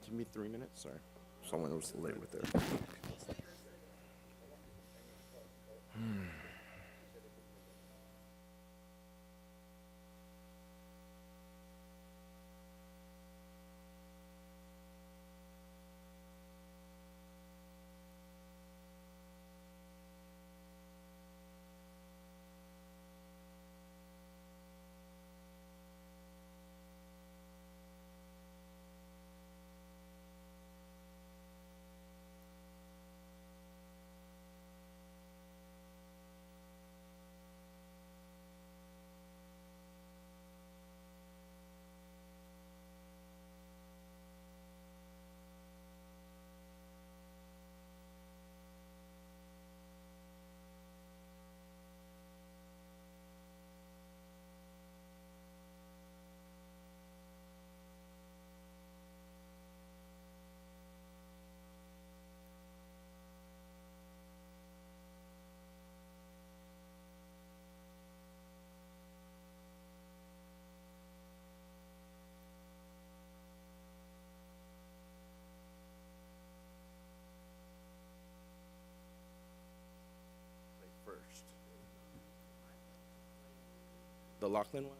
Give me 3 minutes. Sorry, someone was late with it. First, the Lachlan one.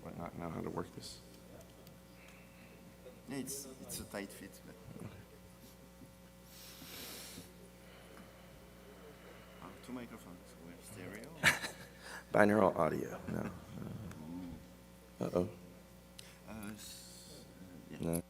Might not know how to work this. Yeah, it's a tight fit, but two microphones. We're stereo. Binaural audio. No. Uh-oh. Yeah. No.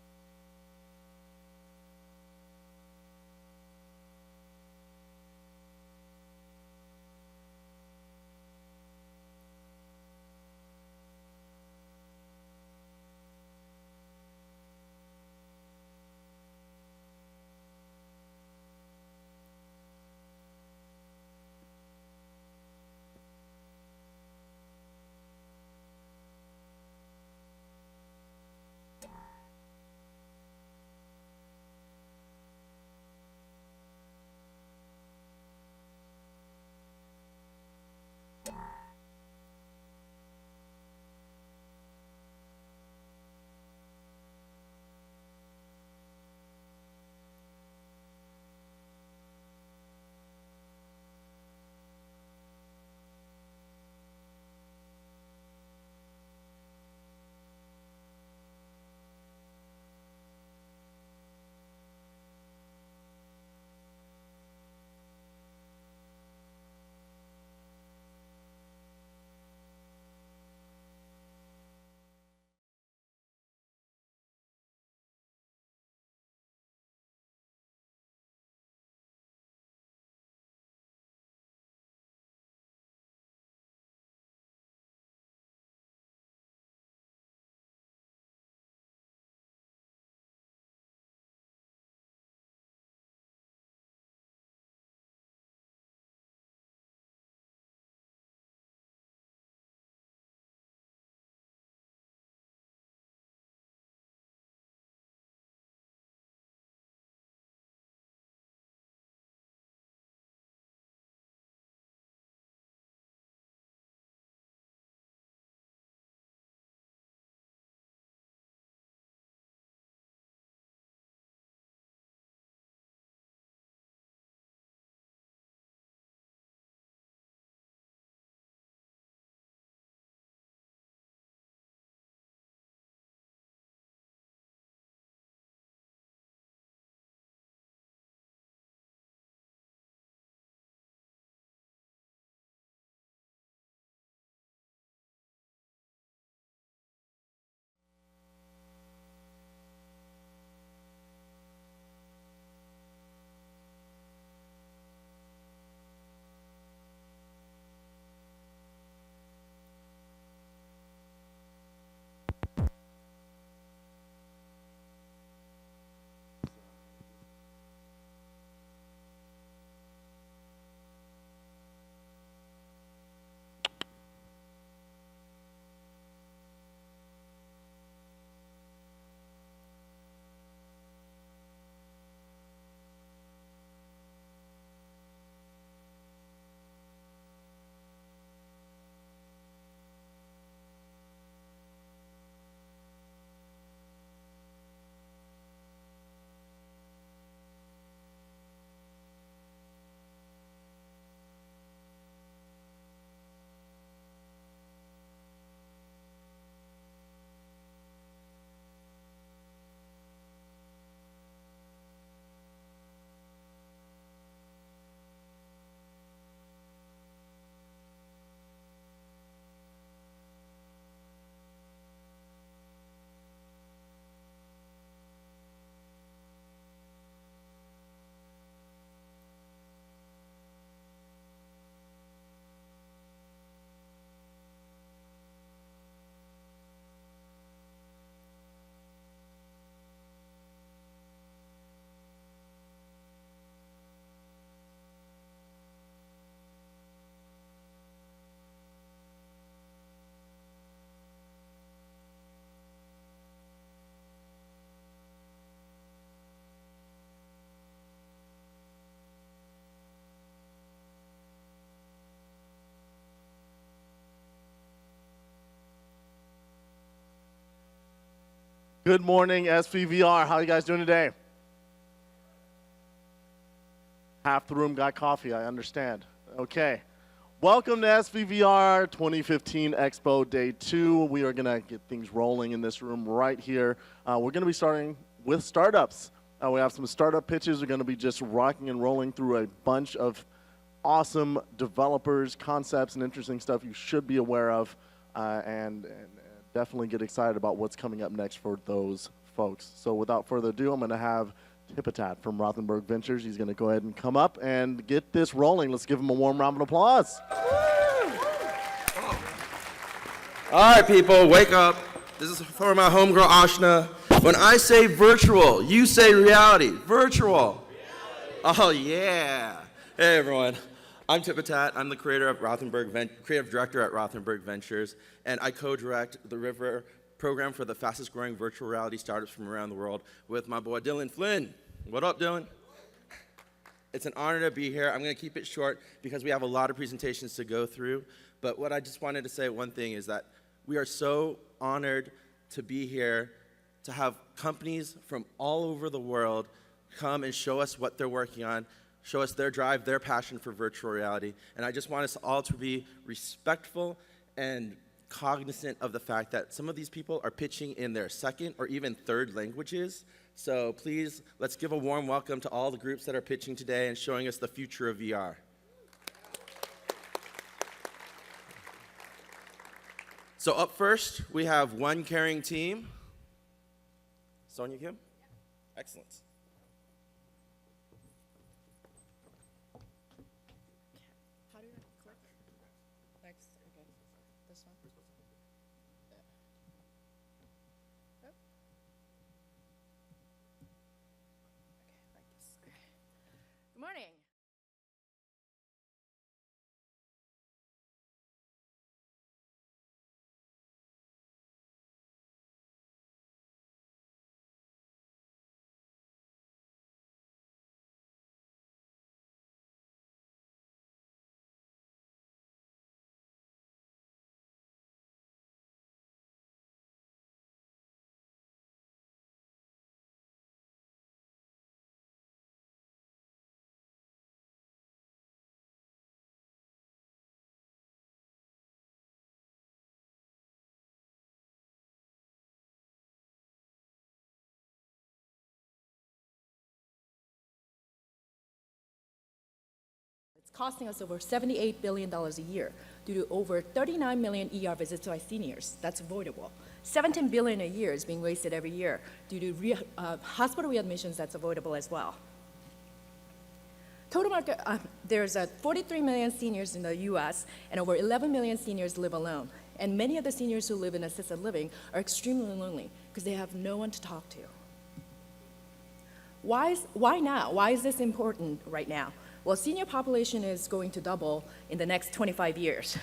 Good morning, SVVR. How are you guys doing today? Half the room got coffee, I understand. Okay. Welcome to SVVR 2015 Expo Day 2. We are going to get things rolling in this room right here. We're going to be starting with startups. We have some startup pitches. We're going to be just rocking and rolling through a bunch of awesome developers, concepts, and interesting stuff you should be aware of, and definitely get excited about what's coming up next for those folks. So without further ado, I'm going to have Haptic from Rothenberg Ventures. He's going to go ahead and come up and get this rolling. Let's give him a warm round of applause. All right, people, wake up. This is for my homegirl, Ashna. When I say virtual, you say reality. Virtual. Oh, yeah. Hey, everyone. I'm Haptic. I'm the creative director at Rothenberg Ventures, and I co-direct the River program for the fastest growing virtual reality startups from around the world with my boy Dylan Flynn. What up, Dylan? It's an honor to be here. I'm going to keep it short because we have a lot of presentations to go through, but what I just wanted to say one thing is that we are so honored to be here to have companies from all over the world come and show us what they're working on, show us their drive, their passion for virtual reality. And I just want us all to be respectful and cognizant of the fact that some of these people are pitching in their second or even third languages. So please, let's give a warm welcome to all the groups that are pitching today and showing us the future of VR. So up first, we have one caring team. Sonia Kim? Excellent. How do you click? Next, okay. This one? Yeah. Oh. Okay, like this. Good morning. It's costing us over $78 billion a year due to over 39 million ER visits by seniors. That's avoidable. 17 billion a year is being wasted every year due to hospital readmissions. That's avoidable as well. Total market, there's 43 million seniors in the US, and over 11 million seniors live alone. And many of the seniors who live in assisted living are extremely lonely because they have no one to talk to. Why now? Why is this important right now? Well, senior population is going to double in the next 25 years.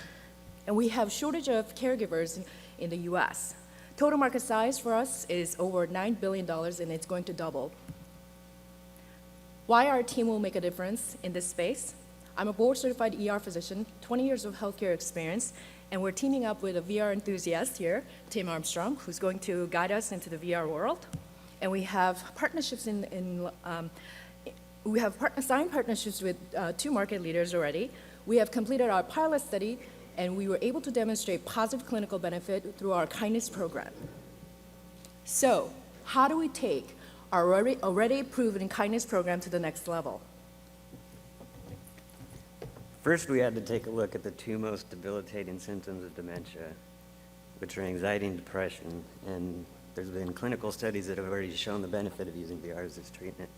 And we have shortage of caregivers in the US. Total market size for us is over $9 billion, and it's going to double. Why our team will make a difference in this space? I'm a board-certified ER physician, 20 years of healthcare experience, and we're teaming up with a VR enthusiast here, Tim Armstrong, who's going to guide us into the VR world. And we have partnerships signed partnerships with 2 market leaders already. We have completed our pilot study, and we were able to demonstrate positive clinical benefit through our kindness program. So, how do we take our already proven kindness program to the next level? First, we had to take a look at the 2 most debilitating symptoms of dementia, which are anxiety and depression. And there's been clinical studies that have already shown the benefit of using VR as its treatment.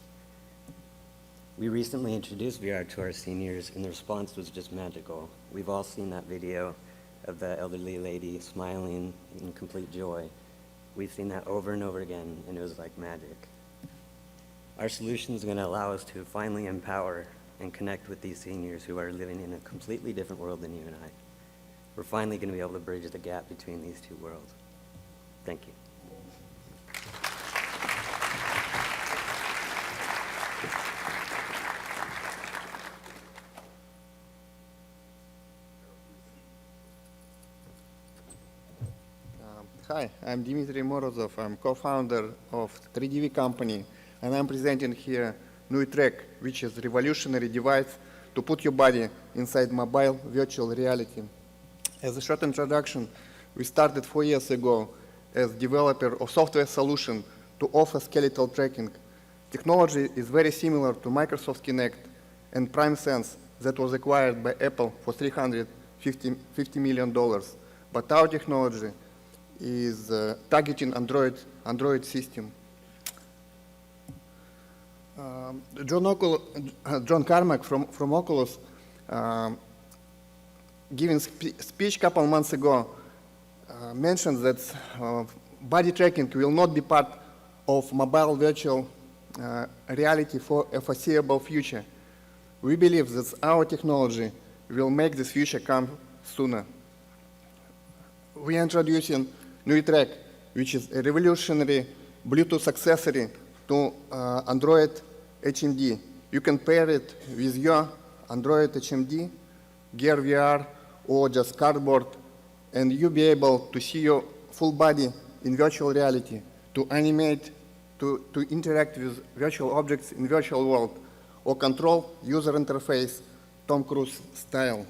We recently introduced VR to our seniors, and the response was just magical. We've all seen that video of the elderly lady smiling in complete joy. We've seen that over and over again, and it was like magic. Our solution is going to allow us to finally empower and connect with these seniors who are living in a completely different world than you and I. We're finally going to be able to bridge the gap between these 2 worlds. Thank you. Hi, I'm Dmitry Morozov. I'm co-founder of 3DV company, and I'm presenting here Neuro, which is a revolutionary device to put your body inside mobile virtual reality. As a short introduction, we started 4 years ago as developer of software solution to offer skeletal tracking. Technology is very similar to Microsoft Kinect and PrimeSense that was acquired by Apple for $350 million. But our technology is targeting Android system. John Carmack from Oculus giving speech a couple months ago mentioned that body tracking will not be part of mobile virtual reality for a foreseeable future. We believe that our technology will make this future come sooner. We are introducing Neuro, which is a revolutionary Bluetooth accessory to Android HMD. You can pair it with your Android HMD, Gear VR, or just cardboard, and you'll be able to see your full body in virtual reality, to animate, to interact with virtual objects in virtual world, or control user interface Tom Cruise style.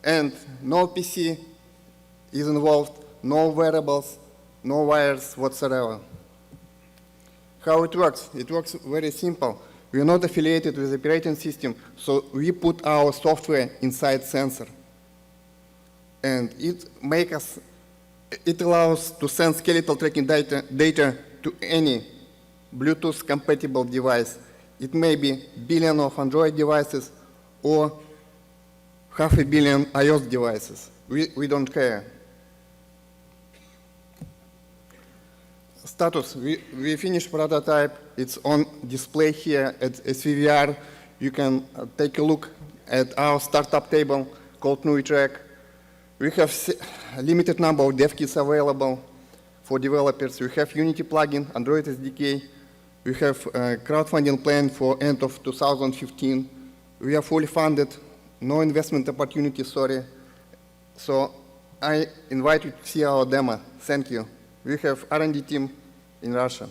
And no PC is involved, no wearables, no wires whatsoever. How it works? It works very simple. We are not affiliated with the operating system, so we put our software inside sensor. And it allows to send skeletal tracking data to any Bluetooth compatible device. It may be billion of Android devices or 500 million iOS devices. We don't care. Status, we finished prototype. It's on display here at SVVR. You can take a look at our startup table called Neuro. We have a limited number of dev kits available for developers. We have Unity plugin, Android SDK. We have a crowdfunding plan for end of 2015. We are fully funded, no investment opportunity, sorry. So I invite you to see our demo. Thank you. We have R&D team in Russia.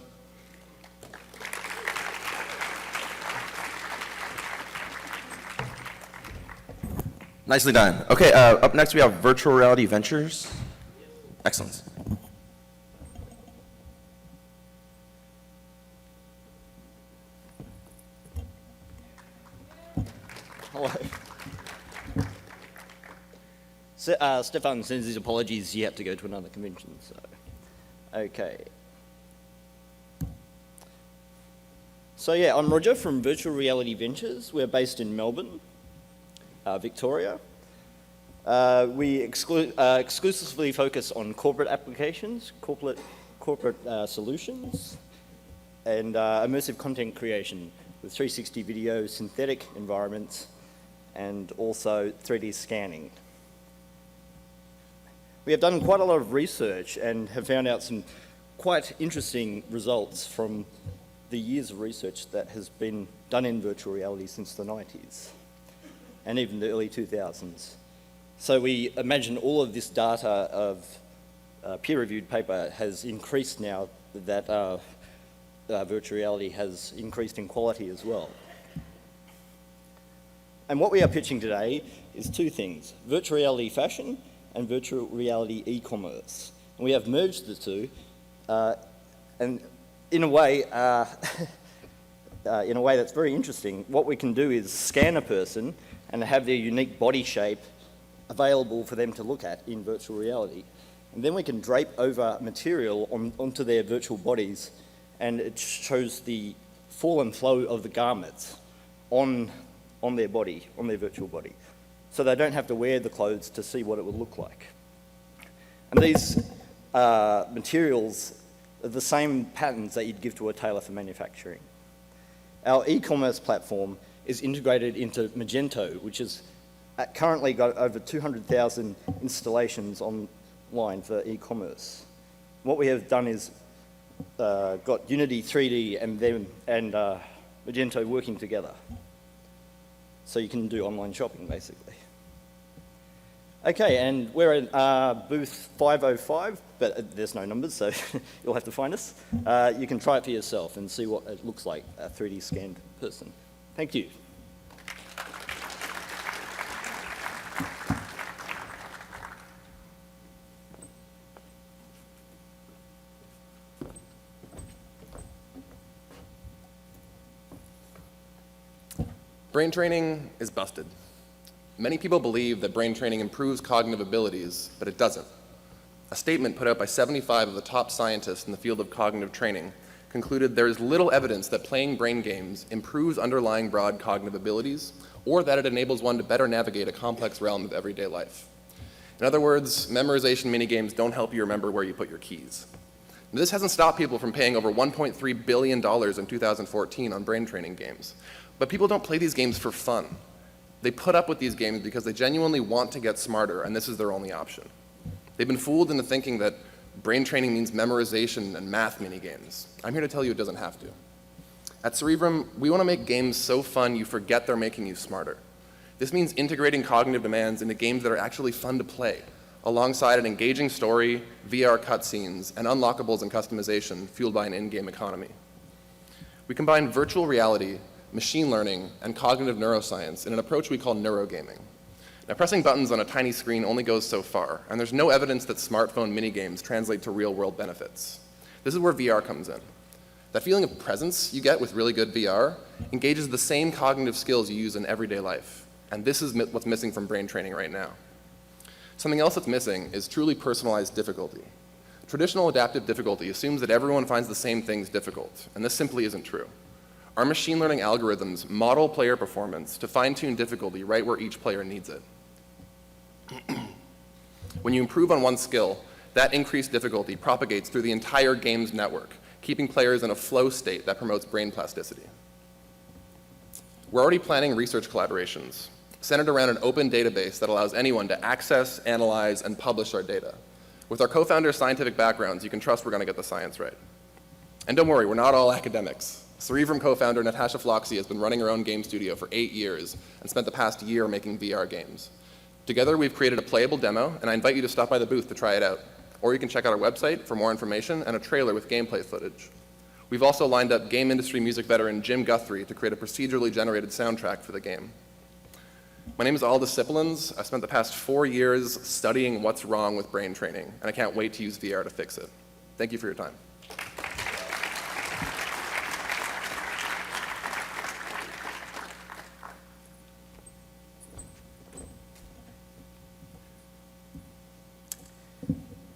Nicely done. Okay, up next we have Virtual Reality Ventures. Excellent. Hello. So, Stefan sends his apologies. You have to go to another convention. So, okay. So yeah, I'm Roger from Virtual Reality Ventures. We're based in Melbourne, Victoria. We exclusively focus on corporate applications, corporate solutions, and immersive content creation with 360 video, synthetic environments, and also 3D scanning. We have done quite a lot of research and have found out some quite interesting results from the years of research that has been done in virtual reality since the 90s and even the early 2000s. So we imagine all of this data of peer-reviewed paper has increased now that virtual reality has increased in quality as well. And what we are pitching today is two things: virtual reality fashion and virtual reality e-commerce. And we have merged the two, and in a way that's very interesting. What we can do is scan a person and have their unique body shape available for them to look at in virtual reality. And then we can drape over material onto their virtual bodies, and it shows the fall and flow of the garments on their body, on their virtual body. So they don't have to wear the clothes to see what it would look like. And these materials are the same patterns that you'd give to a tailor for manufacturing. Our e-commerce platform is integrated into Magento, which has currently got over 200,000 installations online for e-commerce. What we have done is got Unity 3D and Magento working together. So you can do online shopping, basically. Okay, and we're in booth 505, but there's no numbers, so you'll have to find us. You can try it for yourself and see what it looks like, a 3D scanned person. Thank you. Brain training is busted. Many people believe that brain training improves cognitive abilities, but it doesn't. A statement put out by 75 of the top scientists in the field of cognitive training concluded there is little evidence that playing brain games improves underlying broad cognitive abilities or that it enables one to better navigate a complex realm of everyday life. In other words, memorization minigames don't help you remember where you put your keys. This hasn't stopped people from paying over $1.3 billion in 2014 on brain training games. But people don't play these games for fun. They put up with these games because they genuinely want to get smarter, and this is their only option. They've been fooled into thinking that brain training means memorization and math minigames. I'm here to tell you it doesn't have to. At Cerebrum, we want to make games so fun you forget they're making you smarter. This means integrating cognitive demands into games that are actually fun to play, alongside an engaging story, VR cutscenes, and unlockables and customization fueled by an in-game economy. We combine virtual reality, machine learning, and cognitive neuroscience in an approach we call neurogaming. Now, pressing buttons on a tiny screen only goes so far, and there's no evidence that smartphone minigames translate to real-world benefits. This is where VR comes in. That feeling of presence you get with really good VR engages the same cognitive skills you use in everyday life, and this is what's missing from brain training right now. Something else that's missing is truly personalized difficulty. Traditional adaptive difficulty assumes that everyone finds the same things difficult, and this simply isn't true. Our machine learning algorithms model player performance to fine-tune difficulty right where each player needs it. When you improve on one skill, that increased difficulty propagates through the entire game's network, keeping players in a flow state that promotes brain plasticity. We're already planning research collaborations centered around an open database that allows anyone to access, analyze, and publish our data. With our co-founders' scientific backgrounds, you can trust we're going to get the science right. And don't worry, we're not all academics. Cerebrum co-founder Natasha Floxy has been running her own game studio for 8 years and spent the past year making VR games. Together, we've created a playable demo, and I invite you to stop by the booth to try it out. Or you can check out our website for more information and a trailer with gameplay footage. We've also lined up game industry music veteran Jim Guthrie to create a procedurally generated soundtrack for the game. My name is Aldous Sippelins. I've spent the past 4 years studying what's wrong with brain training, and I can't wait to use VR to fix it. Thank you for your time.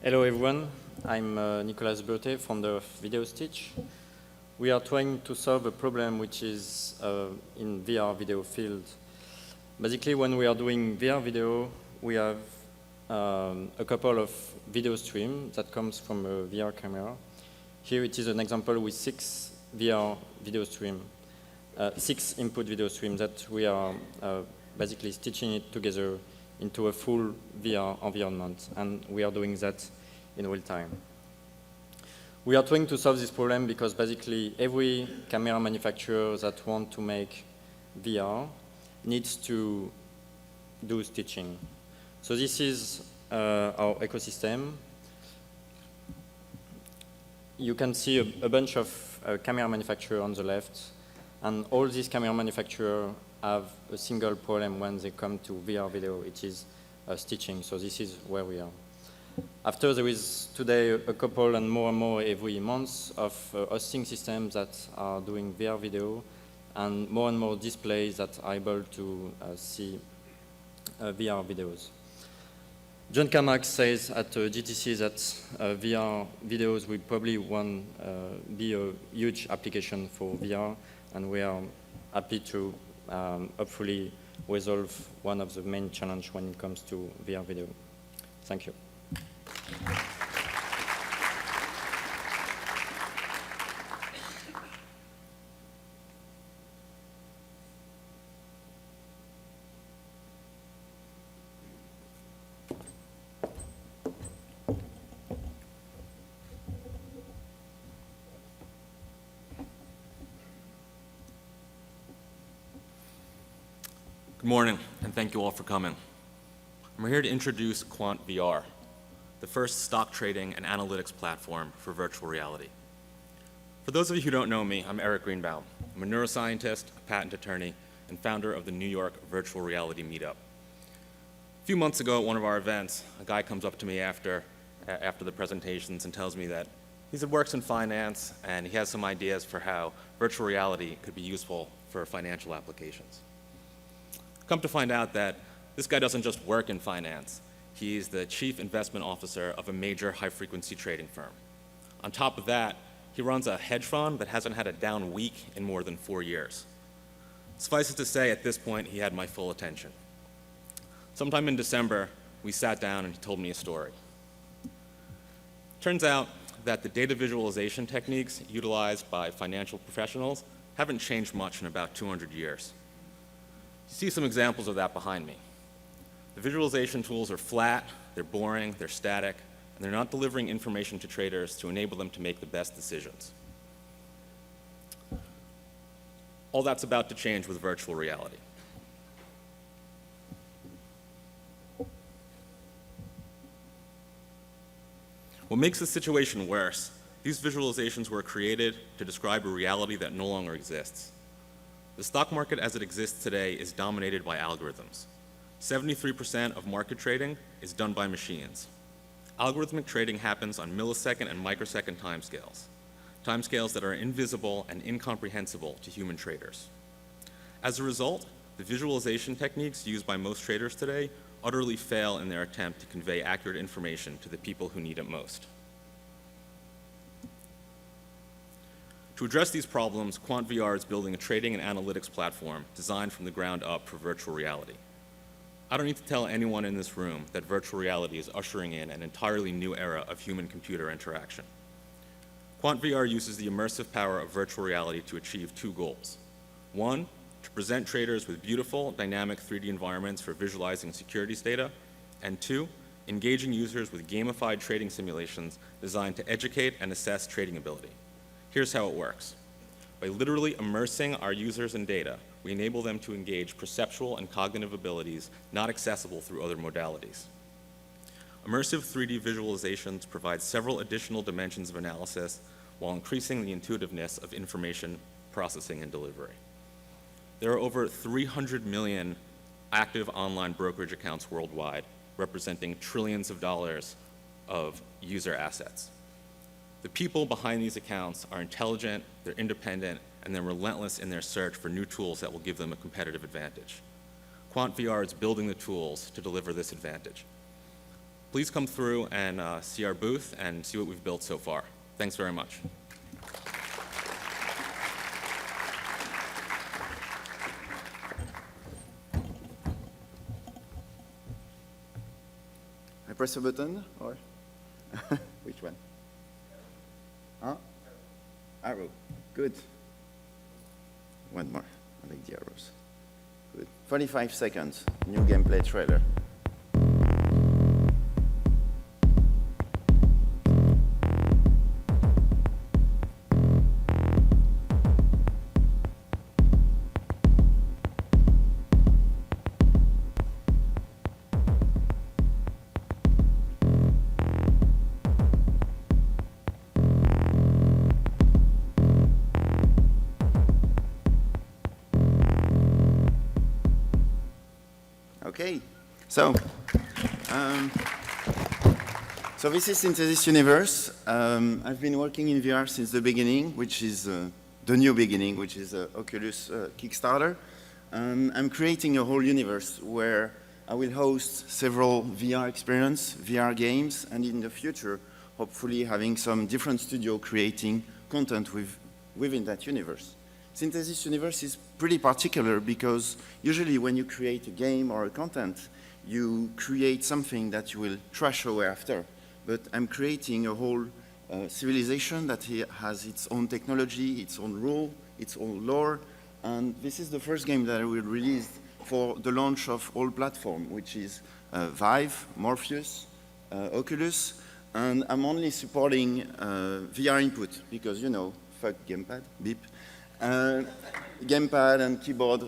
Hello everyone, I'm Nicolas Berthet from the Video Stitch. We are trying to solve a problem which is in VR video field. Basically, when we are doing VR video, we have a couple of video streams that comes from a VR camera. Here it is an example with 6 VR video stream, 6 input video streams that we are basically stitching it together into a full VR environment, and we are doing that in real time. We are trying to solve this problem because basically every camera manufacturer that wants to make VR needs to do stitching. So this is our ecosystem. You can see a bunch of camera manufacturers on the left, and all these camera manufacturers have a single problem when they come to VR video, which is stitching. So this is where we are. After, there is today a couple and more every month of hosting systems that are doing VR video, and more displays that are able to see VR videos. John Carmack says at GTC that VR videos will probably be a huge application for VR, and we are happy to hopefully resolve one of the main challenges when it comes to VR video. Thank you. Good morning, and thank you all for coming. I'm here to introduce Quant VR, the first stock trading and analytics platform for virtual reality. For those of you who don't know me, I'm Eric Greenbaum. I'm a neuroscientist, a patent attorney, and founder of the New York Virtual Reality Meetup. A few months ago at one of our events, a guy comes up to me after the presentations and tells me that he works in finance and he has some ideas for how virtual reality could be useful for financial applications. Come to find out that this guy doesn't just work in finance. He's the chief investment officer of a major high-frequency trading firm. On top of that, he runs a hedge fund that hasn't had a down week in more than 4 years. Suffice it to say, at this point, he had my full attention. Sometime in December, we sat down and he told me a story. Turns out that the data visualization techniques utilized by financial professionals haven't changed much in about 200 years. You see some examples of that behind me. The visualization tools are flat, they're boring, they're static, and they're not delivering information to traders to enable them to make the best decisions. All that's about to change with virtual reality. What makes the situation worse, these visualizations were created to describe a reality that no longer exists. The stock market as it exists today is dominated by algorithms. 73% of market trading is done by machines. Algorithmic trading happens on millisecond and microsecond timescales that are invisible and incomprehensible to human traders. As a result, the visualization techniques used by most traders today utterly fail in their attempt to convey accurate information to the people who need it most. To address these problems, Quant VR is building a trading and analytics platform designed from the ground up for virtual reality. I don't need to tell anyone in this room that virtual reality is ushering in an entirely new era of human-computer interaction. Quant VR uses the immersive power of virtual reality to achieve two goals. One, to present traders with beautiful, dynamic 3D environments for visualizing securities data, and two, engaging users with gamified trading simulations designed to educate and assess trading ability. Here's how it works. By literally immersing our users in data, we enable them to engage perceptual and cognitive abilities not accessible through other modalities. Immersive 3D visualizations provide several additional dimensions of analysis while increasing the intuitiveness of information processing and delivery. There are over 300 million active online brokerage accounts worldwide, representing trillions of dollars of user assets. The people behind these accounts are intelligent, they're independent, and they're relentless in their search for new tools that will give them a competitive advantage. Quant VR is building the tools to deliver this advantage. Please come through and see our booth and see what we've built so far. Thanks very much. I press a button, or which one? Huh? Arrow. Good. One more. I like the arrows. Good. 45 seconds. New gameplay trailer. Okay, so this is Synthesis Universe. I've been working in VR since the beginning, which is the new beginning, which is Oculus Kickstarter. I'm creating a whole universe where I will host several VR experience, VR games, and in the future, hopefully having some different studio creating content within that universe. Synthesis Universe is pretty particular because usually when you create a game or a content, you create something that you will trash away after. But I'm creating a whole civilization that has its own technology, its own rule, its own lore, and this is the first game that I will release for the launch of all platforms, which is Vive, Morpheus, Oculus, and I'm only supporting VR input because, you know, fuck gamepad, beep. Gamepad and keyboard,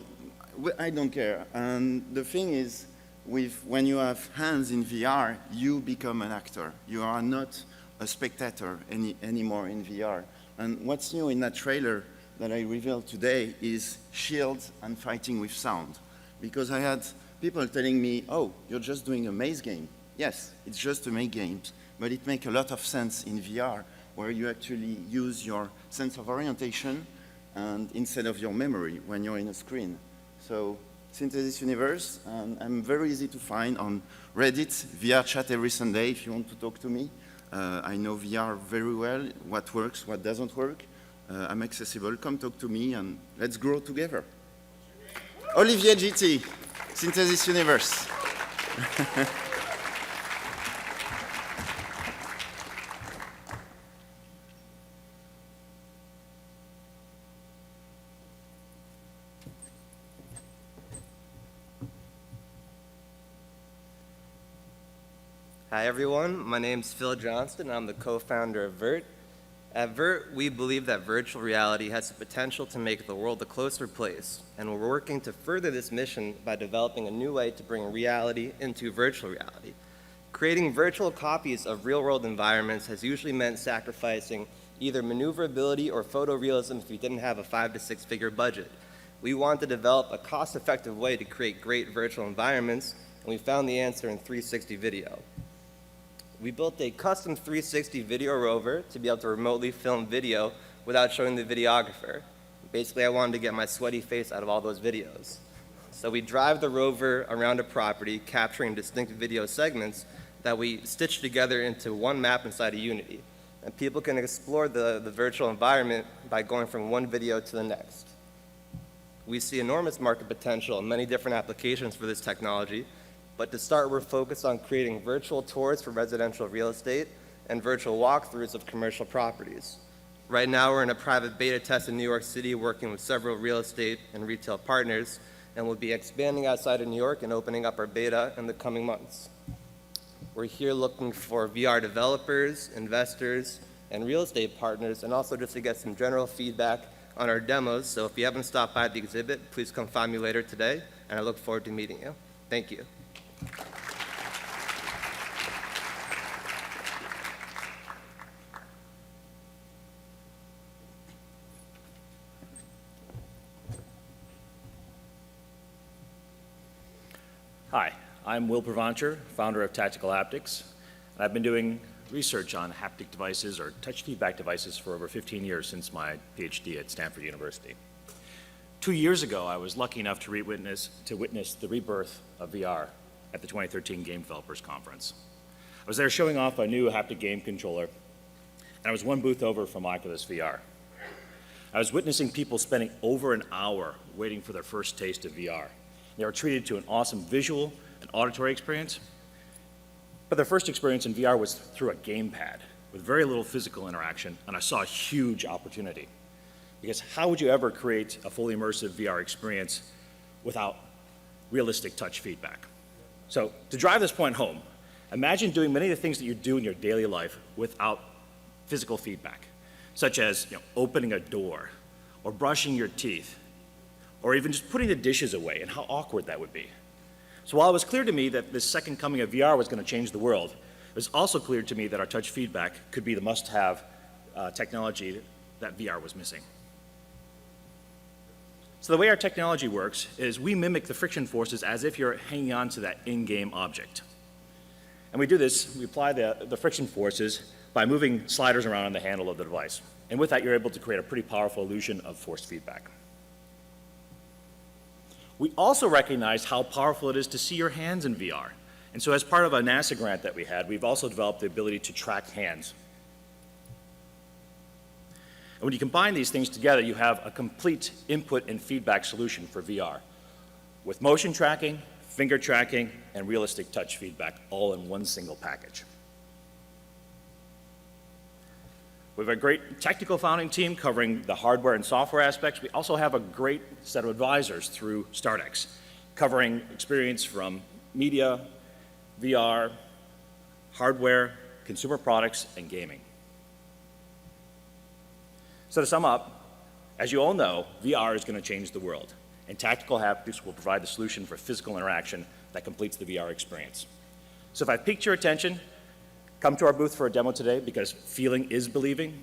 I don't care. And the thing is, when you have hands in VR, you become an actor. You are not a spectator anymore in VR. And what's new in that trailer that I revealed today is shields and fighting with sound. Because I had people telling me, oh, you're just doing a maze game. Yes, it's just a maze game, but it makes a lot of sense in VR, where you actually use your sense of orientation and instead of your memory when you're in a screen. So Synthesis Universe, I'm very easy to find on Reddit, VR chat every Sunday if you want to talk to me. I know VR very well, what works, what doesn't work. I'm accessible, come talk to me and let's grow together. Olivier GT, Synthesis Universe. Hi everyone, my name's Phil Johnston. I'm the co-founder of VERT. At VERT, we believe that virtual reality has the potential to make the world a closer place, and we're working to further this mission by developing a new way to bring reality into virtual reality. Creating virtual copies of real-world environments has usually meant sacrificing either maneuverability or photorealism if you didn't have a 5 to 6 figure budget. We want to develop a cost-effective way to create great virtual environments, and we found the answer in 360 video. We built a custom 360 video rover to be able to remotely film video without showing the videographer. Basically, I wanted to get my sweaty face out of all those videos. So we drive the rover around a property, capturing distinct video segments that we stitch together into one map inside of Unity. And people can explore the virtual environment by going from one video to the next. We see enormous market potential in many different applications for this technology, but to start, we're focused on creating virtual tours for residential real estate and virtual walkthroughs of commercial properties. Right now, we're in a private beta test in New York City, working with several real estate and retail partners, and we'll be expanding outside of New York and opening up our beta in the coming months. We're here looking for VR developers, investors, and real estate partners, and also just to get some general feedback on our demos. So if you haven't stopped by the exhibit, please come find me later today, and I look forward to meeting you. Thank you. Hi, I'm Will Pravancher, founder of Tactical Haptics, and I've been doing research on haptic devices or touch feedback devices for over 15 years since my PhD at Stanford University. 2 years ago, I was lucky enough to witness the rebirth of VR at the 2013 Game Developers Conference. I was there showing off a new haptic game controller, and I was one booth over from Oculus VR. I was witnessing people spending over an hour waiting for their first taste of VR. They were treated to an awesome visual and auditory experience, but their first experience in VR was through a gamepad with very little physical interaction, and I saw a huge opportunity. Because how would you ever create a fully immersive VR experience without realistic touch feedback? So to drive this point home, imagine doing many of the things that you do in your daily life without physical feedback, such as opening a door, or brushing your teeth, or even just putting the dishes away, and how awkward that would be. So while it was clear to me that this second coming of VR was going to change the world, it was also clear to me that our touch feedback could be the must-have technology that VR was missing. So the way our technology works is we mimic the friction forces as if you're hanging on to that in-game object. And we do this, we apply the friction forces by moving sliders around on the handle of the device. And with that, you're able to create a pretty powerful illusion of forced feedback. We also recognize how powerful it is to see your hands in VR. And so as part of a NASA grant that we had, we've also developed the ability to track hands. And when you combine these things together, you have a complete input and feedback solution for VR, with motion tracking, finger tracking, and realistic touch feedback all in one single package. We have a great technical founding team covering the hardware and software aspects. We also have a great set of advisors through StartX, covering experience from media, VR, hardware, consumer products, and gaming. So to sum up, as you all know, VR is going to change the world, and Tactical Haptics will provide the solution for physical interaction that completes the VR experience. So if I've piqued your attention, come to our booth for a demo today because feeling is believing.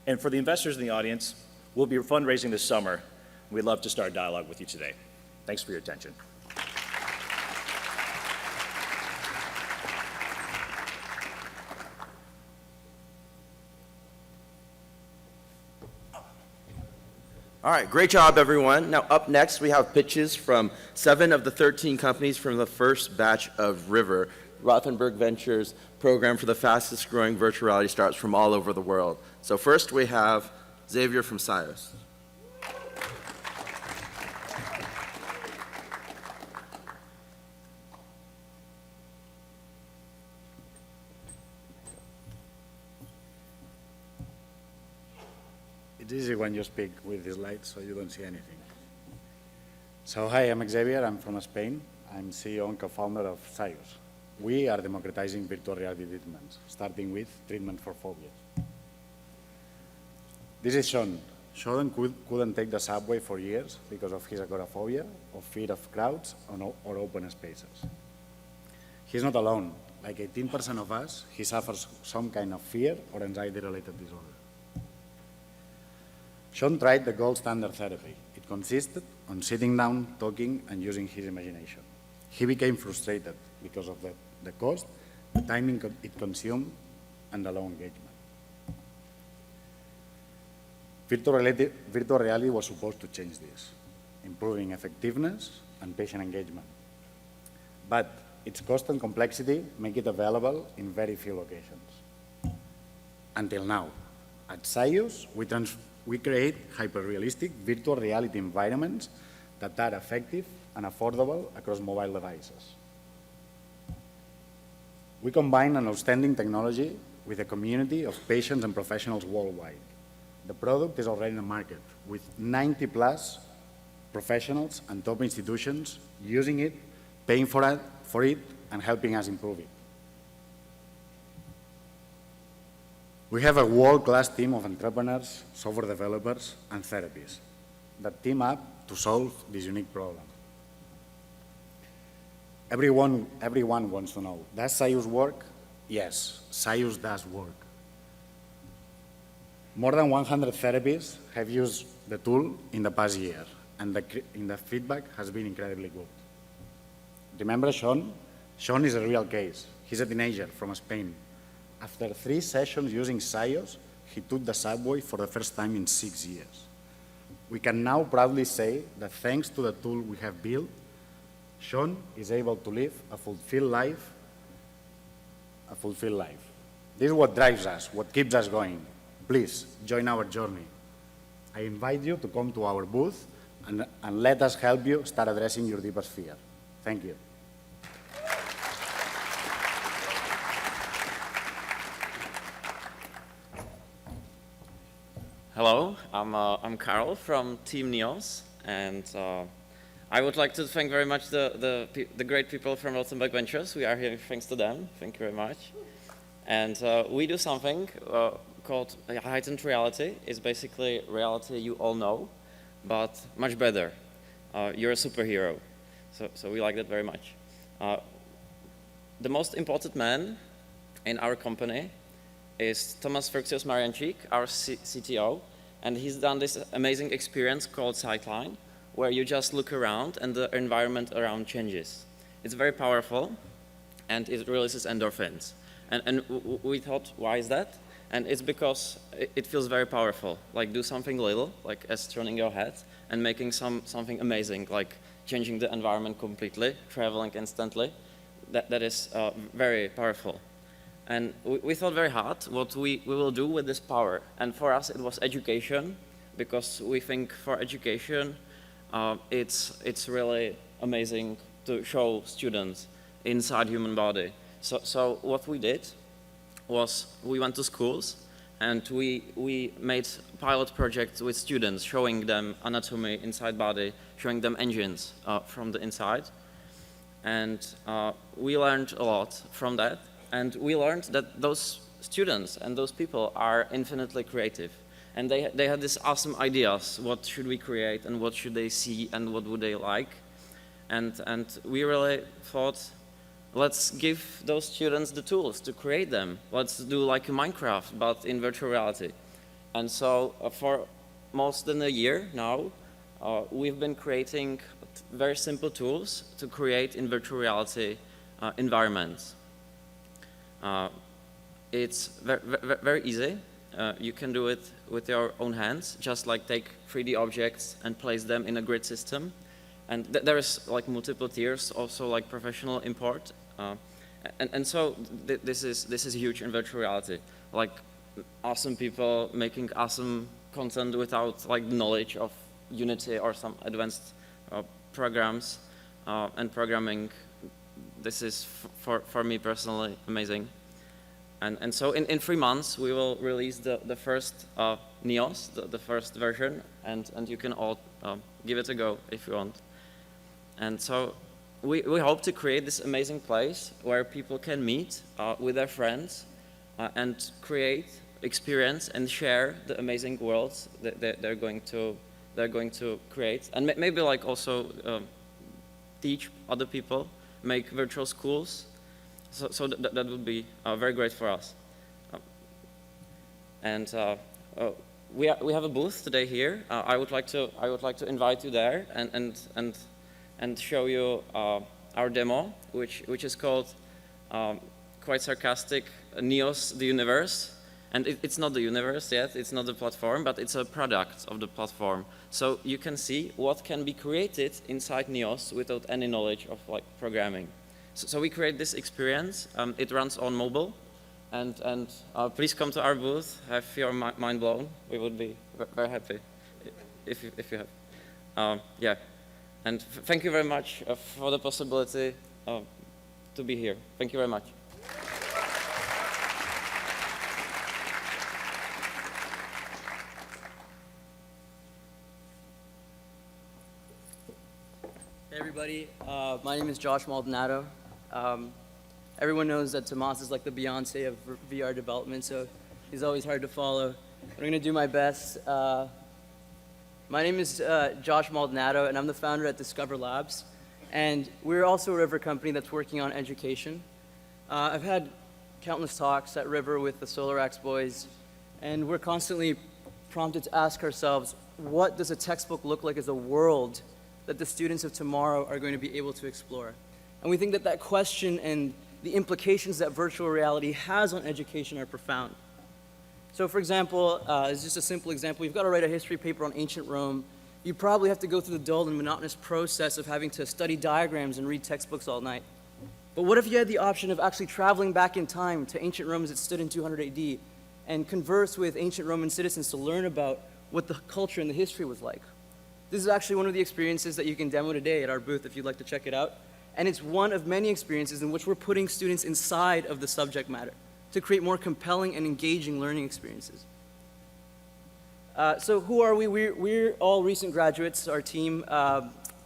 And for the investors in the audience, we'll be fundraising this summer. We'd love to start a dialogue with you today. Thanks for your attention. All right, great job, everyone. Now, up next, we have pitches from 7 of the 13 companies from the first batch of River, Rothenberg Ventures program for the fastest growing virtual reality startups from all over the world. So first, we have Xavier from SIOS. It's easy when you speak with these lights, so you don't see anything. So hi, I'm Xavier. I'm from Spain. I'm CEO and co-founder of SIOS. We are democratizing virtual reality treatments, starting with treatment for phobia. This is Sean. Sean couldn't take the subway for years because of his agoraphobia, of fear of crowds or open spaces. He's not alone. Like 18% of us, he suffers some kind of fear or anxiety-related disorder. Sean tried the gold standard therapy. It consisted on sitting down, talking, and using his imagination. He became frustrated because of the cost, the time it consumed, and the low engagement. Virtual reality was supposed to change this, improving effectiveness and patient engagement. But its cost and complexity make it available in very few locations. Until now, at SIOS, we create hyper-realistic virtual reality environments that are effective and affordable across mobile devices. We combine an outstanding technology with a community of patients and professionals worldwide. The product is already in the market, with 90+ professionals and top institutions using it, paying for it, and helping us improve it. We have a world-class team of entrepreneurs, software developers, and therapists that team up to solve this unique problem. Everyone wants to know, does SIOS work? Yes, SIOS does work. More than 100 therapists have used the tool in the past year, and the feedback has been incredibly good. Remember Sean? Sean is a real case. He's a teenager from Spain. After 3 sessions using SIOS, he took the subway for the first time in 6 years. We can now proudly say that thanks to the tool we have built, Sean is able to live a fulfilled life. This is what drives us, what keeps us going. Please, join our journey. I invite you to come to our booth and let us help you start addressing your deepest fear. Thank you. Hello, I'm Karl from Team Neos, and I would like to thank very much the great people from Rothenberg Ventures. We are here thanks to them. Thank you very much. And we do something called heightened reality. It's basically reality you all know, but much better. You're a superhero, so we like that very much. The most important man in our company is Thomas Fruxius Mariancik, our CTO, and he's done this amazing experience called Sightline, where you just look around and the environment around changes. It's very powerful, and it releases endorphins. And we thought, why is that? And it's because it feels very powerful, like do something little, like as turning your head, and making something amazing, like changing the environment completely, traveling instantly. That is very powerful. And we thought very hard what we will do with this power. And for us, it was education, because we think for education, it's really amazing to show students inside human body. So what we did was we went to schools and we made pilot projects with students, showing them anatomy inside body, showing them engines from the inside. And we learned a lot from that. And we learned that those students and those people are infinitely creative. And they had these awesome ideas. What should we create and what should they see and what would they like? And we really thought, let's give those students the tools to create them. Let's do like Minecraft, but in virtual reality. And so for most than a year now, we've been creating very simple tools to create in virtual reality environments. It's very easy. You can do it with your own hands, just like take 3D objects and place them in a grid system. And there is like multiple tiers, also like professional import. And so this is huge in virtual reality. Like awesome people making awesome content without like knowledge of Unity or some advanced programs and programming. This is for me personally amazing. And so in 3 months we will release the first Neos, the first version, and you can all give it a go if you want. And so we hope to create this amazing place where people can meet with their friends and create, experience, and share the amazing worlds that they're going to create, and maybe like also teach other people, make virtual schools. So that would be very great for us. And we have a booth today here. I would like to invite you there and show you our demo, which is called quite sarcastic Neos the Universe. And it's not the universe yet, it's not the platform, but it's a product of the platform. So you can see what can be created inside Neos without any knowledge of like programming. So we create this experience. It runs on mobile, and please come to our booth. Have your mind blown. We would be very happy if you have. Yeah, and thank you very much for the possibility to be here. Thank you very much. Hey everybody, my name is Josh Maldonado. Everyone knows that Tomas is like the Beyonce of VR development, so he's always hard to follow. I'm going to do my best. My name is Josh Maldonado, and I'm the founder at Discover Labs. And we're also a River company that's working on education. I've had countless talks at River with the SolarX boys, and we're constantly prompted to ask ourselves, what does a textbook look like as a world that the students of tomorrow are going to be able to explore? And we think that that question and the implications that virtual reality has on education are profound. So for example, it's just a simple example. You've got to write a history paper on ancient Rome. You probably have to go through the dull and monotonous process of having to study diagrams and read textbooks all night. But what if you had the option of actually traveling back in time to ancient Rome as it stood in 200 AD and converse with ancient Roman citizens to learn about what the culture and the history was like? This is actually one of the experiences that you can demo today at our booth if you'd like to check it out. And it's one of many experiences in which we're putting students inside of the subject matter to create more compelling and engaging learning experiences. So who are we? We're all recent graduates, our team,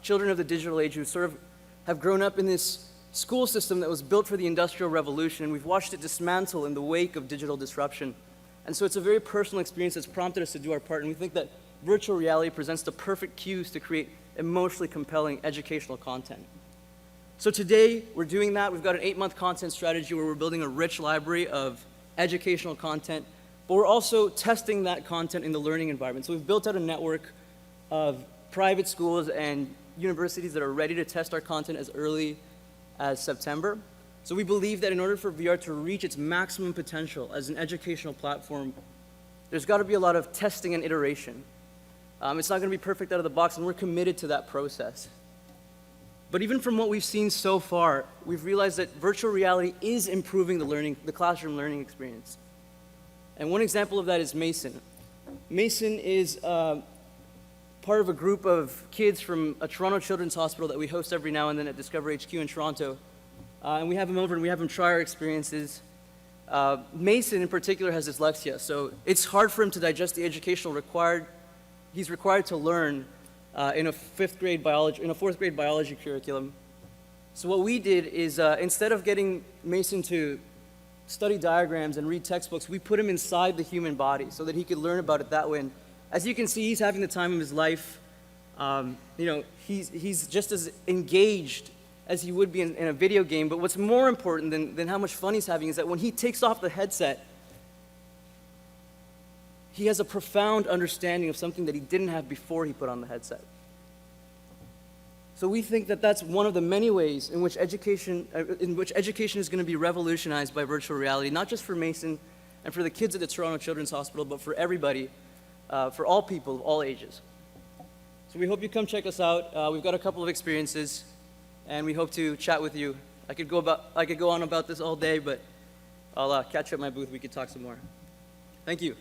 children of the digital age who sort of have grown up in this school system that was built for the Industrial Revolution, and we've watched it dismantle in the wake of digital disruption. And so it's a very personal experience that's prompted us to do our part, and we think that virtual reality presents the perfect cues to create emotionally compelling educational content. So today, we're doing that. We've got an 8-month content strategy where we're building a rich library of educational content, but we're also testing that content in the learning environment. So we've built out a network of private schools and universities that are ready to test our content as early as September. So we believe that in order for VR to reach its maximum potential as an educational platform, there's got to be a lot of testing and iteration. It's not going to be perfect out of the box, and we're committed to that process. But even from what we've seen so far, we've realized that virtual reality is improving the classroom learning experience. And one example of that is Mason. Mason is part of a group of kids from a Toronto Children's Hospital that we host every now and then at Discover HQ in Toronto. And we have him over and we have him try our experiences. Mason in particular has dyslexia, so it's hard for him to digest the educational he's required to learn in a fourth grade biology curriculum. So what we did is instead of getting Mason to study diagrams and read textbooks, we put him inside the human body so that he could learn about it that way. And as you can see, he's having the time of his life. You know, he's just as engaged as he would be in a video game, but what's more important than how much fun he's having is that when he takes off the headset, he has a profound understanding of something that he didn't have before he put on the headset. So we think that that's one of the many ways in which education is going to be revolutionized by virtual reality, not just for Mason and for the kids at the Toronto Children's Hospital, but for everybody, for all people of all ages. So we hope you come check us out. We've got a couple of experiences, and we hope to chat with you. I could go on about this all day, but I'll catch you at my booth. We could talk some more. Thank you.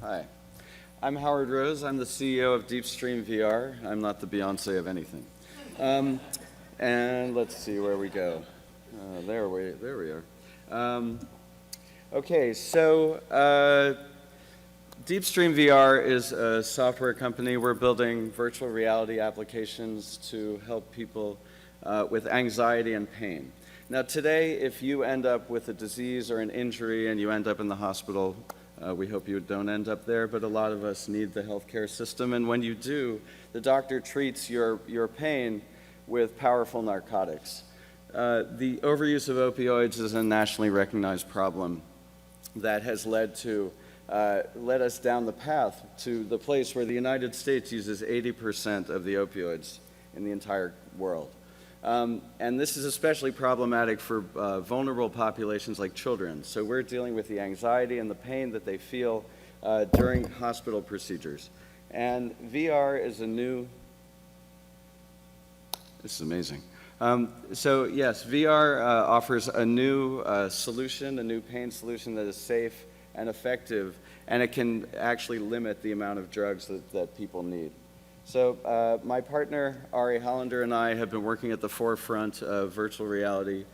Hi, I'm Howard Rose. I'm the CEO of Deepstream VR. I'm not the Beyonce of anything. And let's see where we go. There we are. Okay, so Deepstream VR is a software company. We're building virtual reality applications to help people with anxiety and pain. Now today, if you end up with a disease or an injury and you end up in the hospital, we hope you don't end up there, but a lot of us need the healthcare system, and when you do, the doctor treats your pain with powerful narcotics. The overuse of opioids is a nationally recognized problem that has led us down the path to the place where the United States uses 80% of the opioids in the entire world. And this is especially problematic for vulnerable populations like children. So we're dealing with the anxiety and the pain that they feel during hospital procedures. And VR is this is amazing. So yes, VR offers a new solution, a new pain solution that is safe and effective, and it can actually limit the amount of drugs that people need. So my partner, Ari Hollander, and I have been working at the forefront of virtual reality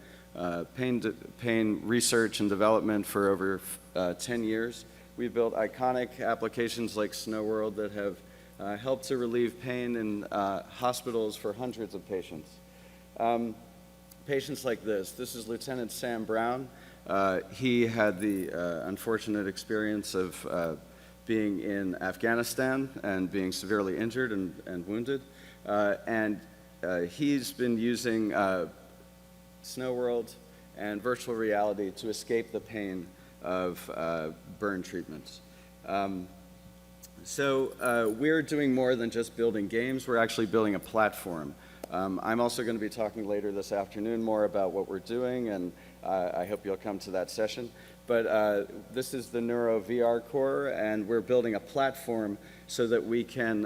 pain research and development for over 10 years. We've built iconic applications like Snow World that have helped to relieve pain in hospitals for hundreds of patients. Patients like this. This is Lieutenant Sam Brown. He had the unfortunate experience of being in Afghanistan and being severely injured and wounded. And he's been using Snow World and virtual reality to escape the pain of burn treatments. So we're doing more than just building games. We're actually building a platform. I'm also going to be talking later this afternoon more about what we're doing, and I hope you'll come to that session. But this is the Neuro VR core, and we're building a platform so that we can,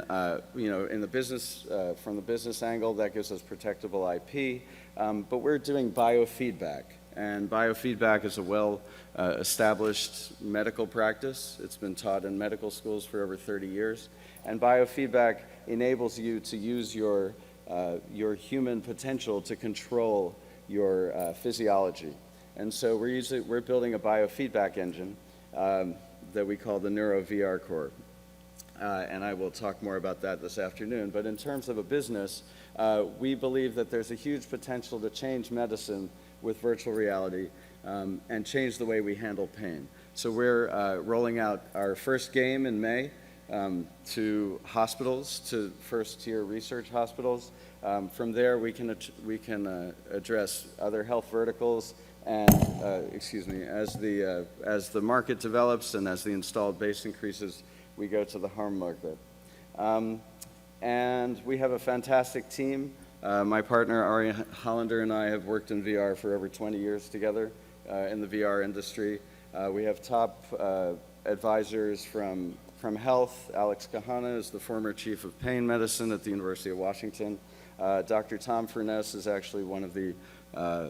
in the business, from the business angle, that gives us protectable IP. But we're doing biofeedback, and biofeedback is a well-established medical practice. It's been taught in medical schools for over 30 years. And biofeedback enables you to use your human potential to control your physiology. And so we're building a biofeedback engine that we call the Neuro VR core. And I will talk more about that this afternoon. But in terms of a business, we believe that there's a huge potential to change medicine with virtual reality and change the way we handle pain. So we're rolling out our first game in May to hospitals, to first-tier research hospitals. From there, we can address other health verticals. And as the market develops and as the installed base increases, we go to the home market. And we have a fantastic team. My partner, Ari Hollander, and I have worked in VR for over 20 years together in the VR industry. We have top advisors from health. Alex Kahana is the former chief of pain medicine at the University of Washington. Dr. Tom Furness is actually one of the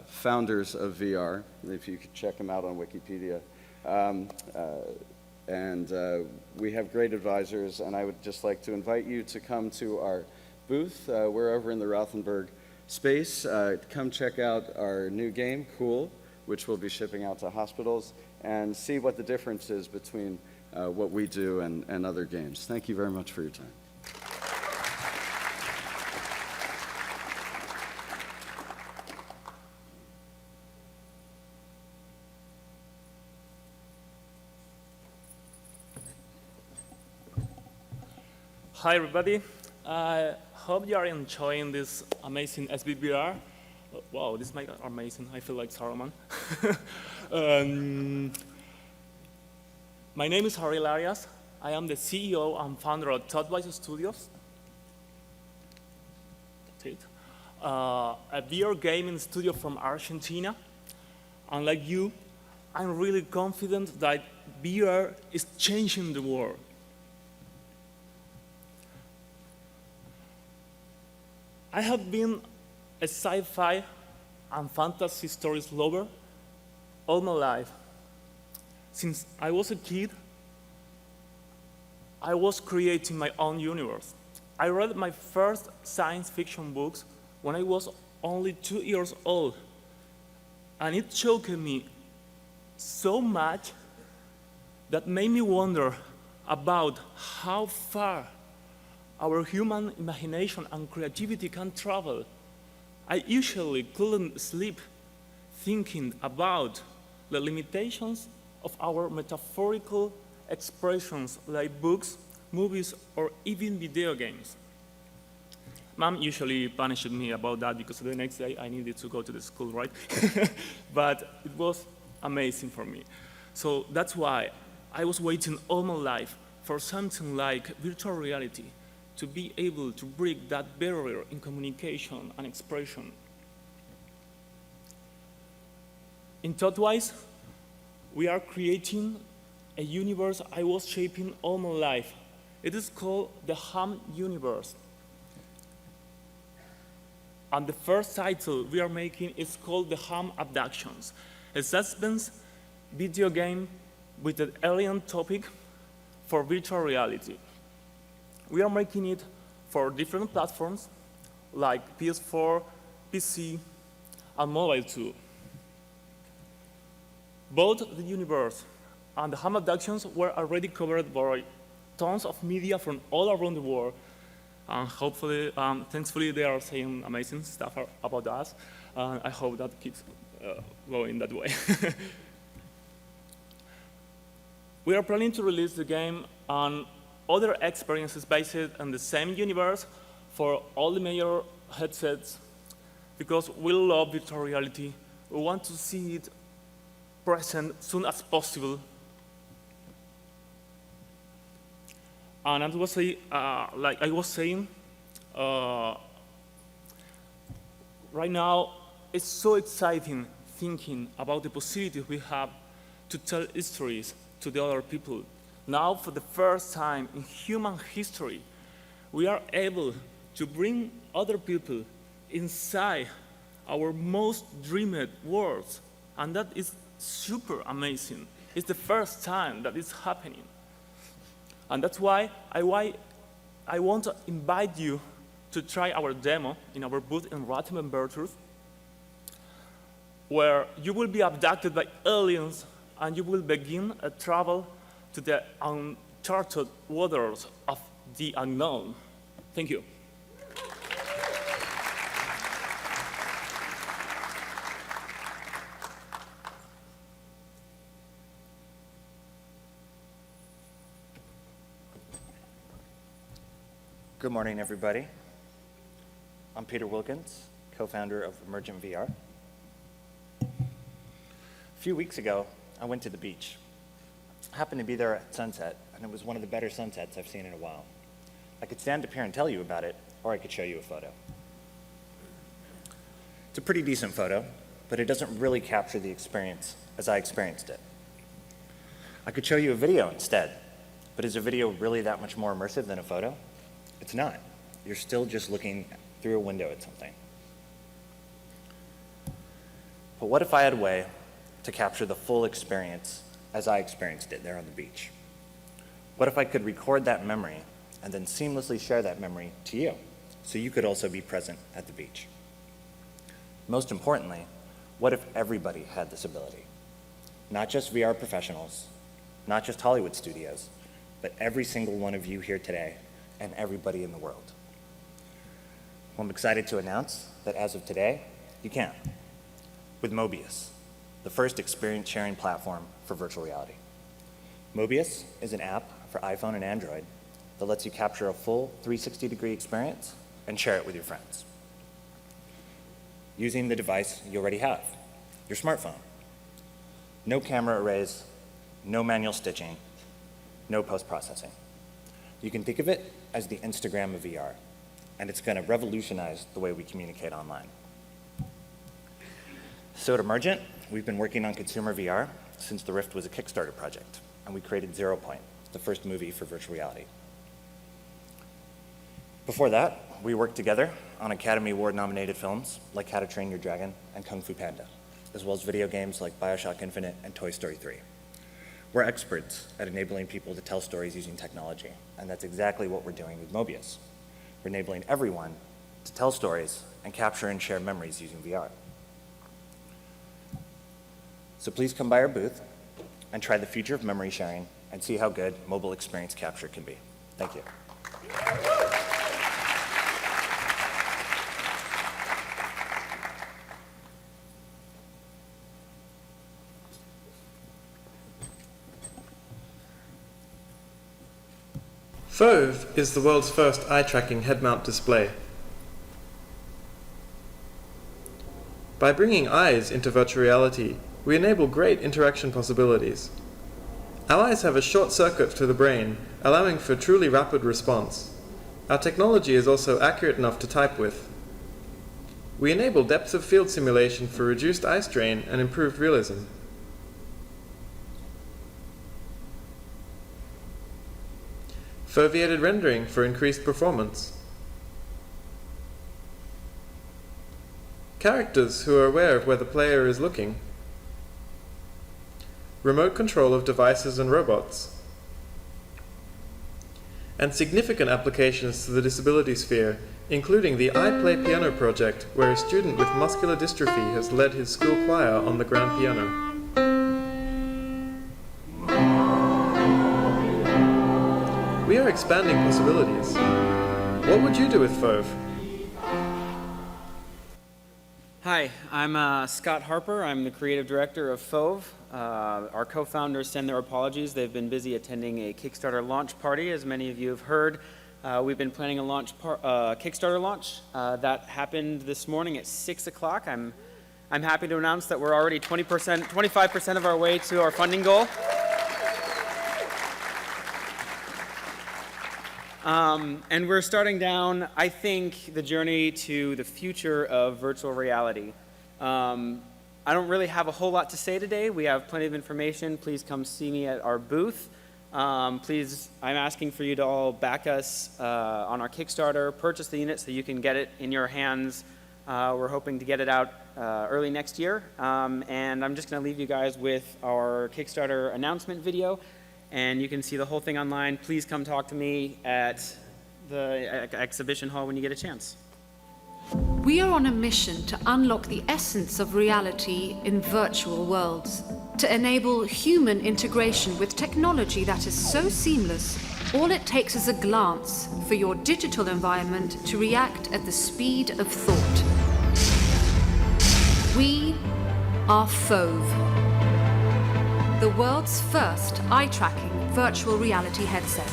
founders of VR, if you could check him out on Wikipedia. And we have great advisors, and I would just like to invite you to come to our booth. We're over in the Rothenberg space. Come check out our new game, Cool, which we'll be shipping out to hospitals, and see what the difference is between what we do and other games. Thank you very much for your time. Hi, everybody. I hope you are enjoying this amazing SVVR. Wow, this mic are amazing. I feel like Saruman. My name is Harry Arias. I am the CEO and founder of ThoughtWise Studios. That's it. A VR gaming studio from Argentina. And like you, I'm really confident that VR is changing the world. I have been a sci-fi and fantasy stories lover all my life. Since I was a kid, I was creating my own universe. I read my first science fiction books when I was only 2 years old, and it shocked me so much that made me wonder about how far our human imagination and creativity can travel. I usually couldn't sleep thinking about the limitations of our metaphorical expressions like books, movies, or even video games. Mom usually punished me about that because the next day I needed to go to the school, right? But it was amazing for me. So that's why I was waiting all my life for something like virtual reality to be able to break that barrier in communication and expression. In ThoughtWise, we are creating a universe I was shaping all my life. It is called the Ham universe. And the first title we are making is called the Ham Abductions, a suspense video game with an alien topic for virtual reality. We are making it for different platforms like PS4, PC, and mobile too. Both the universe and the Ham Abductions were already covered by tons of media from all around the world. And hopefully, thankfully, they are saying amazing stuff about us. I hope that keeps going that way. We are planning to release the game and other experiences based on the same universe for all the major headsets because we love virtual reality. We want to see it present as soon as possible. And as was like I was saying, right now it's so exciting thinking about the possibilities we have to tell histories to the other people. Now, for the first time in human history, we are able to bring other people inside our most dreamed worlds, and that is super amazing. It's the first time that it's happening. And that's why I want to invite you to try our demo in our booth in Rotterdam, Bertruth, where you will be abducted by aliens and you will begin a travel to the uncharted waters of the unknown. Thank you. Good morning, everybody. I'm Peter Wilkins, co-founder of Emergent VR. A few weeks ago, I went to the beach. I happened to be there at sunset, and it was one of the better sunsets I've seen in a while. I could stand up here and tell you about it, or I could show you a photo. It's a pretty decent photo, but it doesn't really capture the experience as I experienced it. I could show you a video instead, but is a video really that much more immersive than a photo? It's not. You're still just looking through a window at something. But what if I had a way to capture the full experience as I experienced it there on the beach? What if I could record that memory and then seamlessly share that memory to you so you could also be present at the beach? Most importantly, what if everybody had this ability? Not just VR professionals, not just Hollywood studios, but every single one of you here today and everybody in the world. Well, I'm excited to announce that as of today, you can, with Mobius, the first experience sharing platform for virtual reality. Mobius is an app for iPhone and Android that lets you capture a full 360-degree experience and share it with your friends. Using the device you already have, your smartphone. No camera arrays, no manual stitching, no post-processing. You can think of it as the Instagram of VR, and it's going to revolutionize the way we communicate online. So at Emergent, we've been working on consumer VR since the Rift was a Kickstarter project, and we created 0 Point, the first movie for virtual reality. Before that, we worked together on Academy Award-nominated films like How to Train Your Dragon and Kung Fu Panda, as well as video games like BioShock Infinite and Toy Story 3. We're experts at enabling people to tell stories using technology, and that's exactly what we're doing with Mobius. We're enabling everyone to tell stories and capture and share memories using VR. So please come by our booth and try the future of memory sharing and see how good mobile experience capture can be. Thank you. phove is the world's first eye-tracking head-mount display. By bringing eyes into virtual reality, we enable great interaction possibilities. Our eyes have a short circuit to the brain, allowing for truly rapid response. Our technology is also accurate enough to type with. We enable depth of field simulation for reduced eye strain and improved realism. Foveated rendering for increased performance. Characters who are aware of where the player is looking. Remote control of devices and robots. And significant applications to the disability sphere, including the I Play Piano project, where a student with muscular dystrophy has led his school choir on the grand piano. We are expanding possibilities. What would you do with phove? Hi, I'm Scott Harper. I'm the creative director of phove. Our co-founders send their apologies. They've been busy attending a Kickstarter launch party, as many of you have heard. We've been planning a Kickstarter launch. That happened this morning at 6 o'clock. I'm happy to announce that we're already 25% of our way to our funding goal. And we're starting down, I think, the journey to the future of virtual reality. I don't really have a whole lot to say today. We have plenty of information. Please come see me at our booth. Please, I'm asking for you to all back us on our Kickstarter, purchase the unit so you can get it in your hands. We're hoping to get it out early next year. And I'm just going to leave you guys with our Kickstarter announcement video. And you can see the whole thing online. Please come talk to me at the exhibition hall when you get a chance. We are on a mission to unlock the essence of reality in virtual worlds, to enable human integration with technology that is so seamless, all it takes is a glance for your digital environment to react at the speed of thought. We are phove, the world's first eye-tracking virtual reality headset.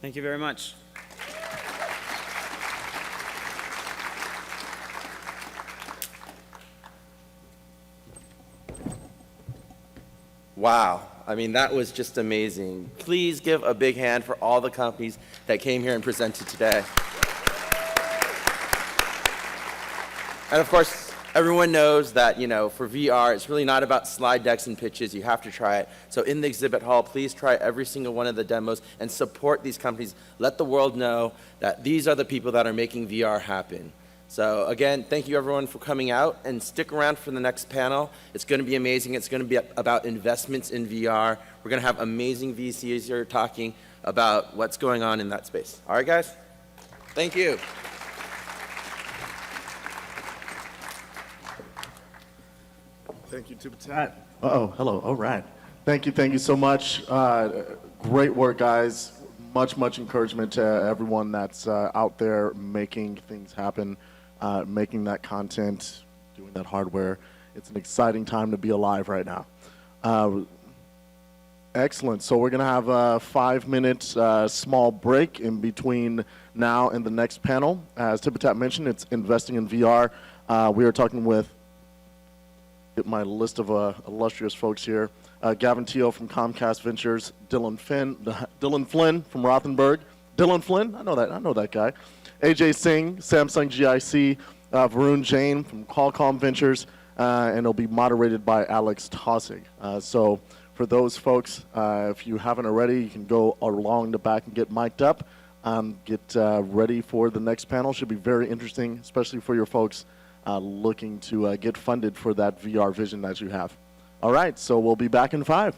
Thank you very much. Wow. I mean, that was just amazing. Please give a big hand for all the companies that came here and presented today. And of course, everyone knows that, for VR, it's really not about slide decks and pitches. You have to try it. So in the exhibit hall, please try every single one of the demos and support these companies. Let the world know that these are the people that are making VR happen. So again, thank you everyone for coming out, and stick around for the next panel. It's going to be amazing. It's going to be about investments in VR. We're going to have amazing VCs here talking about what's going on in that space. All right, guys? Thank you. Thank you, Tupatat. Uh-oh, hello, all right. Thank you so much. Great work, guys. Much encouragement to everyone that's out there making things happen, making that content, doing that hardware. It's an exciting time to be alive right now. Excellent. So we're going to have a 5-minute small break in between now and the next panel. As Tipitap mentioned, it's investing in VR. We are talking with my list of illustrious folks here. Gavin Teo from Comcast Ventures, Dylan Flynn from Rothenberg. Dylan Flynn, I know that guy. AJ Singh, Samsung GIC, Varun Jain from Qualcomm Ventures, and it'll be moderated by Alex Tossig. So for those folks, if you haven't already, you can go along the back and get mic'd up. Get ready for the next panel. Should be very interesting, especially for your folks looking to get funded for that VR vision that you have. All right, so we'll be back in 5.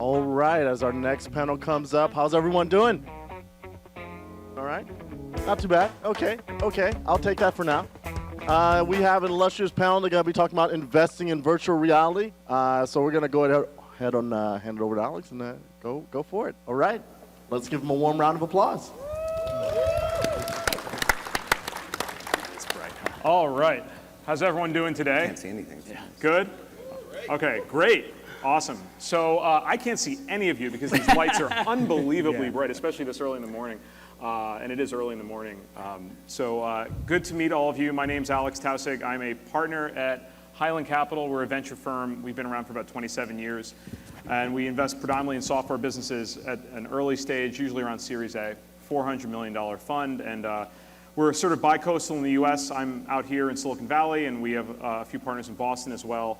All right, as our next panel comes up, how's everyone doing? All right, not too bad. Okay, I'll take that for now. We have an illustrious panel. They're going to be talking about investing in virtual reality. So we're going to go ahead and hand it over to Alex and go for it. All right, let's give them a warm round of applause. All right. How's everyone doing today? Can't see anything. Yeah. Good? Okay, great. Awesome. So I can't see any of you because these lights are unbelievably bright, especially this early in the morning. And it is early in the morning. So good to meet all of you. My name's Alex Tausig. I'm a partner at Highland Capital. We're a venture firm. We've been around for about 27 years. And we invest predominantly in software businesses at an early stage, usually around Series A, $400 million fund. And we're sort of bi-coastal in the US. I'm out here in Silicon Valley, and we have a few partners in Boston as well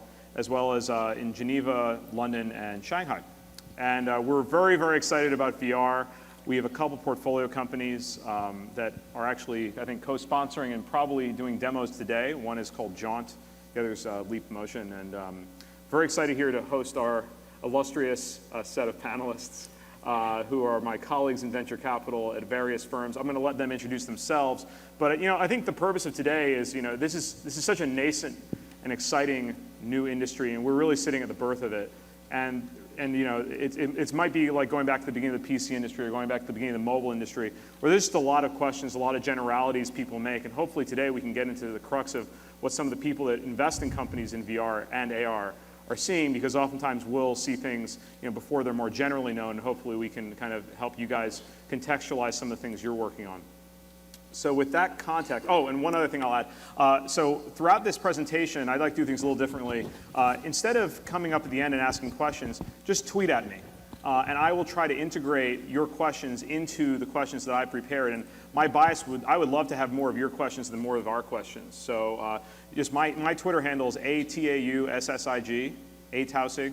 as in Geneva, London, and Shanghai. And we're very, very excited about VR. We have a couple portfolio companies that are actually, I think, co-sponsoring and probably doing demos today. One is called Jaunt, the other is Leap Motion. And very excited here to host our illustrious set of panelists who are my colleagues in venture capital at various firms. I'm going to let them introduce themselves. But I think the purpose of today is, this is such a nascent and exciting new industry, and we're really sitting at the birth of it. And it might be like going back to the beginning of the PC industry or going back to the beginning of the mobile industry, where there's just a lot of questions, a lot of generalities people make, and hopefully today we can get into the crux of what some of the people that invest in companies in VR and AR are seeing, because oftentimes we'll see things before they're more generally known, and hopefully we can kind of help you guys contextualize some of the things you're working on. So with that context, and one other thing I'll add. So throughout this presentation, I'd like to do things a little differently. Instead of coming up at the end and asking questions, just tweet at me. And I will try to integrate your questions into the questions that I prepared. And my bias I would love to have more of your questions than more of our questions. So just my Twitter handle is ATAUSSIG, ATAUSIG.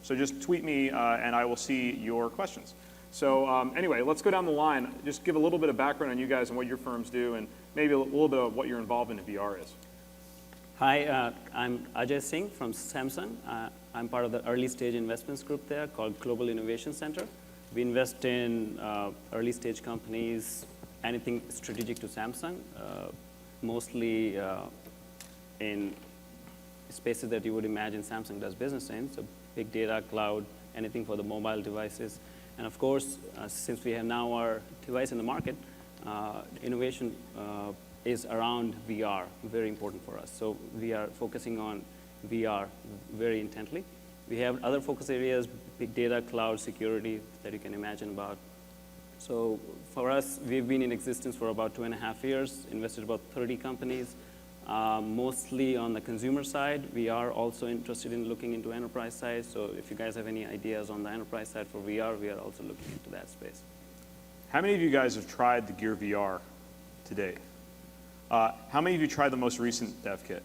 So just tweet me and I will see your questions. So anyway, let's go down the line. Just give a little bit of background on you guys and what your firms do, and maybe a little bit of what your involvement in VR is. Hi, I'm Ajay Singh from Samsung. I'm part of the early stage investments group there called Global Innovation Center. We invest in early stage companies, anything strategic to Samsung, mostly in spaces that you would imagine Samsung does business in, so big data, cloud, anything for the mobile devices. And of course, since we have now our device in the market, innovation is around VR, very important for us. So we are focusing on VR very intently. We have other focus areas, big data, cloud, security, that you can imagine about. So for us, we've been in existence for about 2.5 years, invested about 30 companies, mostly on the consumer side. We are also interested in looking into enterprise side. So if you guys have any ideas on the enterprise side for VR, we are also looking into that space. How many of you guys have tried the Gear VR to date? How many of you tried the most recent dev kit?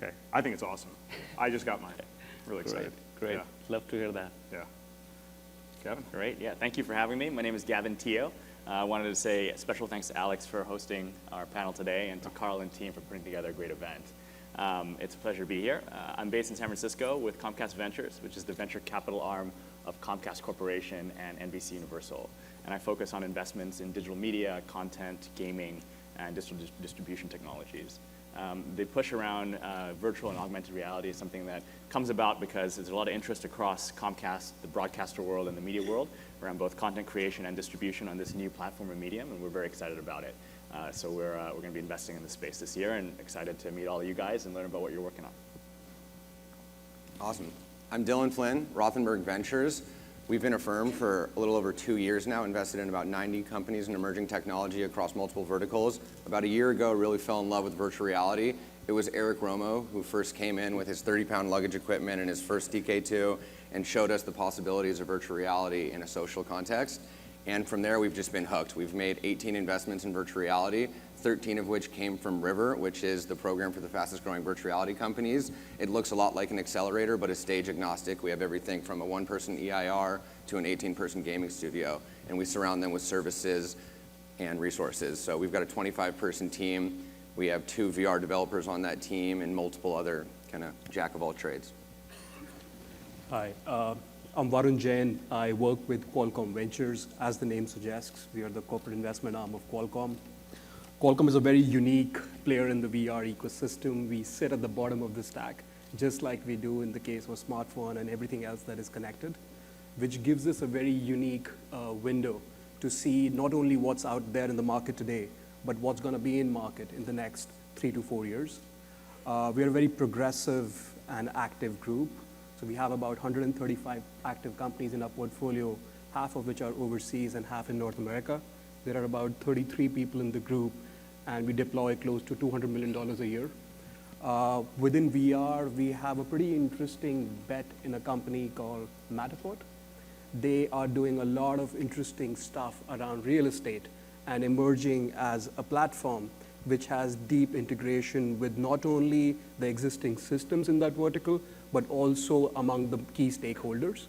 Okay, I think it's awesome. I just got mine. Really excited. Great. Yeah. Love to hear that. Yeah. Kevin? Great, yeah, thank you for having me. My name is Gavin Teo. I wanted to say a special thanks to Alex for hosting our panel today, and to Carl and team for putting together a great event. It's a pleasure to be here. I'm based in San Francisco with Comcast Ventures, which is the venture capital arm of Comcast Corporation and NBC Universal. And I focus on investments in digital media, content, gaming, and distribution technologies. The push around virtual and augmented reality is something that comes about because there's a lot of interest across Comcast, the broadcaster world, and the media world around both content creation and distribution on this new platform and medium, and we're very excited about it. So we're going to be investing in this space this year, and excited to meet all of you guys and learn about what you're working on. Awesome. I'm Dylan Flynn, Rothenberg Ventures. We've been a firm for a little over 2 years now, invested in about 90 companies in emerging technology across multiple verticals. About a year ago, really fell in love with virtual reality. It was Eric Romo who first came in with his 30-pound luggage equipment and his first DK2 and showed us the possibilities of virtual reality in a social context. And from there, we've just been hooked. We've made 18 investments in virtual reality, 13 of which came from River, which is the program for the fastest growing virtual reality companies. It looks a lot like an accelerator, but is stage agnostic. We have everything from a 1-person EIR to an 18-person gaming studio, and we surround them with services and resources. So we've got a 25-person team. We have 2 VR developers on that team and multiple other kind of jack of all trades. Hi, I'm Varun Jain. I work with Qualcomm Ventures. As the name suggests, we are the corporate investment arm of Qualcomm. Qualcomm is a very unique player in the VR ecosystem. We sit at the bottom of the stack, just like we do in the case of a smartphone and everything else that is connected, which gives us a very unique window to see not only what's out there in the market today, but what's going to be in market in the next 3 to 4 years. We are a very progressive and active group. So we have about 135 active companies in our portfolio, half of which are overseas and half in North America. There are about 33 people in the group, and we deploy close to $200 million a year. Within VR, we have a pretty interesting bet in a company called Meetup. They are doing a lot of interesting stuff around real estate and emerging as a platform which has deep integration with not only the existing systems in that vertical, but also among the key stakeholders.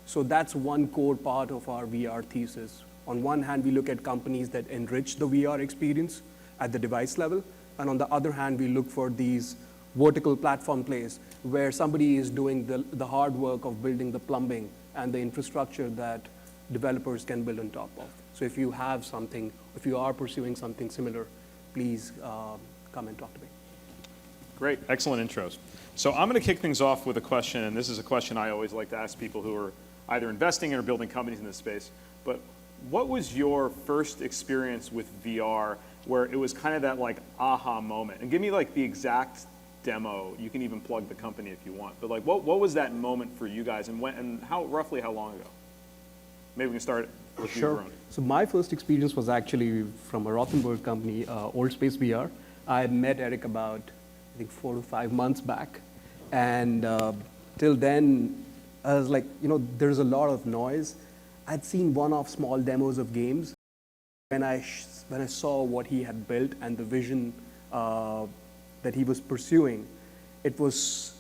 So that's one core part of our VR thesis. On one hand, we look at companies that enrich the VR experience at the device level, and on the other hand, we look for these vertical platform plays where somebody is doing the hard work of building the plumbing and the infrastructure that developers can build on top of. So if you have something, if you are pursuing something similar, please come and talk to me. Great, excellent intros. So I'm going to kick things off with a question, and this is a question I always like to ask people who are either investing in or building companies in this space. But what was your first experience with VR where it was kind of that like aha moment? And give me like the exact demo. You can even plug the company if you want. But like what was that moment for you guys, and when, and roughly how long ago? Maybe we can start with you, Varun. So my first experience was actually from a Rothenberg company, Old Space VR. I met Eric about, I think, 4 to 5 months back. And till then, I was like, there's a lot of noise. I'd seen one-off small demos of games. When I saw what he had built and the vision that he was pursuing, it was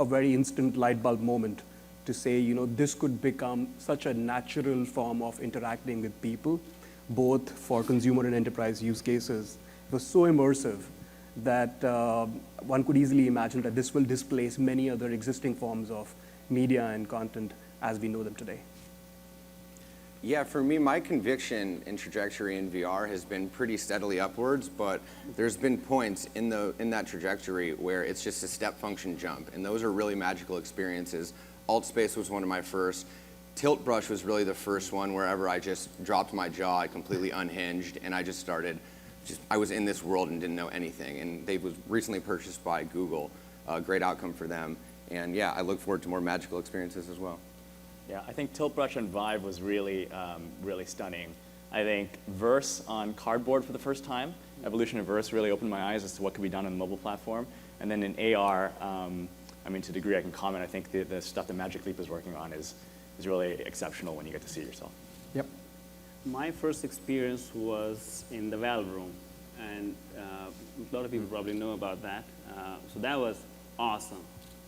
a very instant light bulb moment to say, this could become such a natural form of interacting with people, both for consumer and enterprise use cases. It was so immersive that one could easily imagine that this will displace many other existing forms of media and content as we know them today. Yeah, for me, my conviction and trajectory in VR has been pretty steadily upwards, but there's been points in that trajectory where it's just a step function jump, and those are really magical experiences. Altspace was one of my first. Tilt Brush was really the first one wherever I just dropped my jaw, I completely unhinged, and I just started, I was in this world and didn't know anything. And they was recently purchased by Google, a great outcome for them. And yeah, I look forward to more magical experiences as well. Yeah, I think Tilt Brush on Vive was really, really stunning. I think Verse on Cardboard for the first time, evolution of Verse really opened my eyes as to what could be done on the mobile platform. And then in AR, I mean, to a degree I can comment, I think the stuff that Magic Leap is working on is really exceptional when you get to see it yourself. Yep. My first experience was in the Valve room, and a lot of people probably know about that. So that was awesome.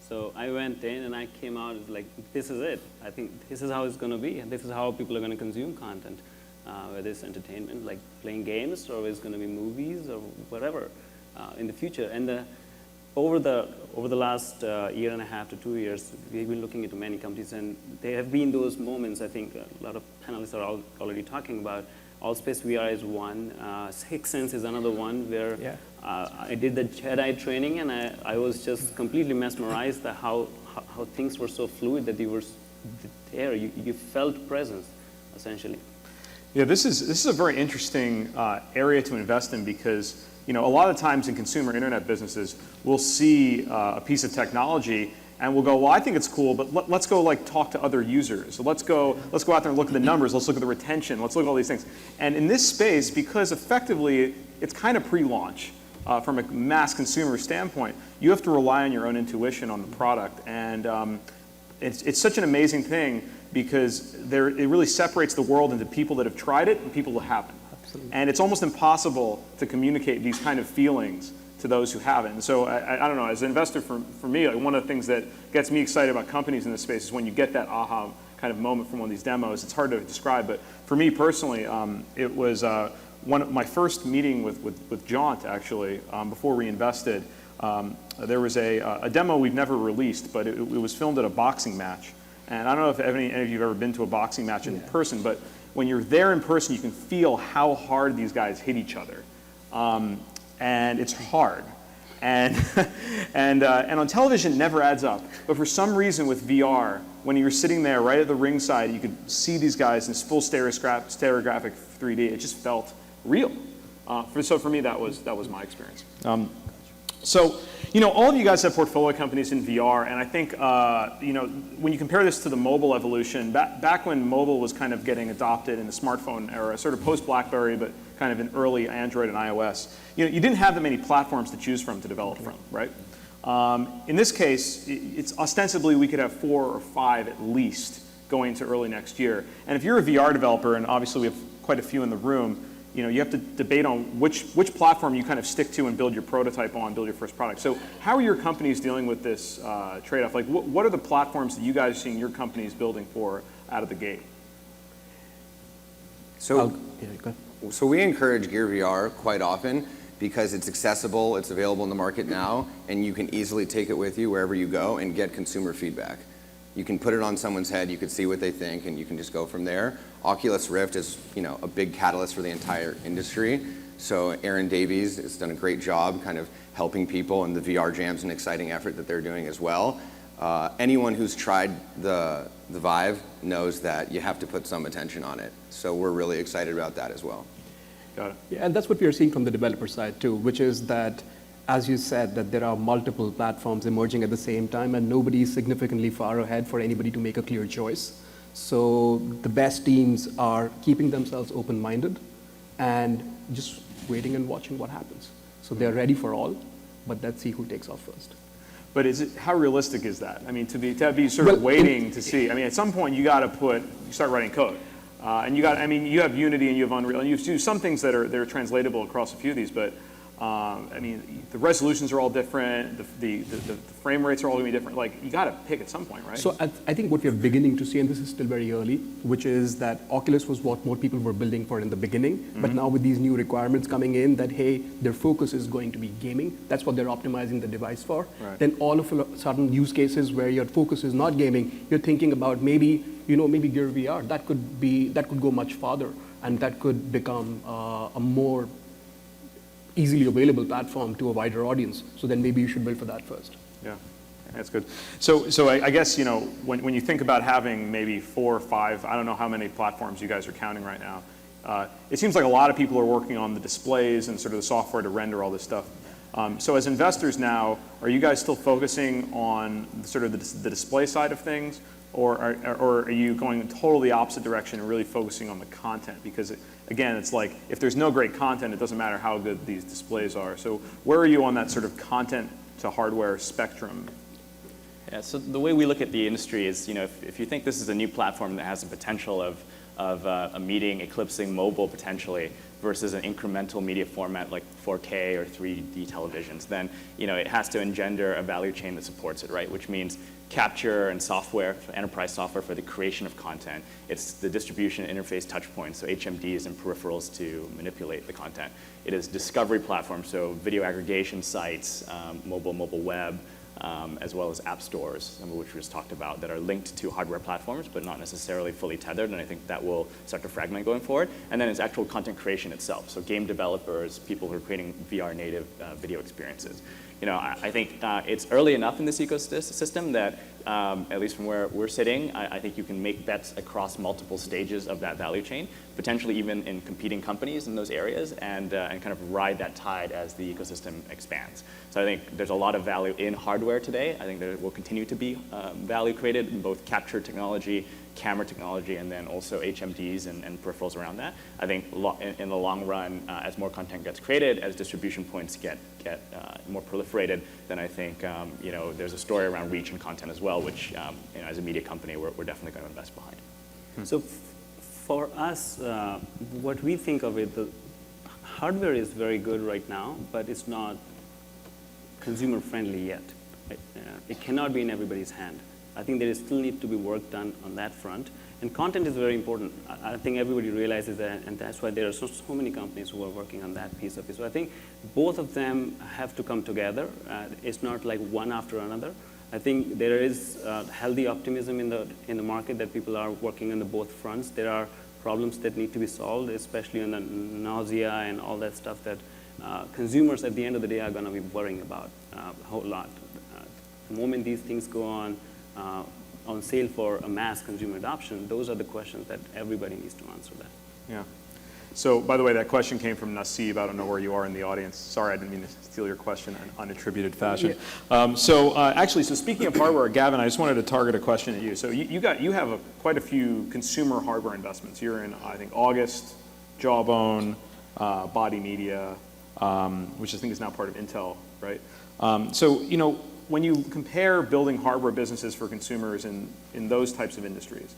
So I went in and I came out as like, this is it. I think this is how it's going to be, and this is how people are going to consume content, whether it's entertainment, like playing games, or it's going to be movies or whatever in the future. And over the last year and a half to 2 years, we've been looking into many companies, and there have been those moments. I think a lot of panelists are already talking about. Allspace VR is one. Sixth Sense is another one where I did the Jedi training, and I was just completely mesmerized at how things were so fluid that they were there. You felt presence, essentially. Yeah, this is a very interesting area to invest in because a lot of times in consumer internet businesses, we'll see a piece of technology and we'll go, well, I think it's cool, but let's go like talk to other users. So let's go out there and look at the numbers. Let's look at the retention. Let's look at all these things. And in this space, because effectively it's kind of pre-launch from a mass consumer standpoint, you have to rely on your own intuition on the product. And it's such an amazing thing because it really separates the world into people that have tried it and people who haven't. Absolutely. And it's almost impossible to communicate these kind of feelings to those who haven't. And so I don't know, as an investor, for me, like one of the things that gets me excited about companies in this space is when you get that aha kind of moment from one of these demos. It's hard to describe, but for me personally, it was my first meeting with Jaunt, actually, before we invested. There was a demo we've never released, but it was filmed at a boxing match. And I don't know if any of you have ever been to a boxing match in person, but when you're there in person, you can feel how hard these guys hit each other. And it's hard. And, and on television, it never adds up. But for some reason with VR, when you're sitting there right at the ringside, you could see these guys in this full stereographic 3D. It just felt real. So for me, that was my experience. So, all of you guys have portfolio companies in VR, and I think, when you compare this to the mobile evolution, back when mobile was kind of getting adopted in the smartphone era, sort of post-BlackBerry, but kind of in early Android and iOS, you didn't have that many platforms to choose from to develop from, right? In this case, it's ostensibly we could have 4 or 5 at least going into early next year. And if you're a VR developer, and obviously we have quite a few in the room, you have to debate on which platform you kind of stick to and build your prototype on, build your first product. So how are your companies dealing with this trade-off? Like, what are the platforms that you guys are seeing your companies building for out of the gate? So we encourage Gear VR quite often because it's accessible, it's available in the market now, and you can easily take it with you wherever you go and get consumer feedback. You can put it on someone's head, you can see what they think, and you can just go from there. Oculus Rift is, a big catalyst for the entire industry. So Aaron Davies has done a great job kind of helping people, and the VR Jam's an exciting effort that they're doing as well. Anyone who's tried the Vive knows that you have to put some attention on it. So we're really excited about that as well. Got it. Yeah, and that's what we are seeing from the developer side too, which is that, as you said, that there are multiple platforms emerging at the same time, and nobody is significantly far ahead for anybody to make a clear choice. So the best teams are keeping themselves open-minded and just waiting and watching what happens. So they're ready for all, but let's see who takes off first. But how realistic is that? I mean, to be sort of waiting to see. I mean, at some point you start writing code. And you have Unity and you have Unreal, and you do some things that are translatable across a few of these, but the resolutions are all different, the frame rates are all going to be different. Like, you got to pick at some point, right? So I think what we're beginning to see, and this is still very early, which is that Oculus was what more people were building for in the beginning, but now with these new requirements coming in that, hey, their focus is going to be gaming, that's what they're optimizing the device for. Right. Then all of a sudden use cases where your focus is not gaming, you're thinking about maybe Gear VR, that could go much farther, and that could become a more easily available platform to a wider audience. So then maybe you should build for that first. Yeah, that's good. So I guess, when you think about having maybe 4 or 5, I don't know how many platforms you guys are counting right now, it seems like a lot of people are working on the displays and sort of the software to render all this stuff. So as investors now, are you guys still focusing on sort of the display side of things? Or are you going in totally opposite direction and really focusing on the content? Because again, it's like, if there's no great content, it doesn't matter how good these displays are. So where are you on that sort of content to hardware spectrum? Yeah, so the way we look at the industry is, if you think this is a new platform that has the potential of a meeting eclipsing mobile potentially versus an incremental media format like 4K or 3D televisions, then it has to engender a value chain that supports it, right? Which means capture and software, enterprise software for the creation of content. It's the distribution interface touch points, so HMDs and peripherals to manipulate the content. It is discovery platforms, so video aggregation sites, mobile web, as well as app stores, some of which we just talked about, that are linked to hardware platforms, but not necessarily fully tethered, and I think that will start to fragment going forward. And then it's actual content creation itself, so game developers, people who are creating VR native video experiences. I think it's early enough in this ecosystem that, at least from where we're sitting, I think you can make bets across multiple stages of that value chain, potentially even in competing companies in those areas, and kind of ride that tide as the ecosystem expands. So I think there's a lot of value in hardware today. I think there will continue to be value created in both capture technology, camera technology, and then also HMDs and peripherals around that. I think in the long run, as more content gets created, as distribution points get more proliferated, then I think there's a story around reach and content as well, which as a media company, we're definitely going to invest behind. So for us, what we think of it, the hardware is very good right now, but it's not consumer friendly yet. It cannot be in everybody's hand. I think there still needs to be work done on that front. And content is very important. I think everybody realizes that, and that's why there are so many companies who are working on that piece of it. So I think both of them have to come together. It's not like one after another. I think there is healthy optimism in the market that people are working on the both fronts. There are problems that need to be solved, especially on the nausea and all that stuff that consumers at the end of the day are going to be worrying about a whole lot. The moment these things go on sale for a mass consumer adoption, those are the questions that everybody needs to answer that. Yeah. So, by the way, that question came from Nasib. I don't know where you are in the audience. Sorry, I didn't mean to steal your question in unattributed fashion. Actually, speaking of hardware, Gavin, I just wanted to target a question at you. So you have quite a few consumer hardware investments. You're in, I think, August, Jawbone, Body Media, which I think is now part of Intel, right? When you compare building hardware businesses for consumers in those types of industries,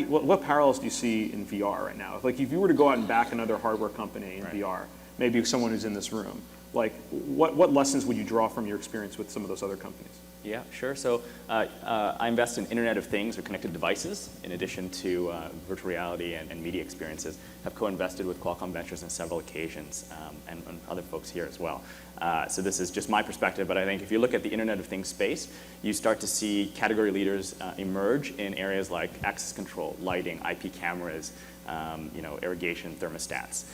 what parallels do you see in VR right now? Like, if you were to go out and back another hardware company in VR, maybe someone who's in this room, like, what lessons would you draw from your experience with some of those other companies? Yeah, sure. So I invest in Internet of Things or connected devices, in addition to virtual reality and media experiences. Have co-invested with Qualcomm Ventures on several occasions, and other folks here as well. So this is just my perspective, but I think if you look at the Internet of Things space, you start to see category leaders emerge in areas like access control, lighting, IP cameras, irrigation, thermostats.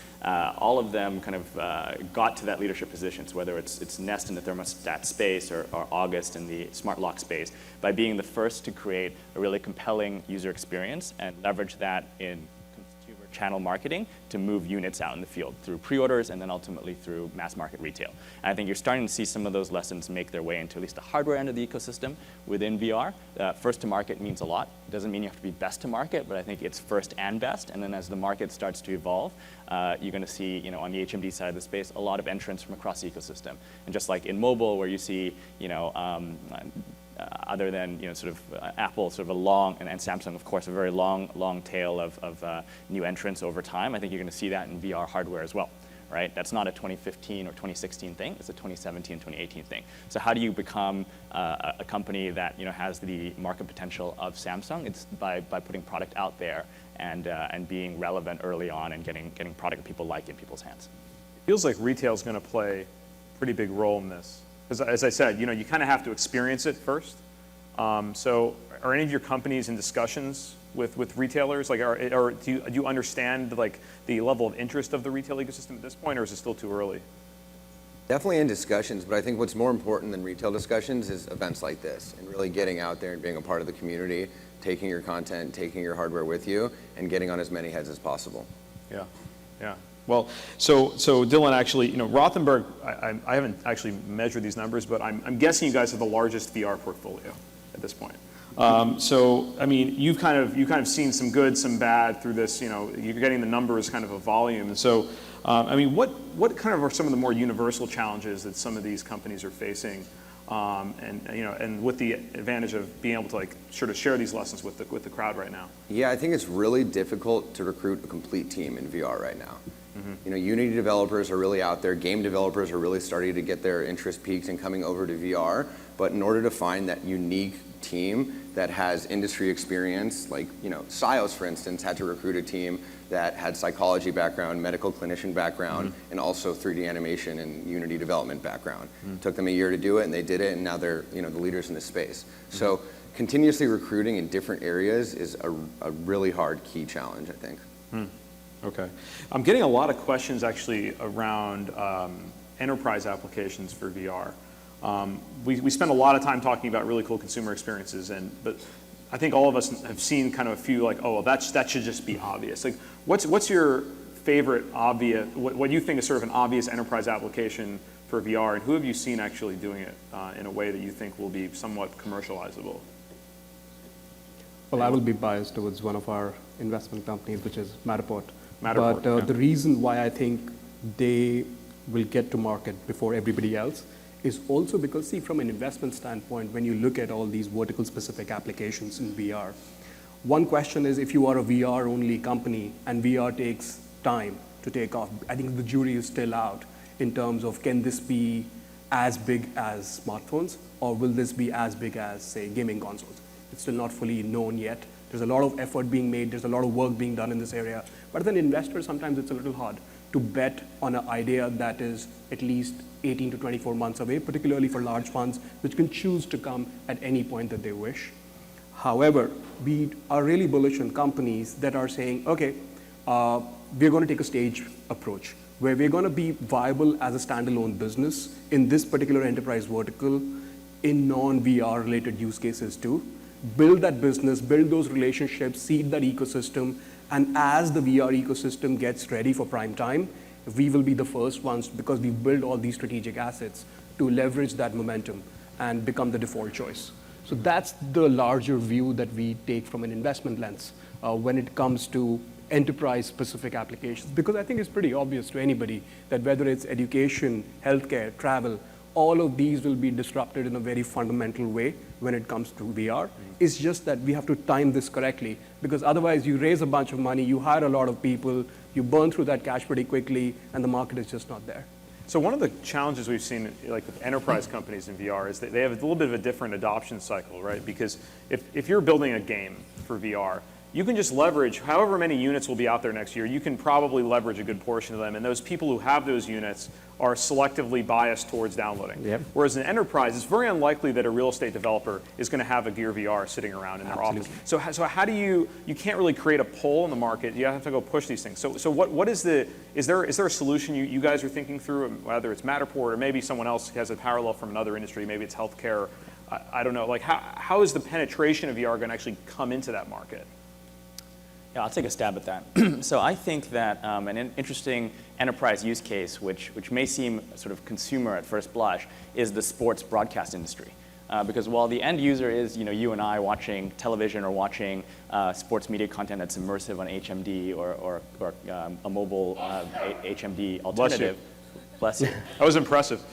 All of them kind of got to that leadership position, so whether it's Nest in the thermostat space or August in the smart lock space, by being the first to create a really compelling user experience and leverage that in consumer channel marketing to move units out in the field through pre-orders and then ultimately through mass market retail. And I think you're starting to see some of those lessons make their way into at least the hardware end of the ecosystem within VR. First to market means a lot. It doesn't mean you have to be best to market, but I think it's first and best. And then as the market starts to evolve, you're going to see, on the HMD side of the space, a lot of entrants from across the ecosystem. And just like in mobile, where you see, other than sort of Apple, sort of a long, and Samsung, of course, a very long tail of new entrants over time. I think you're going to see that in VR hardware as well, right? That's not a 2015 or 2016 thing. It's a 2017, 2018 thing. So how do you become a company that has the market potential of Samsung? It's by putting product out there and being relevant early on and getting product that people like in people's hands. It feels like retail is going to play a pretty big role in this. Because as I said, you kind of have to experience it first. So are any of your companies in discussions with retailers? Like, or do you understand the level of interest of the retail ecosystem at this point, or is it still too early? Definitely in discussions, but I think what's more important than retail discussions is events like this and really getting out there and being a part of the community, taking your content, taking your hardware with you, and getting on as many heads as possible. Yeah, yeah. Well, so Dylan, actually, Rothenberg, I haven't actually measured these numbers, but I'm guessing you guys have the largest VR portfolio at this point. So, I mean, you've kind of seen some good, some bad through this. You're getting the numbers kind of a volume. And so, I mean, what kind of are some of the more universal challenges that some of these companies are facing, and with the advantage of being able to sort of share these lessons with the crowd right now? Yeah, I think it's really difficult to recruit a complete team in VR right now. Unity developers are really out there. Game developers are really starting to get their interest peaked and coming over to VR. But in order to find that unique team that has industry experience, like SIOS, for instance, had to recruit a team that had psychology background, medical clinician background, and also 3D animation and Unity development background. Took them a year to do it, and they did it, and now they're the leaders in this space. So continuously recruiting in different areas is a really hard key challenge, I think. Okay. I'm getting a lot of questions actually around enterprise applications for VR. We spend a lot of time talking about really cool consumer experiences, but I think all of us have seen kind of a few that should just be obvious. Like, what's your favorite obvious, what you think is sort of an obvious enterprise application for VR, and who have you seen actually doing it in a way that you think will be somewhat commercializable? Well, I will be biased towards one of our investment companies, which is Matterport. Matterport, but the reason why I think they will get to market before everybody else is also because, see, from an investment standpoint, when you look at all these vertical specific applications in VR, one question is if you are a VR only company and VR takes time to take off, I think the jury is still out in terms of can this be as big as smartphones, or will this be as big as, say, gaming consoles? It's still not fully known yet. There's a lot of effort being made. There's a lot of work being done in this area. But as an investor, sometimes it's a little hard to to bet on an idea that is at least 18 to 24 months away, particularly for large funds, which can choose to come at any point that they wish. However, we are really bullish on companies that are saying, okay, we're going to take a stage approach, where we're going to be viable as a standalone business in this particular enterprise vertical in non-VR related use cases too. Build that business, build those relationships, seed that ecosystem, and as the VR ecosystem gets ready for prime time, we will be the first ones, because we've built all these strategic assets, to leverage that momentum and become the default choice. So that's the larger view that we take from an investment lens when it comes to enterprise-specific applications. Because I think it's pretty obvious to anybody that whether it's education, healthcare, travel, all of these will be disrupted in a very fundamental way when it comes to VR. It's just that we have to time this correctly, because otherwise you raise a bunch of money, you hire a lot of people, you burn through that cash pretty quickly, and the market is just not there. So one of the challenges we've seen, like with enterprise companies in VR, is that they have a little bit of a different adoption cycle, right? Because if you're building a game for VR, you can just leverage however many units will be out there next year. You can probably leverage a good portion of them, and those people who have those units are selectively biased towards downloading. Yep. Whereas in enterprise, it's very unlikely that a real estate developer is going to have a Gear VR sitting around in their office. So how do you can't really create a pull in the market. You have to go push these things. So what is there a solution you guys are thinking through, whether it's Matterport or maybe someone else has a parallel from another industry, maybe it's healthcare. I don't know. Like how is the penetration of VR going to actually come into that market? Yeah, I'll take a stab at that. So I think that an interesting enterprise use case, which may seem sort of consumer at first blush, is the sports broadcast industry. Because while the end user is you and I watching television or watching sports media content that's immersive on HMD or a mobile HMD alternative. Bless you. That was impressive.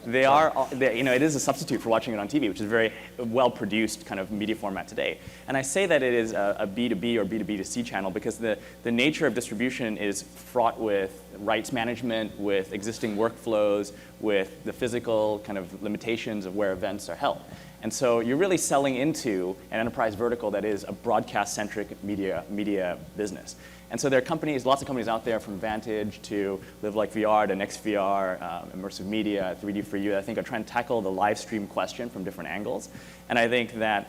It is a substitute for watching it on TV, which is a very well-produced kind of media format today. And I say that it is a B2B or B2B2C channel because the nature of distribution is fraught with rights management, with existing workflows, with the physical kind of limitations of where events are held. And so you're really selling into an enterprise vertical that is a broadcast-centric media business. And so there are companies, lots of companies out there, from Vantage to Live Like VR to NextVR, Immersive Media, 3D for You, that I think are trying to tackle the live stream question from different angles. And I think that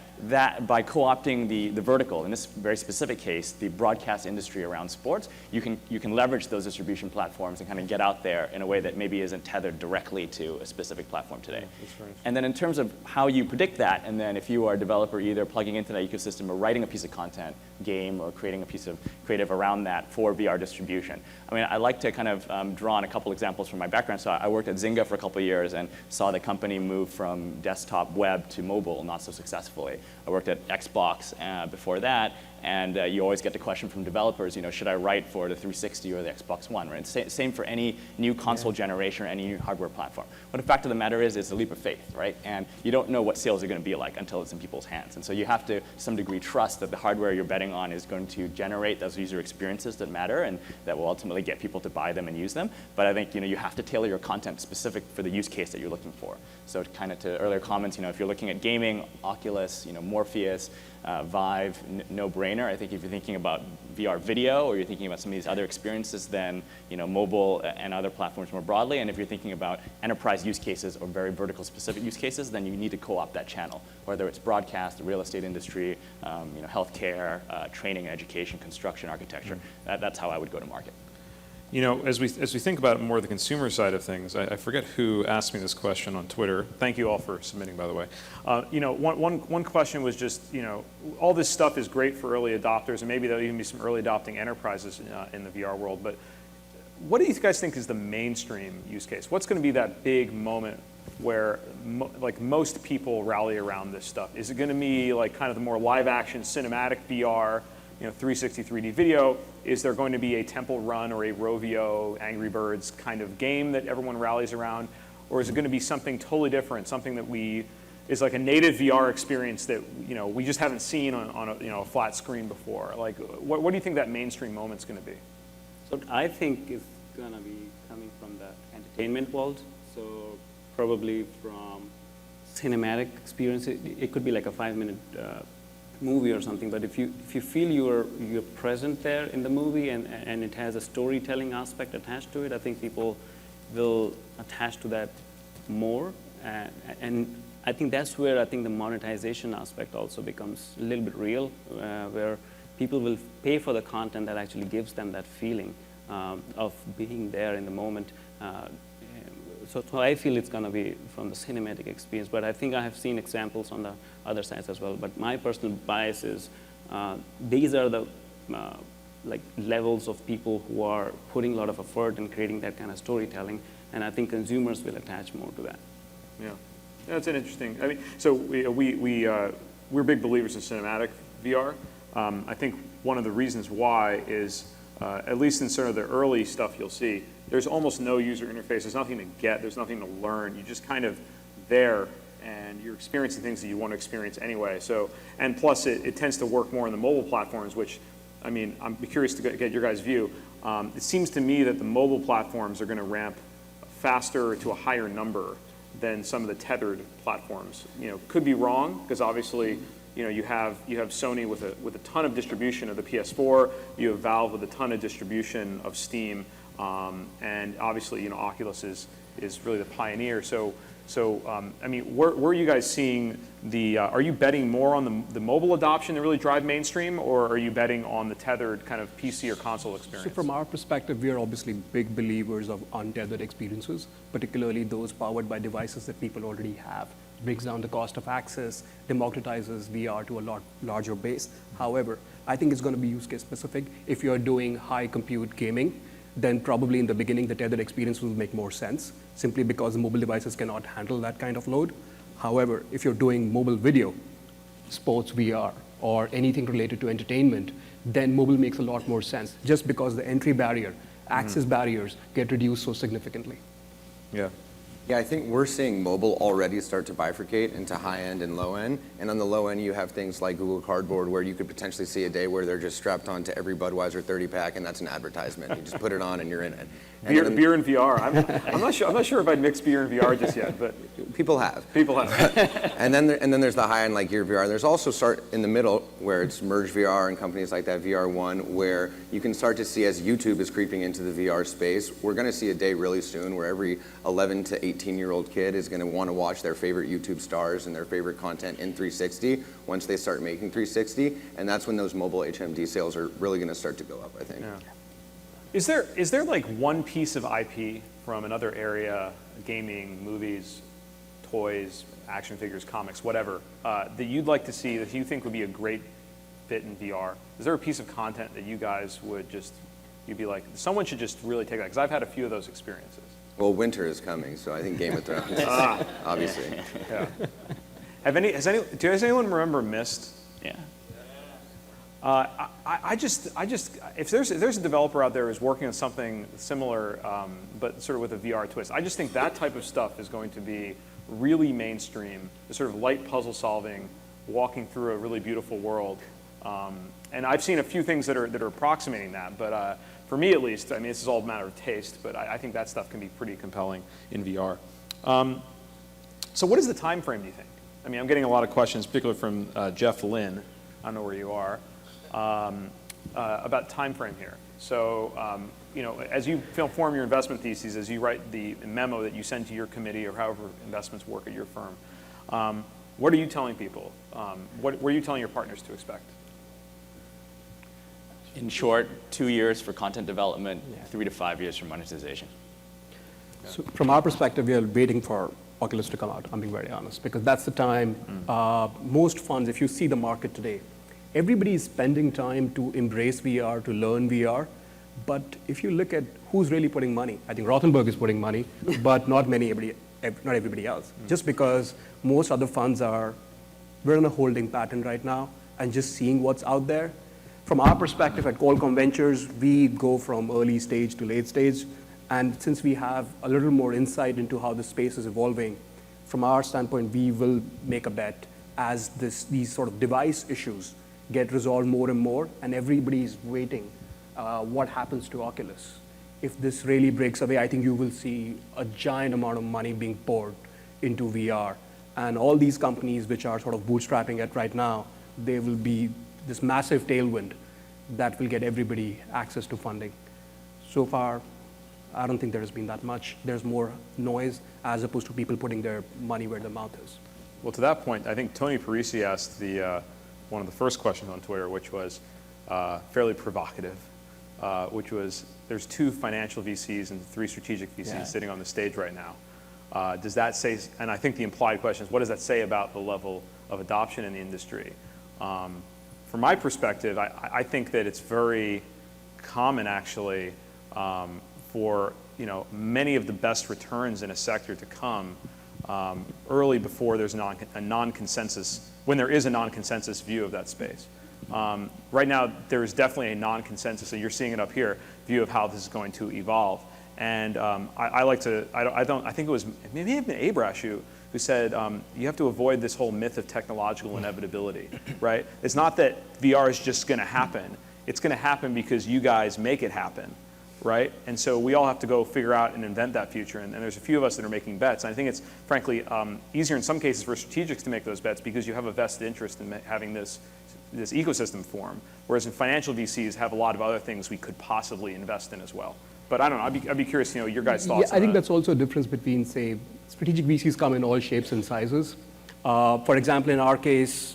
by co-opting the vertical, in this very specific case, the broadcast industry around sports, you can leverage those distribution platforms and kind of get out there in a way that maybe isn't tethered directly to a specific platform today. And then in terms of how you predict that, and then if you are a developer either plugging into that ecosystem or writing a piece of content, game, or creating a piece of creative around that for VR distribution. I mean, I like to kind of draw on a couple examples from my background. So I worked at Zynga for a couple of years and saw the company move from desktop web to mobile, not so successfully. I worked at Xbox before that, and you always get the question from developers, should I write for the 360 or the Xbox One, right? Same for any new console generation or any new hardware platform. But the fact of the matter is, it's a leap of faith, right? And you don't know what sales are going to be like until it's in people's hands. And so you have to, to some degree, trust that the hardware you're betting on is going to generate those user experiences that matter and that will ultimately get people to buy them and use them. But I think, you have to tailor your content specific for the use case that you're looking for. So kind of to earlier comments, if you're looking at gaming, Oculus, Morpheus, Vive, no-brainer. I think if you're thinking about VR video or you're thinking about some of these other experiences, then mobile and other platforms more broadly. And if you're thinking about enterprise use cases or very vertical specific use cases, then you need to co-opt that channel, whether it's broadcast, the real estate industry, healthcare, training, education, construction, architecture. That's how I would go to market. As we think about more the consumer side of things, I forget who asked me this question on Twitter. Thank you all for submitting, by the way. One question was just, all this stuff is great for early adopters, and maybe there'll even be some early adopting enterprises in the VR world. But what do you guys think is the mainstream use case? What's going to be that big moment where most people rally around this stuff? Is it going to be like kind of the more live action cinematic VR? 360 3D video? Is there going to be a Temple Run or a Rovio, Angry Birds kind of game that everyone rallies around? Or is it going to be something totally different, something that is like a native VR experience that we just haven't seen on a flat screen before? Like, what do you think that mainstream moment's going to be? So I think it's going to be coming from the entertainment world. So probably from cinematic experience, it could be like a 5-minute movie or something, but if you feel you're present there in the movie and it has a storytelling aspect attached to it, I think people will attach to that more. And I think that's where I think the monetization aspect also becomes a little bit real, where people will pay for the content that actually gives them that feeling of being there in the moment. So I feel it's going to be from the cinematic experience, but I think I have seen examples on the other sides as well. But my personal bias is these are the like levels of people who are putting a lot of effort in creating that kind of storytelling, and I think consumers will attach more to that. Yeah, that's an interesting. I mean, so we're big believers in cinematic VR. I think one of the reasons why is, at least in sort of the early stuff you'll see, there's almost no user interface. There's nothing to get. There's nothing to learn. You're just kind of there, and you're experiencing things that you want to experience anyway. So, and plus, it tends to work more on the mobile platforms, which, I mean, I'm curious to get your guys' view. It seems to me that the mobile platforms are going to ramp faster to a higher number than some of the tethered platforms. You know, could be wrong, because obviously, you know, you have Sony with a ton of distribution of the PS4. You have Valve with a ton of distribution of Steam. And obviously, you know, Oculus is really the pioneer. So I mean, where are you guys seeing the? Are you betting more on the mobile adoption to really drive mainstream, or are you betting on the tethered kind of PC or console experience? So from our perspective, we are obviously big believers of untethered experiences, particularly those powered by devices that people already have. It brings down the cost of access, democratizes VR to a lot larger base. However, I think it's going to be use case specific. If you're doing high compute gaming, then probably in the beginning, the tethered experience will make more sense, simply because the mobile devices cannot handle that kind of load. However, if you're doing mobile video, sports VR, or anything related to entertainment, then mobile makes a lot more sense, just because the entry barrier, access barriers get reduced so significantly. Yeah. Yeah, I think we're seeing mobile already start to bifurcate into high-end and low-end. And on the low end, you have things like Google Cardboard, where you could potentially see a day where they're just strapped onto every Budweiser 30-pack, and that's an advertisement. You just put it on, and you're in it. And beer and VR. I'm not sure if I'd mix beer and VR just yet, but people have. People have. And then there's the high-end like Gear VR. There's also start in the middle where it's Merge VR and companies like that, VR1, where you can start to see as YouTube is creeping into the VR space. We're going to see a day really soon where every 11 to 18-year-old kid is going to want to watch their favorite YouTube stars and their favorite content in 360 once they start making 360, and that's when those mobile HMD sales are really going to start to go up, I think. Yeah. Is there like one piece of IP from another area, gaming, movies, toys, action figures, comics, whatever, that you'd like to see that you think would be a great fit in VR? Is there a piece of content that you guys would you'd be like, someone should just really take that? Because I've had a few of those experiences. Well, winter is coming, so I think Game of Thrones, obviously. Yeah. Does anyone remember Myst? Yeah. I just, if there's a developer out there who's working on something similar, but sort of with a VR twist, I just think that type of stuff is going to be really mainstream. The sort of light puzzle solving, walking through a really beautiful world, and I've seen a few things that are approximating that. But for me, at least, I mean, this is all a matter of taste. But I think that stuff can be pretty compelling in VR. So, what is the time frame, do you think? I mean, I'm getting a lot of questions, particularly from Jeff Lynn. I don't know where you are. About time frame here. So, you know, as you form your investment theses, as you write the memo that you send to your committee or however investments work at your firm, what are you telling people? What are you telling your partners to expect? In short, 2 years for content development, 3 to 5 years for monetization. So from our perspective, we are waiting for Oculus to come out, I'm being very honest, because that's the time most funds, if you see the market today, everybody is spending time to embrace VR, to learn VR. But if you look at who's really putting money, I think Rothenberg is putting money, but not everybody else. Just because most other funds we're in a holding pattern right now and just seeing what's out there. From our perspective at Qualcomm Ventures, we go from early stage to late stage. And since we have a little more insight into how the space is evolving, from our standpoint, we will make a bet as these sort of device issues get resolved more and more, and everybody's waiting what happens to Oculus. If this really breaks away, I think you will see a giant amount of money being poured into VR. And all these companies which are sort of bootstrapping it right now there will be this massive tailwind that will get everybody access to funding. So far, I don't think there has been that much. There's more noise as opposed to people putting their money where their mouth is. Well, to that point, I think Tony Parisi asked one of the first questions on Twitter, which was fairly provocative, which was, there's 2 financial VCs and 3 strategic VCs sitting on the stage right now. Does that say, and I think the implied question is, what does that say about the level of adoption in the industry? From my perspective, I think that it's very common, actually, for many of the best returns in a sector to come early before there's a non-consensus, when there is a non-consensus view of that space. Right now, there is definitely a non-consensus, and you're seeing it up here, view of how this is going to evolve. And I think it was maybe even Abrash who said you have to avoid this whole myth of technological inevitability, right? It's not that VR is just going to happen. It's going to happen because you guys make it happen, right? And so we all have to go figure out and invent that future. And there's a few of us that are making bets. And I think it's, frankly, easier in some cases for strategics to make those bets because you have a vested interest in having this ecosystem form, whereas in financial VCs have a lot of other things we could possibly invest in as well. But I don't know, I'd be curious, your guys' thoughts on I think that. that's also a difference between, say, strategic VCs come in all shapes and sizes. For example, in our case,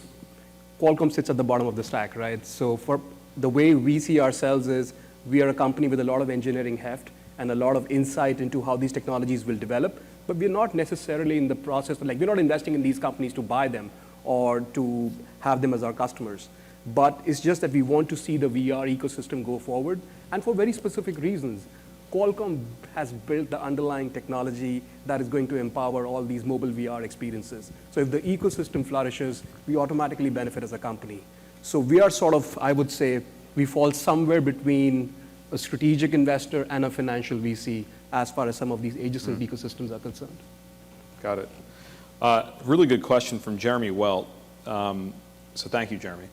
Qualcomm sits at the bottom of the stack, right? So for the way we see ourselves is, we are a company with a lot of engineering heft and a lot of insight into how these technologies will develop, but we're not necessarily in the process, we're not investing in these companies to buy them or to have them as our customers. But it's just that we want to see the VR ecosystem go forward, and for very specific reasons. Qualcomm has built the underlying technology that is going to empower all these mobile VR experiences. So if the ecosystem flourishes, we automatically benefit as a company. So we are sort of, I would say, we fall somewhere between a strategic investor and a financial VC as far as some of these adjacent ecosystems are concerned. Got it. Really good question from Jeremy Welt. So thank you, Jeremy.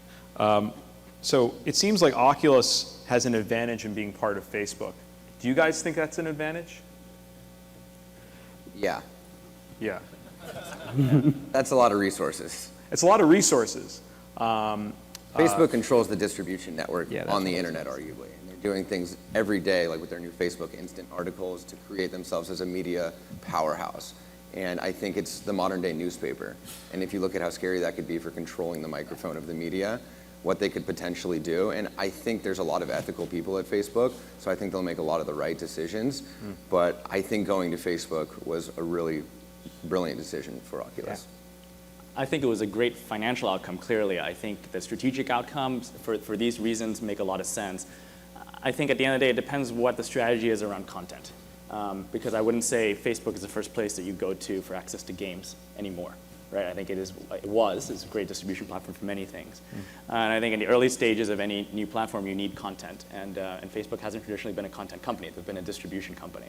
So it seems like Oculus has an advantage in being part of Facebook. Do you guys think that's an advantage? Yeah. Yeah. That's a lot of resources. It's a lot of resources. Facebook controls the distribution network on the what internet, arguably. And they're doing things every day, like with their new Facebook Instant articles, to create themselves as a media powerhouse. And I think it's the modern day newspaper. And if you look at how scary that could be for controlling the microphone of the media, what they could potentially do. And I think there's a lot of ethical people at Facebook, so I think they'll make a lot of the right decisions. But I think going to Facebook was a really brilliant decision for Oculus. I think it was a great financial outcome, clearly. I think the strategic outcomes for these reasons make a lot of sense. I think at the end of the day, it depends what the strategy is around content. Because I wouldn't say Facebook is the first place that you go to for access to games anymore. Right? I think it's a great distribution platform for many things. And I think in the early stages of any new platform, you need content. And Facebook hasn't traditionally been a content company. They've been a distribution company.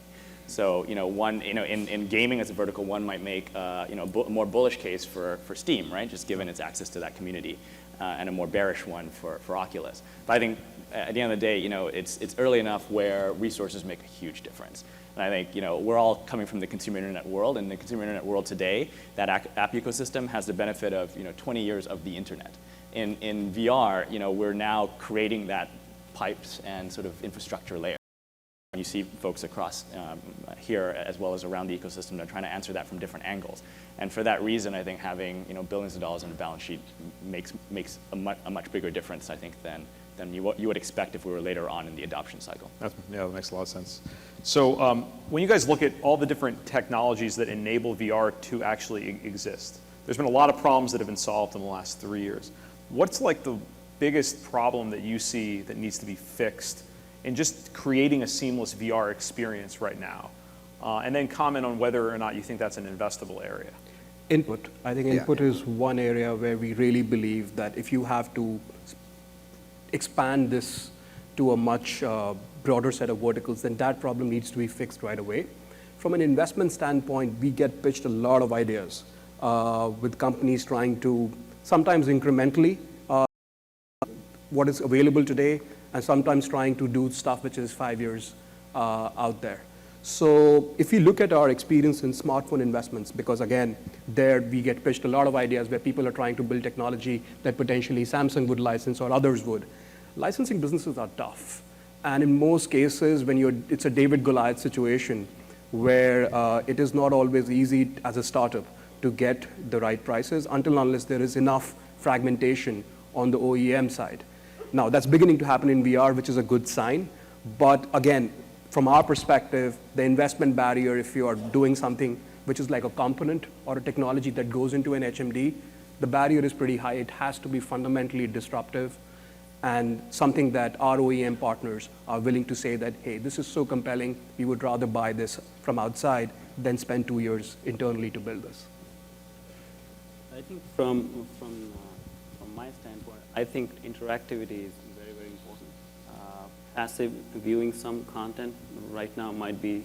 So, in gaming as a vertical, one might make, a more bullish case for Steam, right? Just given its access to that community, and a more bearish one for Oculus. But I think at the end of the day, it's early enough where resources make a huge difference. And I think, we're all coming from the consumer internet world, and the consumer internet world today, that app ecosystem has the benefit of, 20 years of the internet. In VR, we're now creating that pipes and sort of infrastructure layer. You see folks across here as well as around the ecosystem that are trying to answer that from different angles. And for that reason, I think having billions of dollars on a balance sheet makes a much bigger difference, I think, than you would expect if we were later on in the adoption cycle. That makes a lot of sense. So when you guys look at all the different technologies that enable VR to actually exist, there's been a lot of problems that have been solved in the last 3 years. What's like the biggest problem that you see that needs to be fixed in just creating a seamless VR experience right now? And then comment on whether or not you think that's an investable area. Input. I think input is one area where we really believe that if you have to expand this to a much broader set of verticals, then that problem needs to be fixed right away. From an investment standpoint, we get pitched a lot of ideas with companies trying to, sometimes incrementally, what is available today, and sometimes trying to do stuff which is 5 years out there. So if you look at our experience in smartphone investments, because again, there we get pitched a lot of ideas where people are trying to build technology that potentially Samsung would license or others would. Licensing businesses are tough. And in most cases, it's a David Goliath situation where it is not always easy as a startup to get the right prices until unless there is enough fragmentation on the OEM side. Now, that's beginning to happen in VR, which is a good sign. But again, from our perspective, the investment barrier, if you are doing something which is like a component or a technology that goes into an HMD, the barrier is pretty high. It has to be fundamentally disruptive and something that our OEM partners are willing to say that, hey, this is so compelling, we would rather buy this from outside than spend 2 years internally to build this. I think from my standpoint, I think interactivity is very, very important. Passive viewing some content right now might be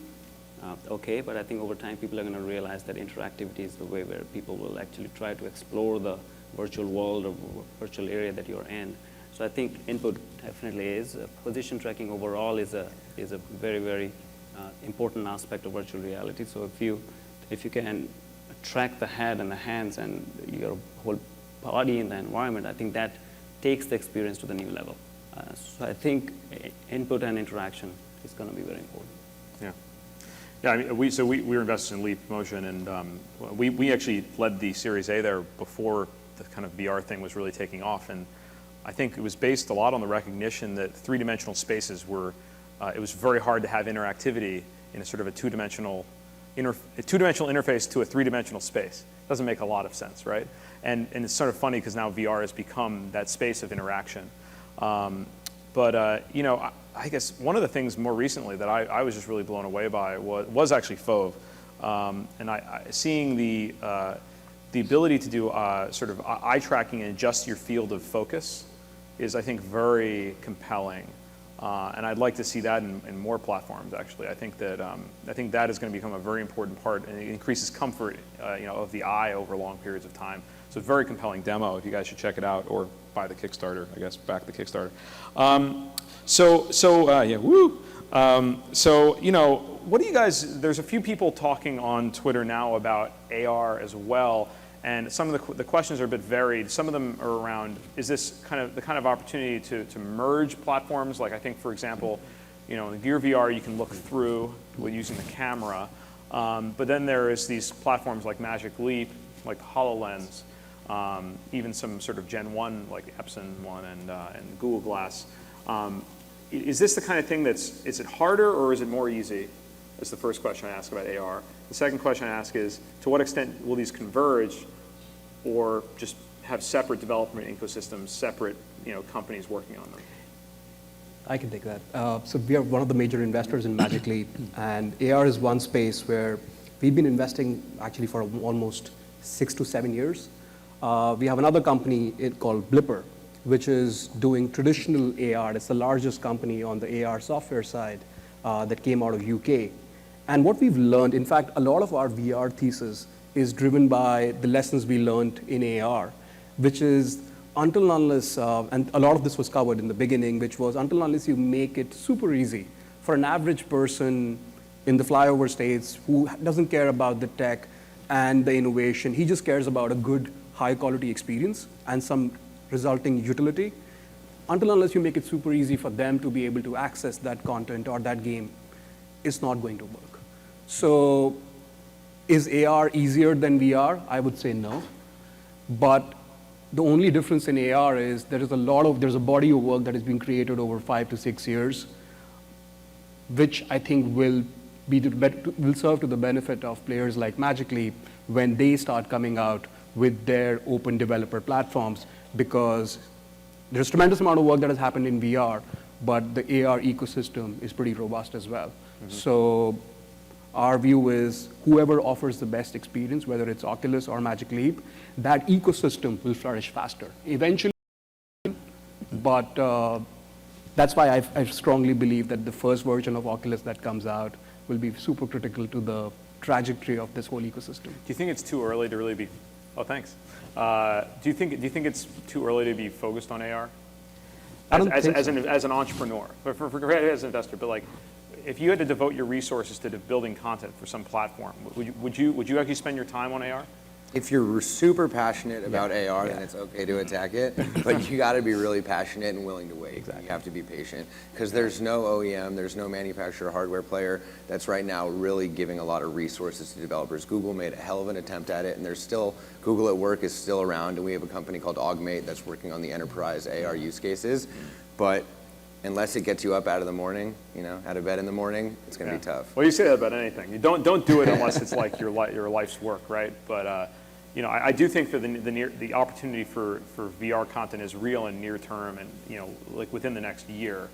okay, but I think over time people are going to realize that interactivity is the way where people will actually try to explore the virtual world or virtual area that you're in. So I think input definitely is. Position tracking overall is a very, very important aspect of virtual reality. So if you can track the head and the hands and your whole body in the environment, I think that takes the experience to the new level. So I think input and interaction is going to be very important. Yeah. Yeah, I mean, we were invested in Leap Motion, and we actually led the Series A there before the kind of VR thing was really taking off. And I think it was based a lot on the recognition that three-dimensional spaces were, it was very hard to have interactivity in a sort of a two-dimensional interface to a three-dimensional space. Doesn't make a lot of sense, right? And it's sort of funny because now VR has become that space of interaction. You know, I guess one of the things more recently that I was just really blown away by was actually phobia. And seeing the ability to do sort of eye tracking and adjust your field of focus is, I think, very compelling. And I'd like to see that in more platforms, actually. I think that is going to become a very important part, and it increases comfort you know, of the eye over long periods of time. So a very compelling demo. If you guys should check it out, or buy the Kickstarter, I guess, back the Kickstarter. Yeah, woo. So, you know, what do you guys, there's a few people talking on Twitter now about AR as well, and some of the questions are a bit varied. Some of them are around, is this the kind of opportunity to merge platforms? Like, I think, for example, you know, in Gear VR, you can look through with using the camera, but then there is these platforms like Magic Leap, like the HoloLens, even some sort of Gen 1, like Epson one and Google Glass. Is this the kind of thing is it harder or is it more easy? That's the first question I ask about AR. The second question I ask is, to what extent will these converge or just have separate development ecosystems, separate companies working on them? I can take that. So we are one of the major investors in Magic Leap, and AR is one space where we've been investing actually for almost 6 to 7 years. We have another company called Blipper, which is doing traditional AR. It's the largest company on the AR software side that came out of UK. And what we've learned, in fact, a lot of our VR thesis is driven by the lessons we learned in AR, which is until unless, and a lot of this was covered in the beginning, which was until unless you make it super easy for an average person in the flyover states who doesn't care about the tech and the innovation, he just cares about a good, high quality experience and some resulting utility. Until unless you make it super easy for them to be able to access that content or that game, it's not going to work. So is AR easier than VR? I would say no. But the only difference in AR is there's a body of work that has been created over 5 to 6 years, which I think will serve to the benefit of players like Magic Leap when they start coming out with their open developer platforms, because there's a tremendous amount of work that has happened in VR, but the AR ecosystem is pretty robust as well. Mm-hmm. So our view is whoever offers the best experience, whether it's Oculus or Magic Leap, that ecosystem will flourish faster eventually. But that's why I strongly believe that the first version of Oculus that comes out will be super critical to the trajectory of this whole ecosystem. Do you think it's too early to really be? Oh, thanks. Do you think it's too early to be focused on AR? As an entrepreneur, forget as an investor, but like, if you had to devote your resources to building content for some platform, would you actually spend your time on AR? If you're super passionate about AR, then it's okay to attack it, but you got to be really passionate and willing to wait. Exactly. You have to be patient because there's no OEM, there's no manufacturer hardware player that's right now really giving a lot of resources to developers. Google made a hell of an attempt at it, and there's still, Google at Work is still around, and we have a company called Augmate that's working on the enterprise AR use cases, but unless it gets you up out of the morning, out of bed in the morning, it's going to be tough. Well, you say that about anything. You don't do it unless it's like your life's work, right? But I do think that the opportunity for VR content is real and near term, and like within the next year,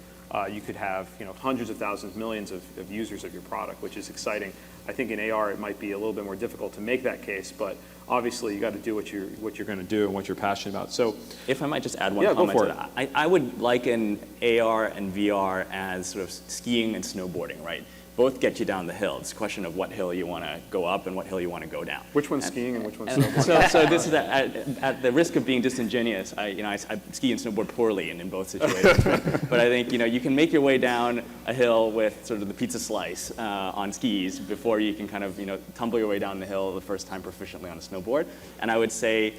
you could have hundreds of thousands, millions of users of your product, which is exciting. I think in AR it might be a little bit more difficult to make that case, but obviously you got to do what you're going to do and what you're passionate about. So, if I might just add one comment to that, I would liken AR and VR as sort of skiing and snowboarding, right? Both get you down the hill. It's a question of what hill you want to go up and what hill you want to go down. Which one's skiing and which one's snowboarding? So this is at the risk of being disingenuous. I ski and snowboard poorly in both situations. But I think you can make your way down a hill with sort of the pizza slice on skis before you can kind of tumble your way down the hill the first time proficiently on a snowboard. And I would say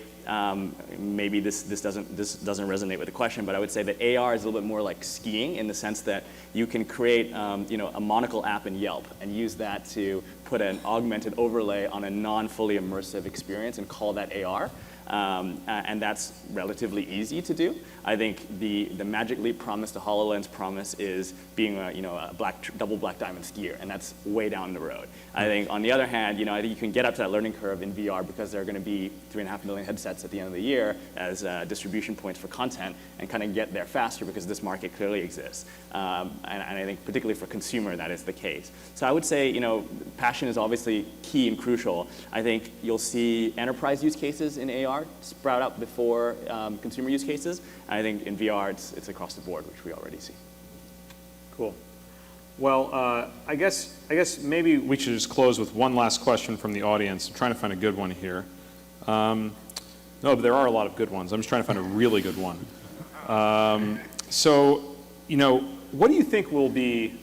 maybe this doesn't resonate with the question, but I would say that AR is a little bit more like skiing in the sense that you can create a monocle app in Yelp and use that to put an augmented overlay on a non-fully immersive experience and call that AR. And that's relatively easy to do. I think the Magic Leap promise, the HoloLens promise is being a double black diamond skier, and that's way down the road. I think on the other hand, I think you can get up to that learning curve in VR because there are going to be 3.5 million headsets at the end of the year as distribution points for content, and kind of get there faster because this market clearly exists. And I think particularly for consumer that is the case. So I would say passion is obviously key and crucial. I think you'll see enterprise use cases in AR sprout up before consumer use cases. I think in VR it's across the board, which we already see. Cool. Well, I guess maybe we should just close with one last question from the audience. I'm trying to find a good one here. No, but there are a lot of good ones. I'm just trying to find a really good one. So, what do you think will be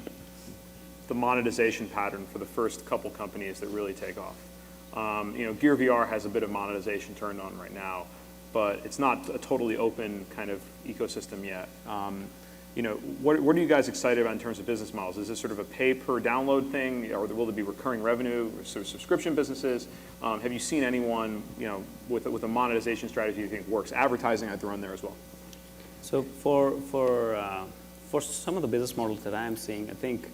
the monetization pattern for the first couple companies that really take off? Gear VR has a bit of monetization turned on right now, but it's not a totally open kind of ecosystem yet. What are you guys excited about in terms of business models? Is this sort of a pay per download thing, or will there be recurring revenue, or sort of subscription businesses? Have you seen anyone, with a monetization strategy you think works? Advertising I have to run there as well. So for some of the business models that I'm seeing, I think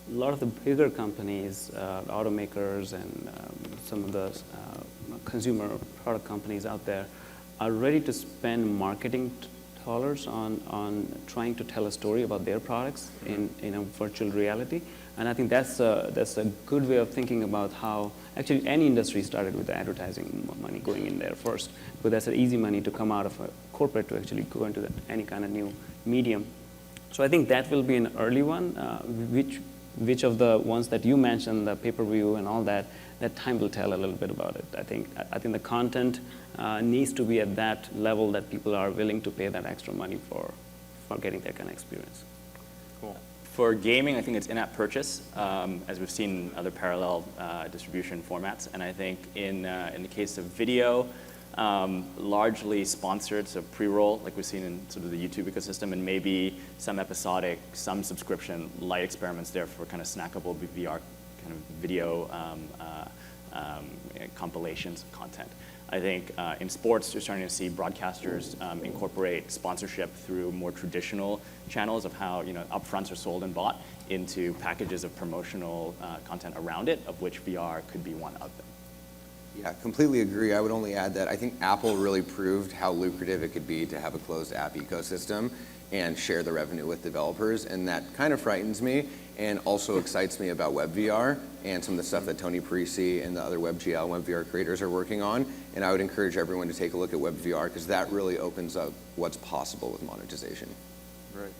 a lot of the bigger companies, automakers and some of the consumer product companies out there are ready to spend marketing dollars on trying to tell a story about their products in a virtual reality. And I think that's a good way of thinking about how actually any industry started with the advertising money going in there first. But that's an easy money to come out of a corporate to actually go into any kind of new medium. So I think that will be an early one. Which of the ones that you mentioned, the pay-per-view and all that time will tell a little bit about it. I think the content needs to be at that level that people are willing to pay that extra money for getting that kind of experience. Cool. For gaming, I think it's in-app purchase, as we've seen in other parallel distribution formats. And I think in the case of video, largely sponsored, so pre-roll, like we've seen in sort of the YouTube ecosystem, and maybe some episodic, some subscription, light experiments there for kind of snackable VR kind of video compilations of content. I think in sports, you're starting to see broadcasters incorporate sponsorship through more traditional channels of how upfronts are sold and bought into packages of promotional content around it, of which VR could be one of them. Yeah, completely agree. I would only add that I think Apple really proved how lucrative it could be to have a closed app ecosystem and share the revenue with developers, and that kind of frightens me and also excites me about WebVR and some of the stuff that Tony Parisi and the other WebGL, WebVR creators are working on. And I would encourage everyone to take a look at WebVR because that really opens up what's possible with monetization. Right.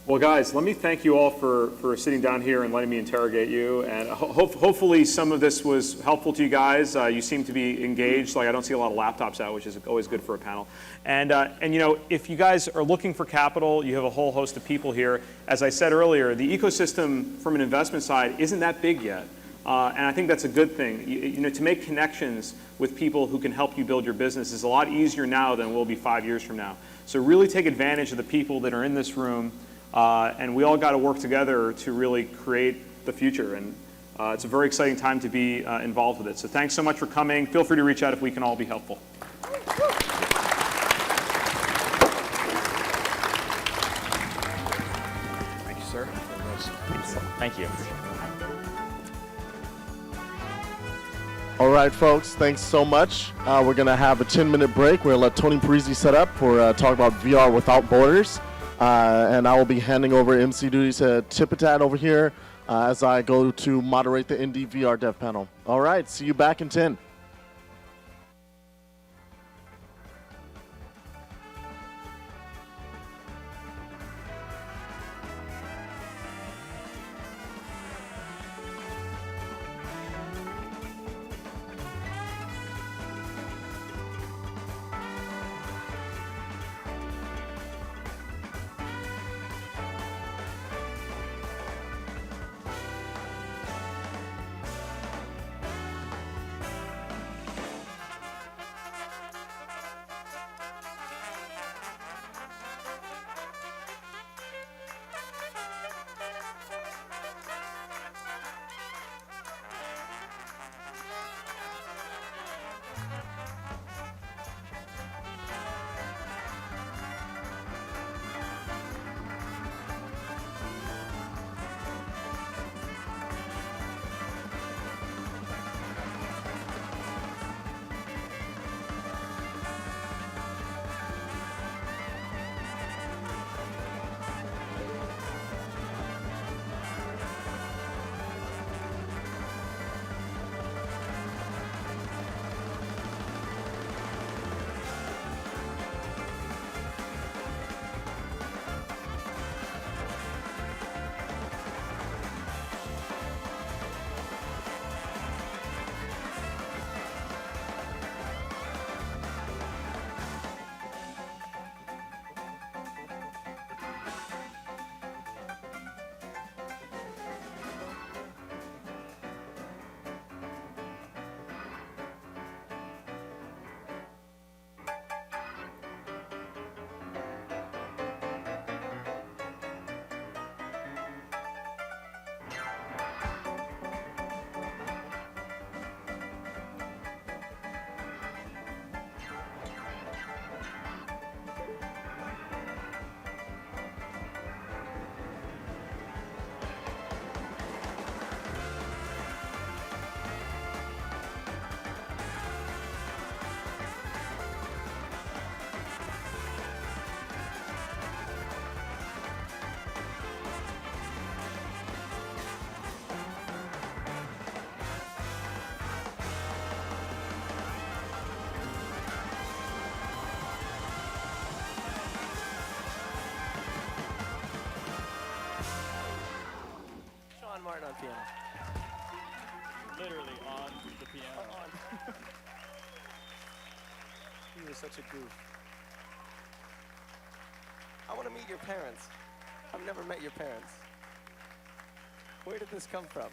Well, guys, let me thank you all for sitting down here and letting me interrogate you. And hopefully some of this was helpful to you guys. You seem to be engaged. Like, I don't see a lot of laptops out, which is always good for a panel. And you know, if you guys are looking for capital, you have a whole host of people here. As I said earlier, the ecosystem from an investment side isn't that big yet. And I think that's a good thing. You know, to make connections with people who can help you build your business is a lot easier now than it will be 5 years from now. So really take advantage of the people that are in this room. And we all got to work together to really create the future. And it's a very exciting time to be involved with it. So thanks so much for coming. Feel free to reach out if we can all be helpful. Thank you, sir. Thank you. All right, folks, thanks so much. We're going to have a 10-minute break. We're going to let Tony Parisi set up for talk about VR without borders. And I will be handing over MC duties to Tipitat over here as I go to moderate the Indie VR Dev panel. All right, see you back in 10. Martin on piano. Literally on the piano. On. You were such a goof. I want to meet your parents. I've never met your parents. Where did this come from?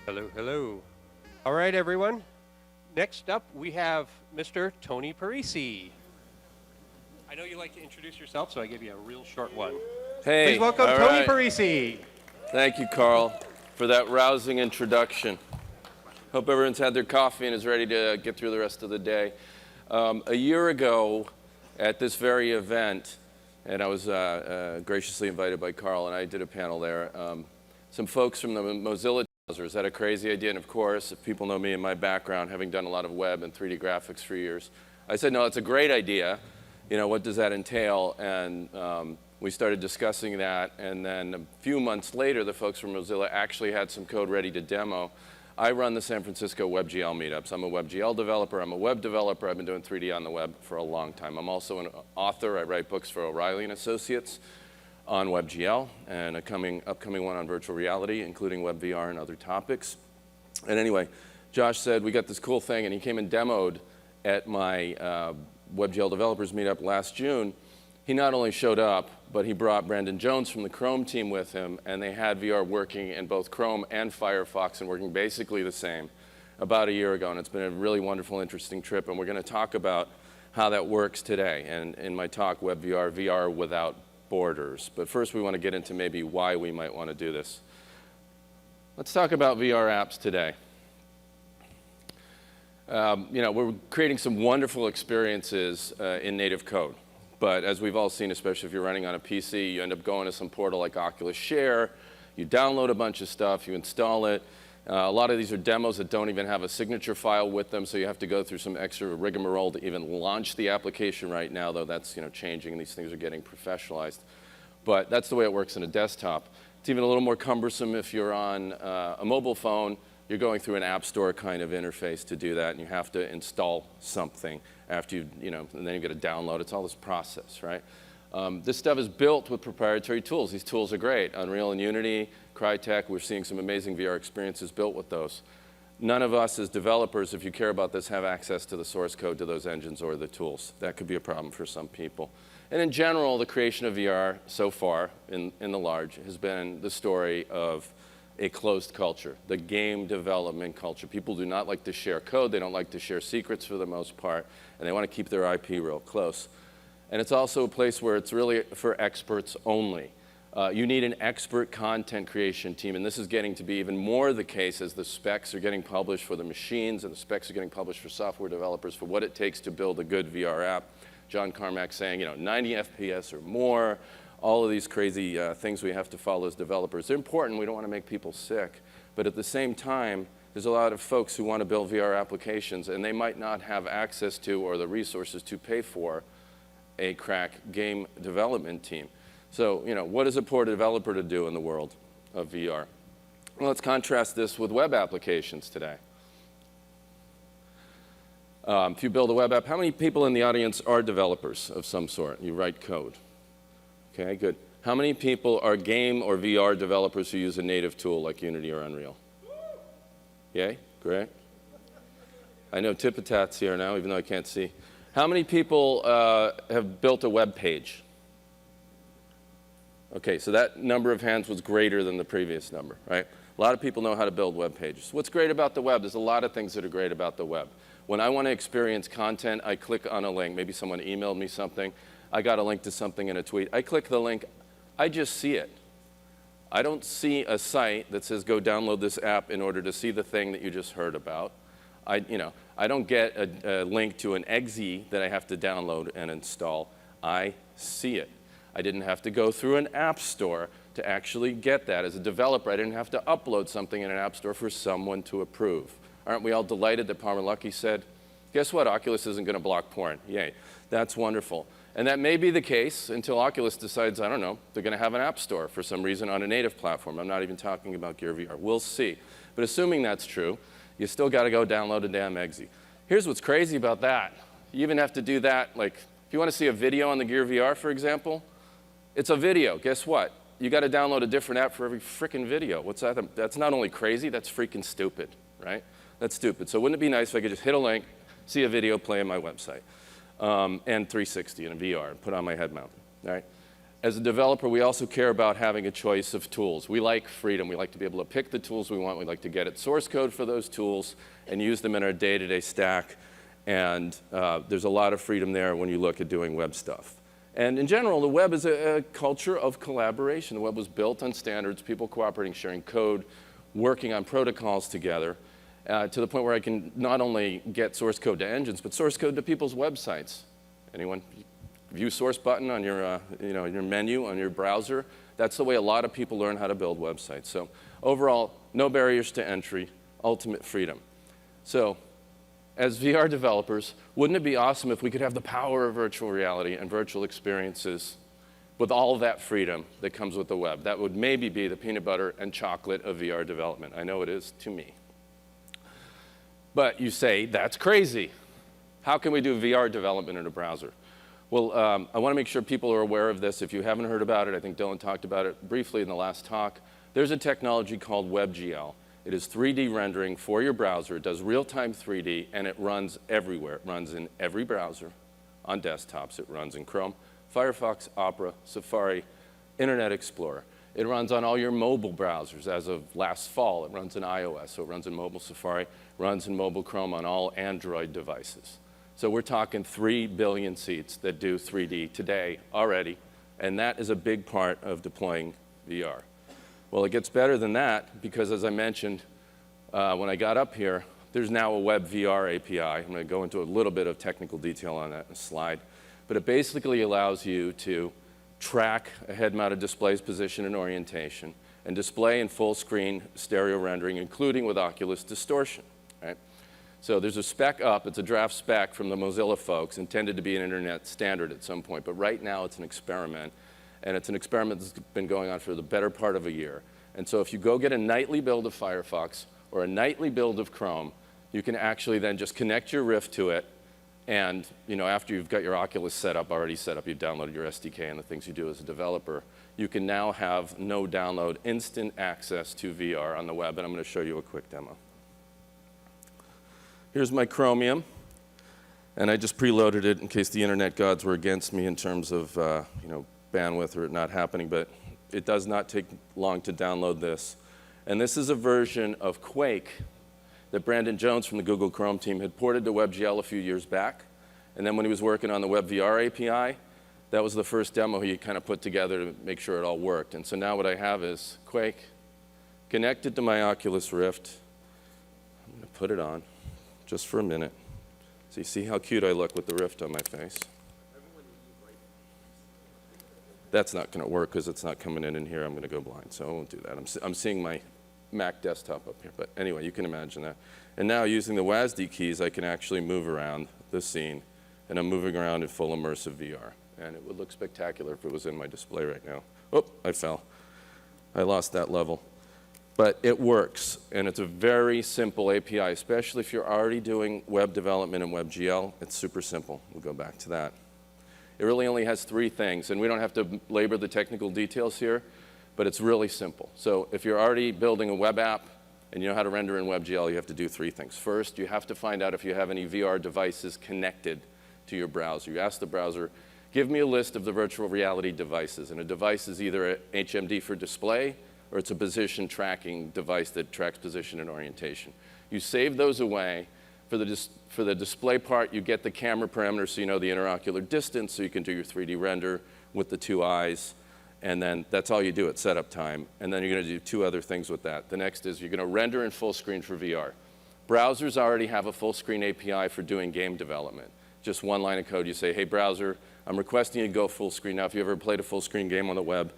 Hello, hello. All right, everyone. Next up, we have Mr. Tony Parisi. I know you like to introduce yourself, so I give you a real short one. Hey, please welcome all Tony right. Parisi. Thank you, Carl, for that rousing introduction. Hope everyone's had their coffee and is ready to get through the rest of the day. A year ago, at this very event, and I was graciously invited by Carl, and I did a panel there, some folks from the Mozilla had a crazy idea, and of course, if people know me and my background, having done a lot of web and 3D graphics for years, I said, no, it's a great idea. You know, what does that entail? And we started discussing that, and then a few months later, the folks from Mozilla actually had some code ready to demo. I run the San Francisco WebGL meetups. I'm a WebGL developer. I'm a web developer. I've been doing 3D on the web for a long time. I'm also an author. I write books for O'Reilly & Associates on WebGL, and upcoming one on virtual reality, including WebVR and other topics. And anyway, Josh said, we got this cool thing, and he came and demoed at my WebGL developers meetup last June. He not only showed up, but he brought Brandon Jones from the Chrome team with him, and they had VR working in both Chrome and Firefox and working basically the same about a year ago, and it's been a really wonderful, interesting trip, and we're going to talk about how that works today. And in my talk, WebVR, VR without borders. But first we want to get into maybe why we might want to do this. Let's talk about VR apps today. You know, we're creating some wonderful experiences in native code. But as we've all seen, especially if you're running on a PC, you end up going to some portal like Oculus Share, you download a bunch of stuff, you install it. A lot of these are demos that don't even have a signature file with them, so you have to go through some extra rigmarole to even launch the application right now, though that's changing. These things are getting professionalized. But that's the way it works in a desktop. It's even a little more cumbersome if you're on a mobile phone. You're going through an app store kind of interface to do that, and you have to install something after and then you've got to download. It's all this process, right? This stuff is built with proprietary tools. These tools are great. Unreal and Unity, Crytek, we're seeing some amazing VR experiences built with those. None of us as developers, if you care about this, have access to the source code to those engines or the tools. That could be a problem for some people. And in general, the creation of VR so far, in the large, has been the story of a closed culture, the game development culture. People do not like to share code. They don't like to share secrets for the most part, and they want to keep their IP real close. And it's also a place where it's really for experts only. You need an expert content creation team, and this is getting to be even more the case as the specs are getting published for the machines and the specs are getting published for software developers for what it takes to build a good VR app. John Carmack saying, 90 FPS or more, all of these crazy things we have to follow as developers. They're important. We don't want to make people sick. But at the same time, there's a lot of folks who want to build VR applications, and they might not have access to or the resources to pay for a crack game development team. So, what is a poor developer to do in the world of VR? Well, let's contrast this with web applications today. If you build a web app, how many people in the audience are developers of some sort? You write code. Okay, good. How many people are game or VR developers who use a native tool like Unity or Unreal? Yay? Great. I know Tipatat's here now, even though I can't see. How many people have built a web page? Okay, so that number of hands was greater than the previous number, right? A lot of people know how to build web pages. What's great about the web? There's a lot of things that are great about the web. When I want to experience content, I click on a link. Maybe someone emailed me something. I got a link to something in a tweet. I click the link. I just see it. I don't see a site that says go download this app in order to see the thing that you just heard about. I don't get a link to an exe that I have to download and install. I see it. I didn't have to go through an app store to actually get that. As a developer, I didn't have to upload something in an app store for someone to approve. Aren't we all delighted that Palmer Luckey said, guess what, Oculus isn't going to block porn. Yay, that's wonderful. And that may be the case until Oculus decides, I don't know, they're going to have an app store for some reason on a native platform. I'm not even talking about Gear VR. We'll see. But assuming that's true, you still got to go download a damn exe. Here's what's crazy about that. You even have to do that, like, if you want to see a video on the Gear VR, for example, it's a video. Guess what? You got to download a different app for every frickin' video. What's that? That's not only crazy, that's freaking stupid, right? That's stupid. So wouldn't it be nice if I could just hit a link, see a video, play on my website, and 360 in a VR, and put on my head mount, all right? As a developer, we also care about having a choice of tools. We like freedom. We like to be able to pick the tools we want. We like to get at source code for those tools and use them in our day-to-day stack. And there's a lot of freedom there when you look at doing web stuff. And in general, the web is a culture of collaboration. The web was built on standards, people cooperating, sharing code, working on protocols together, to the point where I can not only get source code to engines, but source code to people's websites. Anyone? View source button on your, your menu on your browser. That's the way a lot of people learn how to build websites. So overall, no barriers to entry, ultimate freedom. So as VR developers, wouldn't it be awesome if we could have the power of virtual reality and virtual experiences with all of that freedom that comes with the web? That would maybe be the peanut butter and chocolate of VR development. I know it is to me. But you say, that's crazy. How can we do VR development in a browser? Well, I want to make sure people are aware of this. If you haven't heard about it, I think Dylan talked about it briefly in the last talk. There's a technology called WebGL. It is 3D rendering for your browser. It does real-time 3D, and it runs everywhere. It runs in every browser on desktops. It runs in Chrome, Firefox, Opera, Safari, Internet Explorer. It runs on all your mobile browsers. As of last fall, it runs in iOS, so it runs in mobile Safari, runs in mobile Chrome on all Android devices. So we're talking 3 billion seats that do 3D today already, and that is a big part of deploying VR. Well, it gets better than that because, as I mentioned when I got up here, there's now a web VR API. I'm going to go into a little bit of technical detail on that in a slide. But it basically allows you to track a head-mounted display's position and orientation and display in full screen stereo rendering, including with Oculus distortion. Right? So there's a spec up. It's a draft spec from the Mozilla folks, intended to be an internet standard at some point. But right now it's an experiment. And it's an experiment that's been going on for the better part of a year. And so if you go get a nightly build of Firefox or a nightly build of Chrome, you can actually then just connect your Rift to it. And after you've got your Oculus already set up, you've downloaded your SDK and the things you do as a developer, you can now have no download, instant access to VR on the web. And I'm going to show you a quick demo. Here's my Chromium. And I just preloaded it in case the internet gods were against me in terms of bandwidth or it not happening, but it does not take long to download this. And this is a version of Quake that Brandon Jones from the Google Chrome team had ported to WebGL a few years back. And then when he was working on the WebVR API, that was the first demo he kind of put together to make sure it all worked. And so now what I have is Quake connected to my Oculus Rift. I'm going to put it on just for a minute. So you see how cute I look with the Rift on my face. That's not going to work because it's not coming in here. I'm going to go blind, so I won't do that. I'm seeing my Mac desktop up here. But anyway, you can imagine that. And now using the WASD keys, I can actually move around the scene. And I'm moving around in full immersive VR. And it would look spectacular if it was in my display right now. Oh, I fell. I lost that level. But it works. And it's a very simple API, especially if you're already doing web development in WebGL. It's super simple. We'll go back to that. It really only has 3 things, and we don't have to labor the technical details here, but it's really simple. So if you're already building a web app and you know how to render in WebGL, you have to do 3 things. First, you have to find out if you have any VR devices connected to your browser. You ask the browser, give me a list of the virtual reality devices, and a device is either an HMD for display or it's a position tracking device that tracks position and orientation. You save those away. For the display part, you get the camera parameters so you know the interocular distance so you can do your 3D render with the 2 eyes. And then that's all you do at setup time. And then you're going to do 2 other things with that. The next is you're going to render in full screen for VR. Browsers already have a full screen API for doing game development. Just one line of code. You say, hey, browser, I'm requesting you go full screen. Now, if you ever played a full screen game on the web,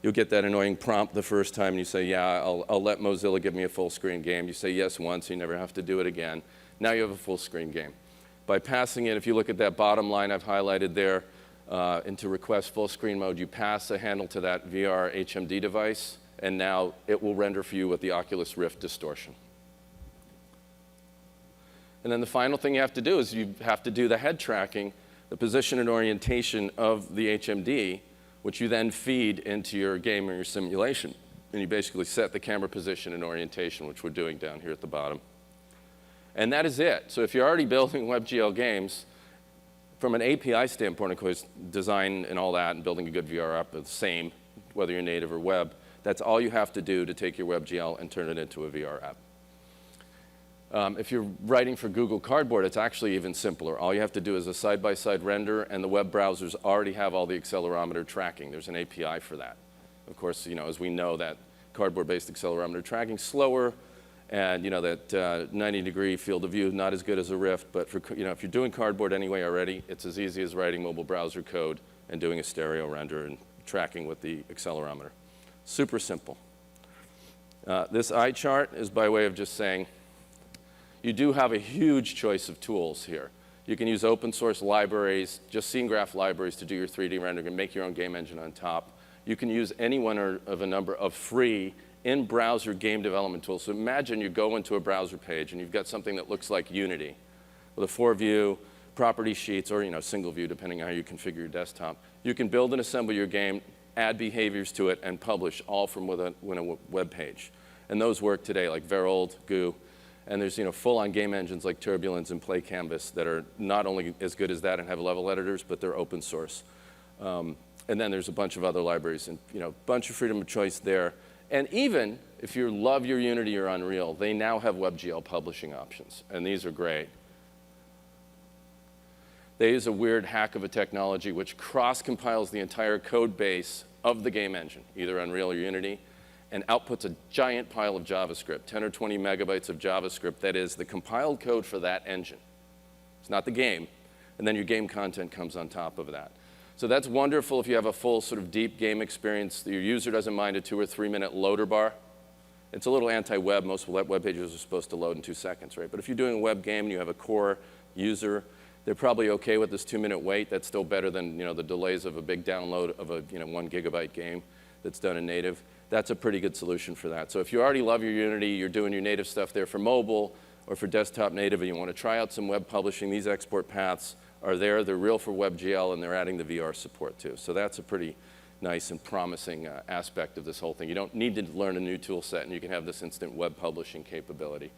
you'll get that annoying prompt the first time, and you say, yeah, I'll let Mozilla give me a full screen game. You say yes once, you never have to do it again. Now you have a full screen game. By passing it, if you look at that bottom line I've highlighted there, into request full screen mode, you pass a handle to that VR HMD device, and now it will render for you with the Oculus Rift distortion. And then the final thing you have to do is you have to do the head tracking, the position and orientation of the HMD, which you then feed into your game or your simulation. And you basically set the camera position and orientation, which we're doing down here at the bottom. And that is it. So if you're already building WebGL games, from an API standpoint, of course, design and all that and building a good VR app are the same, whether you're native or web. That's all you have to do to take your WebGL and turn it into a VR app. If you're writing for Google Cardboard, it's actually even simpler. All you have to do is a side-by-side render, and the web browsers already have all the accelerometer tracking. There's an API for that. Of course, as we know, that cardboard-based accelerometer tracking is slower, and that 90-degree field of view is not as good as a Rift. But for, if you're doing cardboard anyway already, it's as easy as writing mobile browser code and doing a stereo render and tracking with the accelerometer. Super simple. This eye chart is by way of just saying, you do have a huge choice of tools here. You can use open source libraries, just scene graph libraries to do your 3D rendering and make your own game engine on top. You can use any one of a number of free in-browser game development tools. So imagine you go into a browser page and you've got something that looks like Unity with a 4-view, property sheets, or single view, depending on how you configure your desktop. You can build and assemble your game, add behaviors to it, and publish all from within a web page. And those work today, like Verold, Goo. And there's full-on game engines like Turbulence and Play Canvas that are not only as good as that and have level editors, but they're open source. And then there's a bunch of other libraries and a bunch of freedom of choice there. And even if you love your Unity or Unreal, they now have WebGL publishing options, and these are great. They use a weird hack of a technology which cross-compiles the entire code base of the game engine, either Unreal or Unity, and outputs a giant pile of JavaScript, 10 or 20 megabytes of JavaScript that is the compiled code for that engine. It's not the game. And then your game content comes on top of that. So that's wonderful if you have a full sort of deep game experience. Your user doesn't mind a 2 or 3 minute loader bar. It's a little anti-web. Most web pages are supposed to load in 2 seconds, right? But if you're doing a web game and you have a core user, they're probably okay with this 2-minute wait. That's still better than the delays of a big download of a 1 gigabyte game that's done in native. That's a pretty good solution for that. So if you already love your Unity, you're doing your native stuff there for mobile or for desktop native, and you want to try out some web publishing, these export paths are there. They're real for WebGL, and they're adding the VR support too. So that's a pretty nice and promising aspect of this whole thing. You don't need to learn a new tool set, and you can have this instant web publishing capability.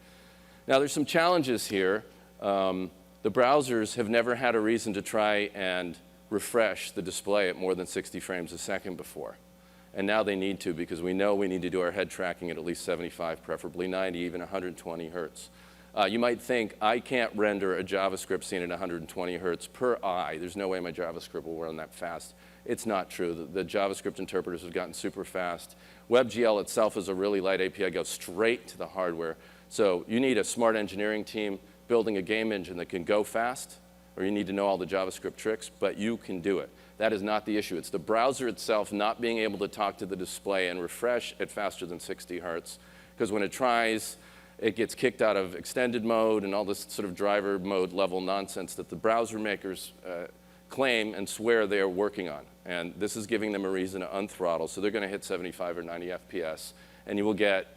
Now, there's some challenges here. The browsers have never had a reason to try and refresh the display at more than 60 frames a second before. And now they need to, because we know we need to do our head tracking at least 75, preferably 90, even 120 hertz. You might think, I can't render a JavaScript scene at 120 hertz per eye. There's no way my JavaScript will run that fast. It's not true. The JavaScript interpreters have gotten super fast. WebGL itself is a really light API, goes straight to the hardware. So you need a smart engineering team building a game engine that can go fast, or you need to know all the JavaScript tricks, but you can do it. That is not the issue. It's the browser itself not being able to talk to the display and refresh at faster than 60 hertz. Because when it tries, it gets kicked out of extended mode and all this sort of driver mode level nonsense that the browser makers claim and swear they are working on. And this is giving them a reason to unthrottle. So they're going to hit 75 or 90 FPS. And you will get,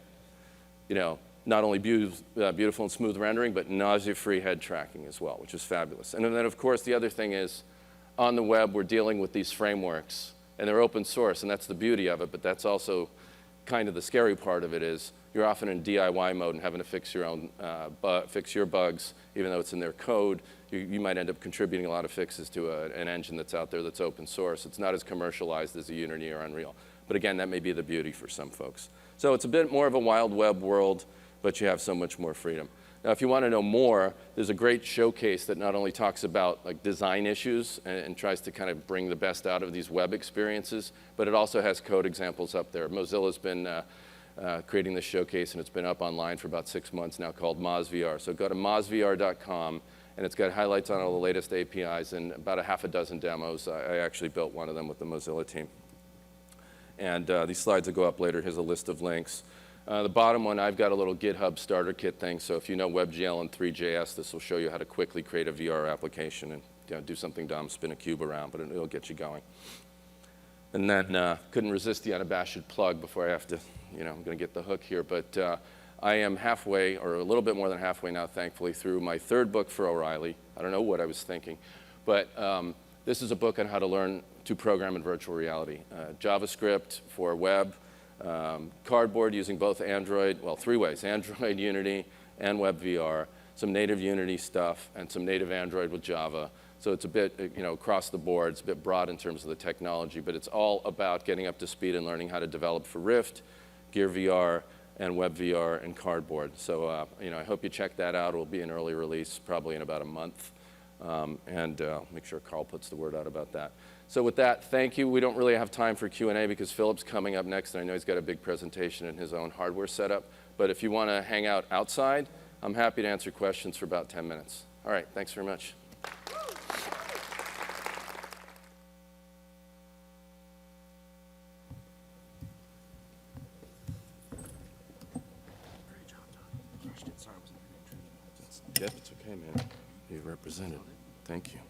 not only beautiful and smooth rendering, but nausea-free head tracking as well, which is fabulous. And then, of course, the other thing is, on the web, we're dealing with these frameworks, and they're open source, and that's the beauty of it, but that's also kind of the scary part of it is you're often in DIY mode and having to fix your own, fix your bugs, even though it's in their code. You might end up contributing a lot of fixes to an engine that's out there that's open source. It's not as commercialized as a Unity or Unreal. But again, that may be the beauty for some folks. So it's a bit more of a wild web world, but you have so much more freedom. Now, if you want to know more, there's a great showcase that not only talks about design issues and tries to kind of bring the best out of these web experiences, but it also has code examples up there. Mozilla's been creating this showcase, and it's been up online for about 6 months now, called MozVR. So go to mozvr.com and it's got highlights on all the latest APIs and about a half a dozen demos. I actually built one of them with the Mozilla team. And these slides will go up later. Here's a list of links. The bottom one, I've got a little GitHub starter kit thing, so if you know WebGL and 3JS, this will show you how to quickly create a VR application and do something dumb, spin a cube around, but it'll get you going. And then couldn't resist the unabashed plug before I have to, I'm going to get the hook here, but I am halfway, or a little bit more than halfway now, thankfully, through my third book for O'Reilly. I don't know what I was thinking, but this is a book on how to learn to program in virtual reality. JavaScript for web, Cardboard using both Android, well, three ways, Android, Unity, and WebVR, some native Unity stuff, and some native Android with Java. So it's a bit, across the board. It's a bit broad in terms of the technology, but it's all about getting up to speed and learning how to develop for Rift, Gear VR, and WebVR, and Cardboard. So, I hope you check that out. It will be an early release probably in about a month. And make sure Carl puts the word out about that. So with that, thank you. We don't really have time for Q&A because Philip's coming up next, and I know he's got a big presentation in his own hardware setup. But if you want to hang out outside, I'm happy to answer questions for about 10 minutes. All right, thanks very much. Yep, it's okay, man. You represented. Thank you.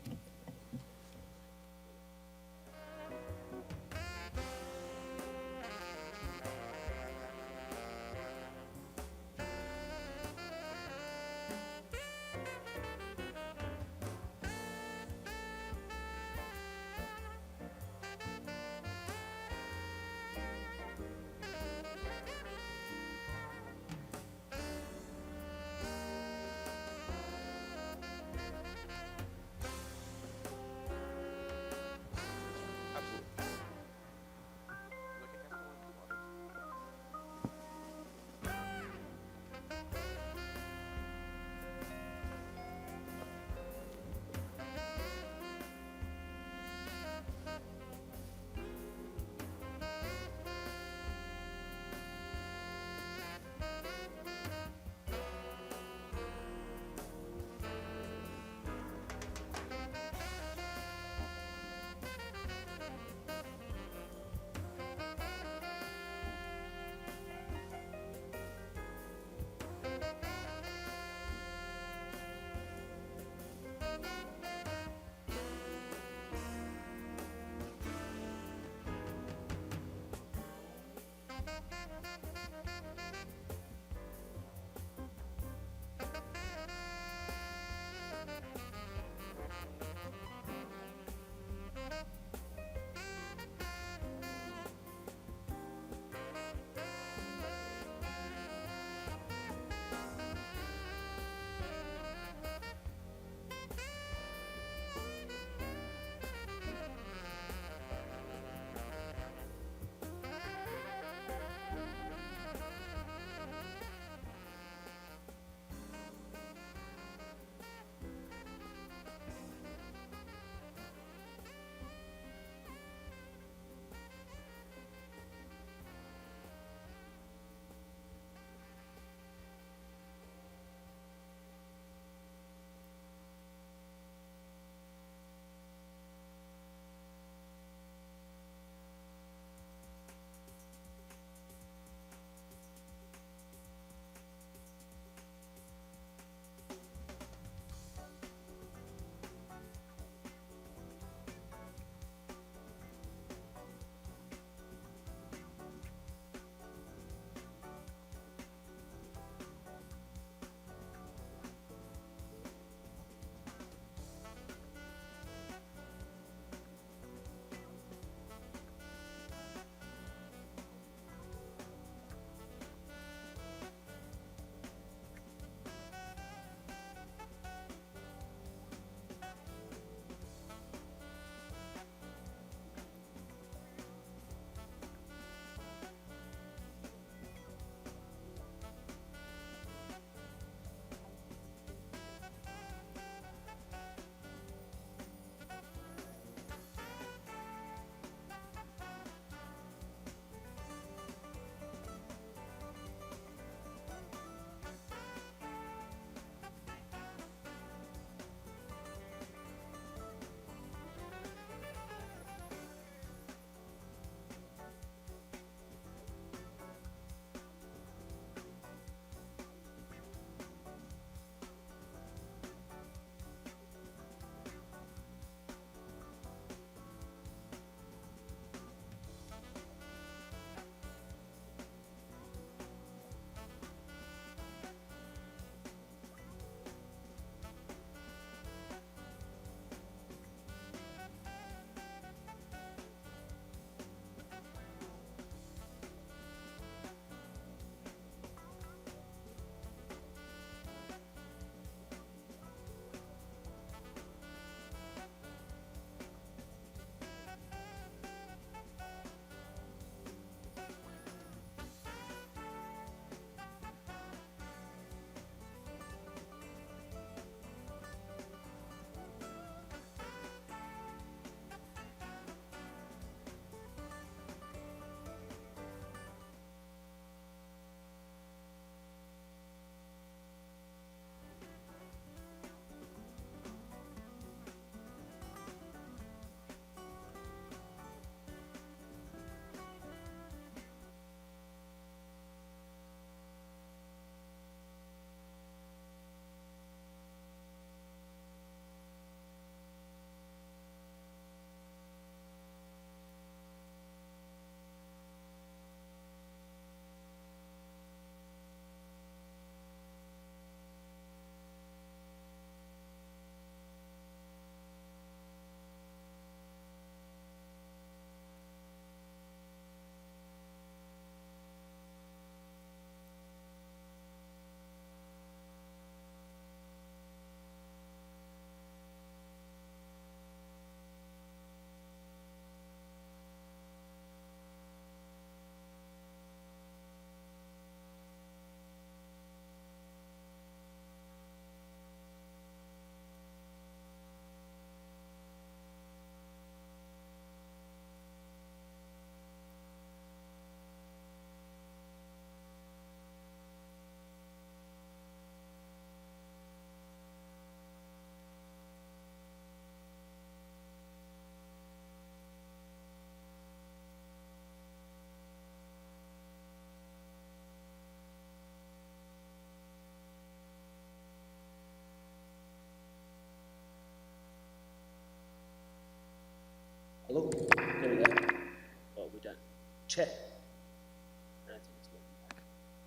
Check.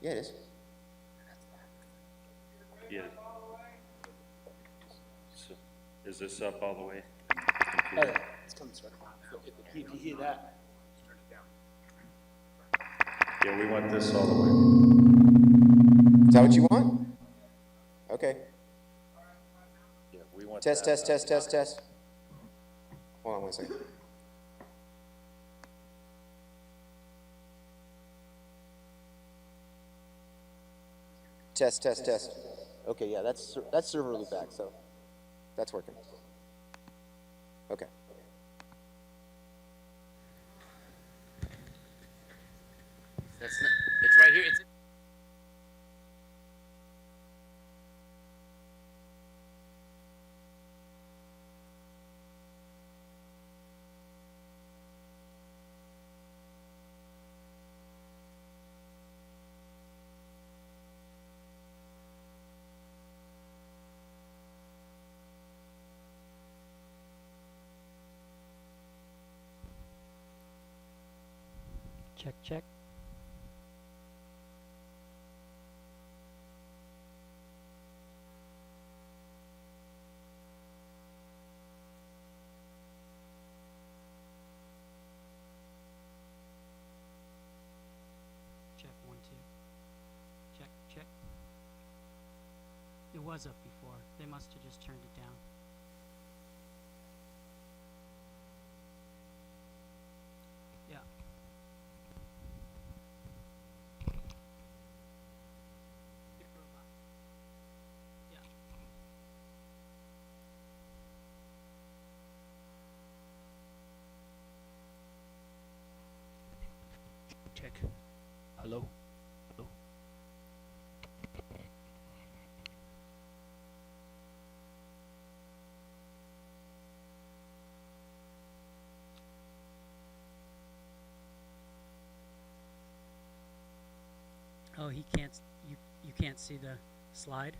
Yeah, it is. Yeah. So, is this up all the way? Oh, yeah, it's coming straight. If you hear that. Yeah, we want this all the way. Is that what you want? Okay. Yeah, we want Test, that. test, test, test, test. Hold on one second. Test, test, test. Okay, yeah, that's server loopback, so that's working. Okay. It's right here. It's Check, check. Check, 1, 2. Check, check. It was up before. They must have just turned it down. Yeah. Yeah. Check. Hello? Hello? Oh, he can't, you can't see the slide?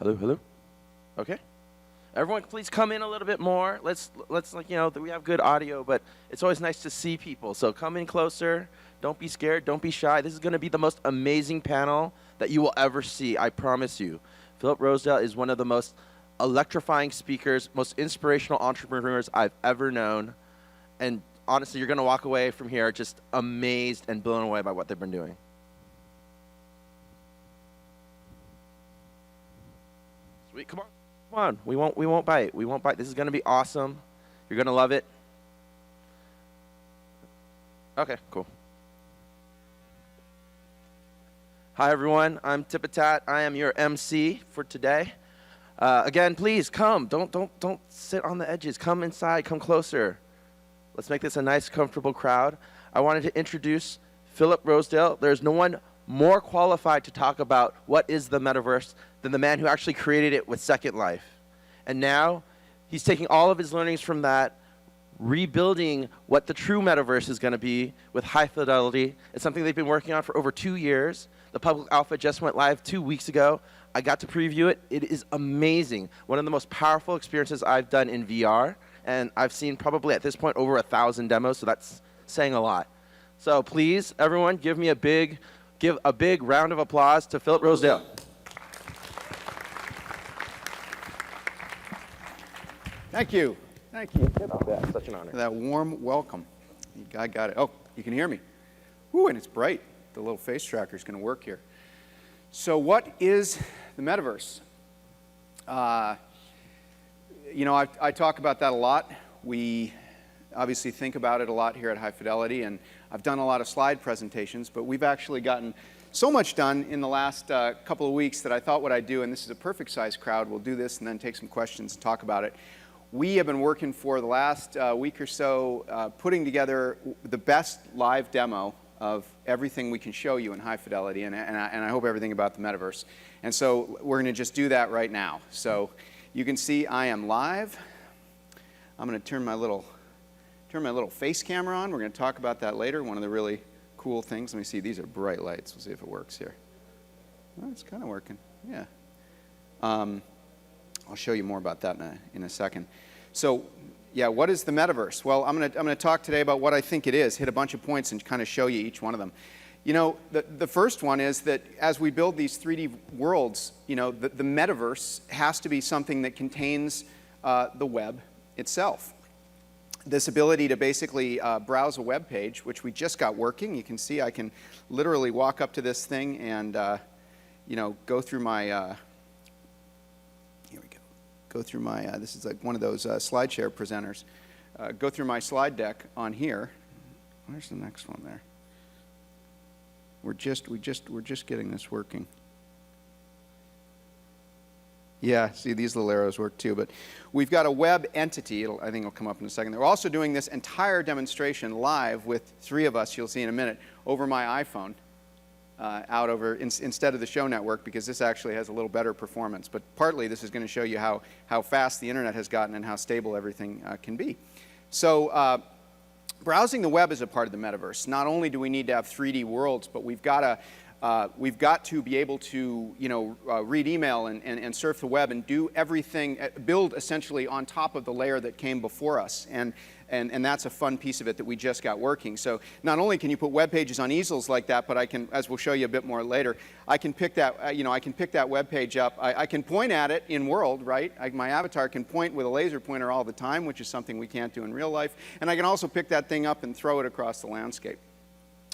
Hello, hello. Okay. Everyone, please come in a little bit more. Let's like, you know, we have good audio, but it's always nice to see people. So come in closer. Don't be scared. Don't be shy. This is going to be the most amazing panel that you will ever see. I promise you. Philip Rosedale is one of the most electrifying speakers, most inspirational entrepreneurs I've ever known. And honestly, you're going to walk away from here just amazed and blown away by what they've been doing. Sweet, come on. Come on, we won't bite. We won't bite. This is going to be awesome. You're going to love it. Okay, cool. Hi, everyone. I'm Tipatat. I am your MC for today. Again, please come. Don't sit on the edges. Come inside. Come closer. Let's make this a nice, comfortable crowd. I wanted to introduce Philip Rosedale. There's no one more qualified to talk about what is the metaverse than the man who actually created it with Second Life. And now he's taking all of his learnings from that, rebuilding what the true metaverse is going to be with high fidelity. It's something they've been working on for over 2 years. The public alpha just went live 2 weeks ago. I got to preview it. It is amazing. One of the most powerful experiences I've done in VR. And I've seen probably at this point over 1,000 demos, so that's saying a lot. So please, everyone, give a big round of applause to Philip Rosedale. Thank you. Thank you. Yeah, such an honor. For that warm welcome. I got it. Oh, you can hear me. Ooh, and it's bright. The little face tracker is going to work here. So what is the metaverse? You know, I talk about that a lot. We obviously think about it a lot here at High Fidelity, and I've done a lot of slide presentations, but we've actually gotten so much done in the last couple of weeks that I thought what I'd do, and this is a perfect size crowd, we'll do this and then take some questions and talk about it. We have been working for the last week or so putting together the best live demo of everything we can show you in High Fidelity, and I hope everything about the metaverse. And so we're going to just do that right now. So you can see I am live. I'm going to turn my little face camera on. We're going to talk about that later. One of the really cool things. Let me see. These are bright lights. We'll see if it works here. Well, it's kind of working. Yeah. I'll show you more about that in a second. So, yeah, what is the metaverse? Well, I'm going to talk today about what I think it is, hit a bunch of points and kind of show you each one of them. You know, the first one is that as we build these 3D worlds, you know, the metaverse has to be something that contains the web itself. This ability to basically browse a web page, which we just got working. You can see I can literally walk up to this thing and, you know, go through my, this is like one of those SlideShare presenters. Go through my slide deck on here. Where's the next one there? We're just getting this working. Yeah, see, these little arrows work too, but we've got a web entity. I think it'll come up in a second. We're also doing this entire demonstration live with 3 of us, you'll see in a minute, over my iPhone, instead of the show network, because this actually has a little better performance. But partly this is going to show you how fast the internet has gotten and how stable everything can be. So browsing the web is a part of the metaverse. Not only do we need to have 3D worlds, but we've got to be able to, you know, read email and surf the web and do everything, build essentially on top of the layer that came before us. And that's a fun piece of it that we just got working. So not only can you put web pages on easels like that, but I can, as we'll show you a bit more later, I can pick that, you know, I can pick that web page up. I can point at it in world, right? My avatar can point with a laser pointer all the time, which is something we can't do in real life. And I can also pick that thing up and throw it across the landscape.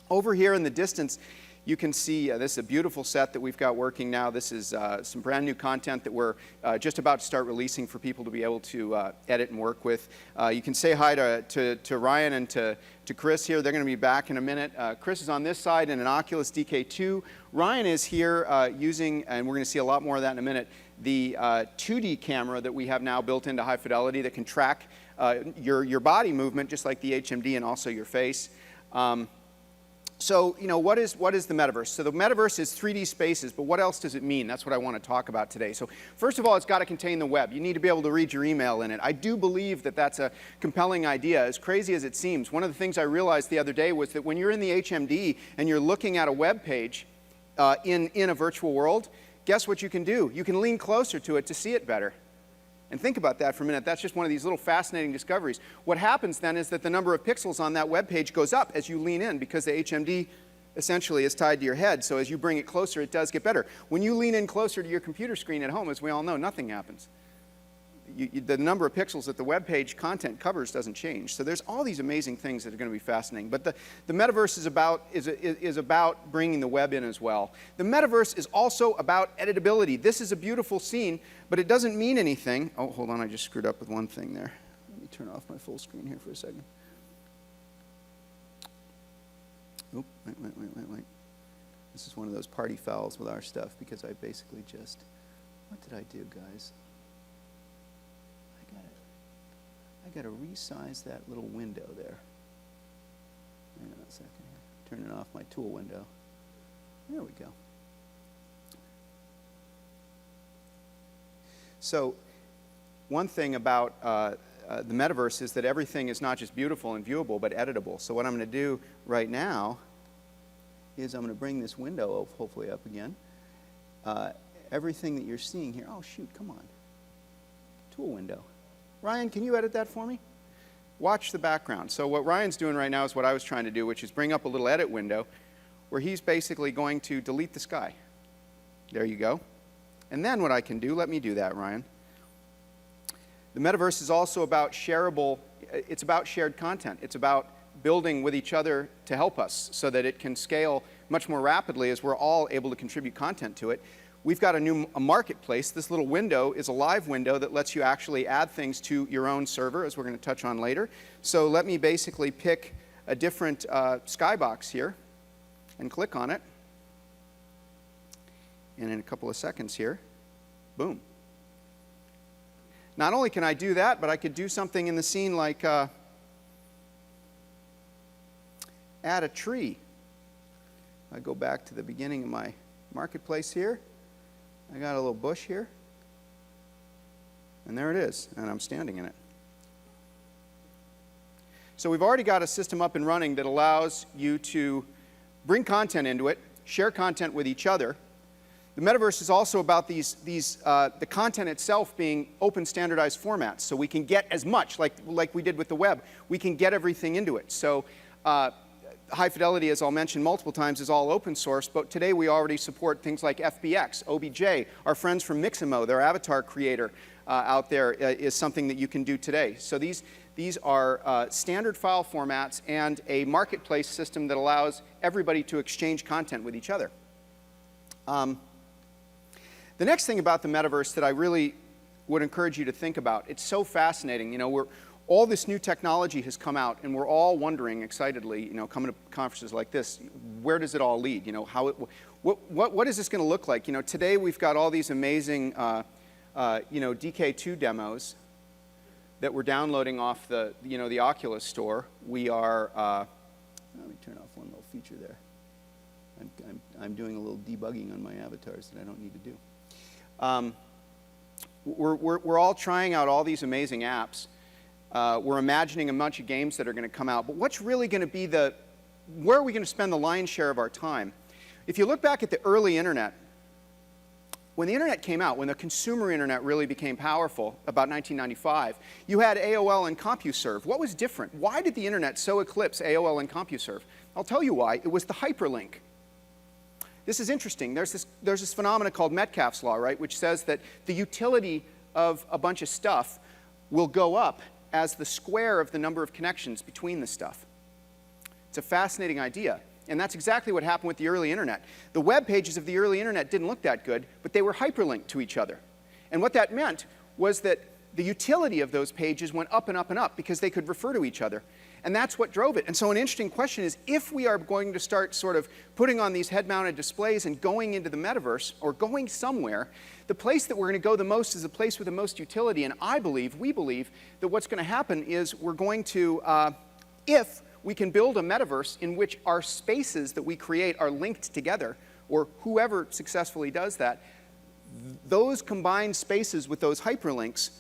Over here in the distance, you can see this is a beautiful set that we've got working now. This is some brand new content that we're just about to start releasing for people to be able to edit and work with. You can say hi to Ryan and to Chris here. They're going to be back in a minute. Chris is on this side in an Oculus DK2. Ryan is here using, and we're going to see a lot more of that in a minute, the 2D camera that we have now built into High Fidelity that can track your body movement, just like the HMD, and also your face. So, you know, what is the metaverse? So the metaverse is 3D spaces, but what else does it mean? That's what I want to talk about today. So first of all, it's got to contain the web. You need to be able to read your email in it. I do believe that that's a compelling idea, as crazy as it seems. One of the things I realized the other day was that when you're in the HMD and you're looking at a web page in a virtual world, guess what you can do? You can lean closer to it to see it better. And think about that for a minute. That's just one of these little fascinating discoveries. What happens then is that the number of pixels on that web page goes up as you lean in, because the HMD essentially is tied to your head. So as you bring it closer, it does get better. When you lean in closer to your computer screen at home, as we all know, nothing happens. The number of pixels that the web page content covers doesn't change. So there's all these amazing things that are going to be fascinating. But the metaverse is about bringing the web in as well. The metaverse is also about editability. This is a beautiful scene, but it doesn't mean anything. Oh, hold on, I just screwed up with one thing there. Let me turn off my full screen here for a second. Oop, wait. This is one of those party fouls with our stuff, because I basically just, what did I do, guys? I got to resize that little window there. Hang on a second here. Turning off my tool window. There we go. So one thing about the metaverse is that everything is not just beautiful and viewable, but editable. So what I'm going to do right now is I'm going to bring this window hopefully up again. Everything that you're seeing here, oh shoot, come on. Tool window. Ryan, can you edit that for me? Watch the background. So what Ryan's doing right now is what I was trying to do, which is bring up a little edit window where he's basically going to delete the sky. There you go. And then what I can do, let me do that, Ryan. The metaverse is also about shareable, it's about shared content. It's about building with each other to help us so that it can scale much more rapidly as we're all able to contribute content to it. We've got a marketplace. This little window is a live window that lets you actually add things to your own server, as we're going to touch on later. So let me basically pick a different skybox here and click on it. And in a couple of seconds here, boom. Not only can I do that, but I could do something in the scene like add a tree. I go back to the beginning of my marketplace here. I got a little bush here, and there it is, and I'm standing in it. So we've already got a system up and running that allows you to bring content into it, share content with each other. The metaverse is also about the content itself being open standardized formats, so we can get as much, like we did with the web, we can get everything into it. So high fidelity, as I'll mention multiple times, is all open source, but today we already support things like FBX, OBJ. Our friends from Mixamo, their avatar creator out there, is something that you can do today. So these are standard file formats and a marketplace system that allows everybody to exchange content with each other. The next thing about the metaverse that I really would encourage you to think about, it's so fascinating. You know, all this new technology has come out, and we're all wondering excitedly, you know, coming to conferences like this, where does it all lead? You know, what is this going to look like? You know, today we've got all these amazing, you know, DK2 demos that we're downloading off the, you know, the Oculus store. We are, let me turn off one little feature there. I'm doing a little debugging on my avatars that I don't need to do. We're all trying out all these amazing apps. We're imagining a bunch of games that are going to come out. But what's really going to be where are we going to spend the lion's share of our time? If you look back at the early internet, when the internet came out, when the consumer internet really became powerful, about 1995, you had AOL and CompuServe. What was different? Why did the internet so eclipse AOL and CompuServe? I'll tell you why. It was the hyperlink. This is interesting. There's this phenomenon called Metcalfe's law, right, which says that the utility of a bunch of stuff will go up as the square of the number of connections between the stuff. It's a fascinating idea, and that's exactly what happened with the early internet. The web pages of the early internet didn't look that good, but they were hyperlinked to each other. And what that meant was that the utility of those pages went up and up and up because they could refer to each other. And that's what drove it. And so an interesting question is, if we are going to start sort of putting on these head-mounted displays and going into the metaverse, or going somewhere, the place that we're going to go the most is the place with the most utility. And we believe, that what's going to happen is we're going to, if we can build a metaverse in which our spaces that we create are linked together, or whoever successfully does that, those combined spaces with those hyperlinks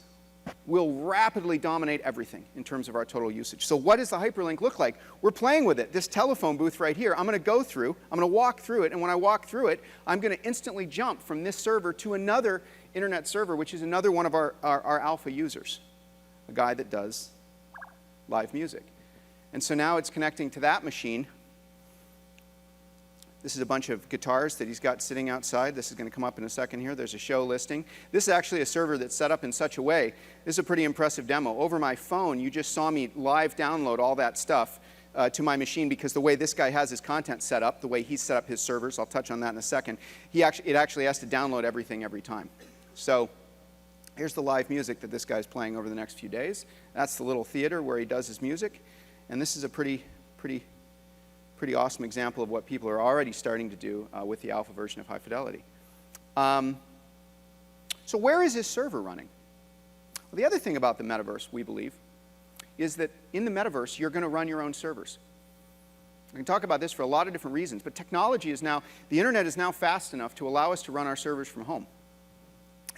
will rapidly dominate everything in terms of our total usage. So what does the hyperlink look like? We're playing with it. This telephone booth right here, I'm going to walk through it, and when I walk through it, I'm going to instantly jump from this server to another internet server, which is another one of our alpha users, a guy that does live music. And so now it's connecting to that machine. This is a bunch of guitars that he's got sitting outside. This is going to come up in a second here. There's a show listing. This is actually a server that's set up in such a way. This is a pretty impressive demo. Over my phone, you just saw me live download all that stuff to my machine, because the way this guy has his content set up, the way he's set up his servers, I'll touch on that in a second, it actually has to download everything every time. So here's the live music that this guy's playing over the next few days. That's the little theater where he does his music. And this is a pretty awesome example of what people are already starting to do with the alpha version of high fidelity. So where is this server running? Well, the other thing about the metaverse, we believe, is that in the metaverse, you're going to run your own servers. I can talk about this for a lot of different reasons, but technology is now, the internet is now fast enough to allow us to run our servers from home.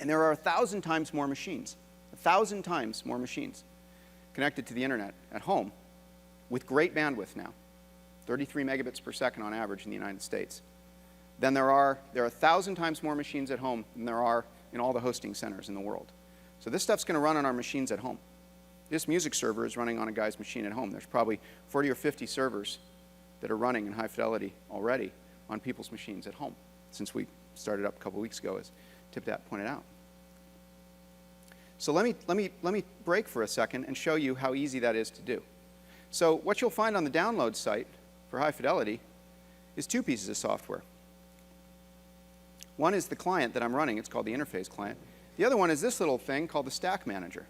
And there are 1,000 times more machines, 1,000 times more machines connected to the internet at home with great bandwidth now, 33 megabits per second on average in the United States. Then there are 1,000 times more machines at home than there are in all the hosting centers in the world. So this stuff's going to run on our machines at home. This music server is running on a guy's machine at home. There's probably 40 or 50 servers that are running in high fidelity already on people's machines at home since we started up a couple weeks ago, as TipTap pointed out. So let me break for a second and show you how easy that is to do. So what you'll find on the download site for high fidelity is two pieces of software. One is the client that I'm running. It's called the interface client. The other one is this little thing called the Stack Manager.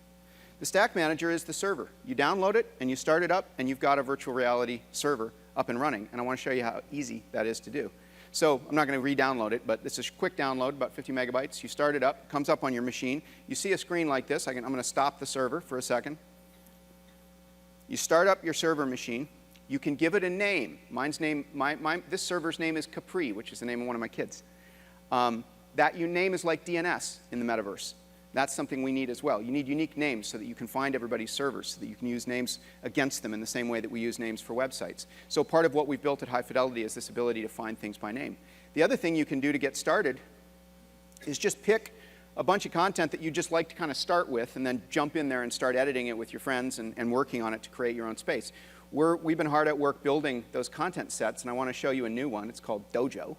The Stack Manager is the server. You download it, and you start it up, and you've got a virtual reality server up and running. And I want to show you how easy that is to do. So I'm not going to re-download it, but this is a quick download, about 50 megabytes. You start it up, comes up on your machine. You see a screen like this. I'm going to stop the server for a second. You start up your server machine. You can give it a name. This server's name is Capri, which is the name of one of my kids. That your name is like DNS in the metaverse. That's something we need as well. You need unique names so that you can find everybody's servers, so that you can use names against them in the same way that we use names for websites. So part of what we've built at High Fidelity is this ability to find things by name. The other thing you can do to get started is just pick a bunch of content that you just like to kind of start with, and then jump in there and start editing it with your friends and working on it to create your own space. We've been hard at work building those content sets, and I want to show you a new one. It's called Dojo.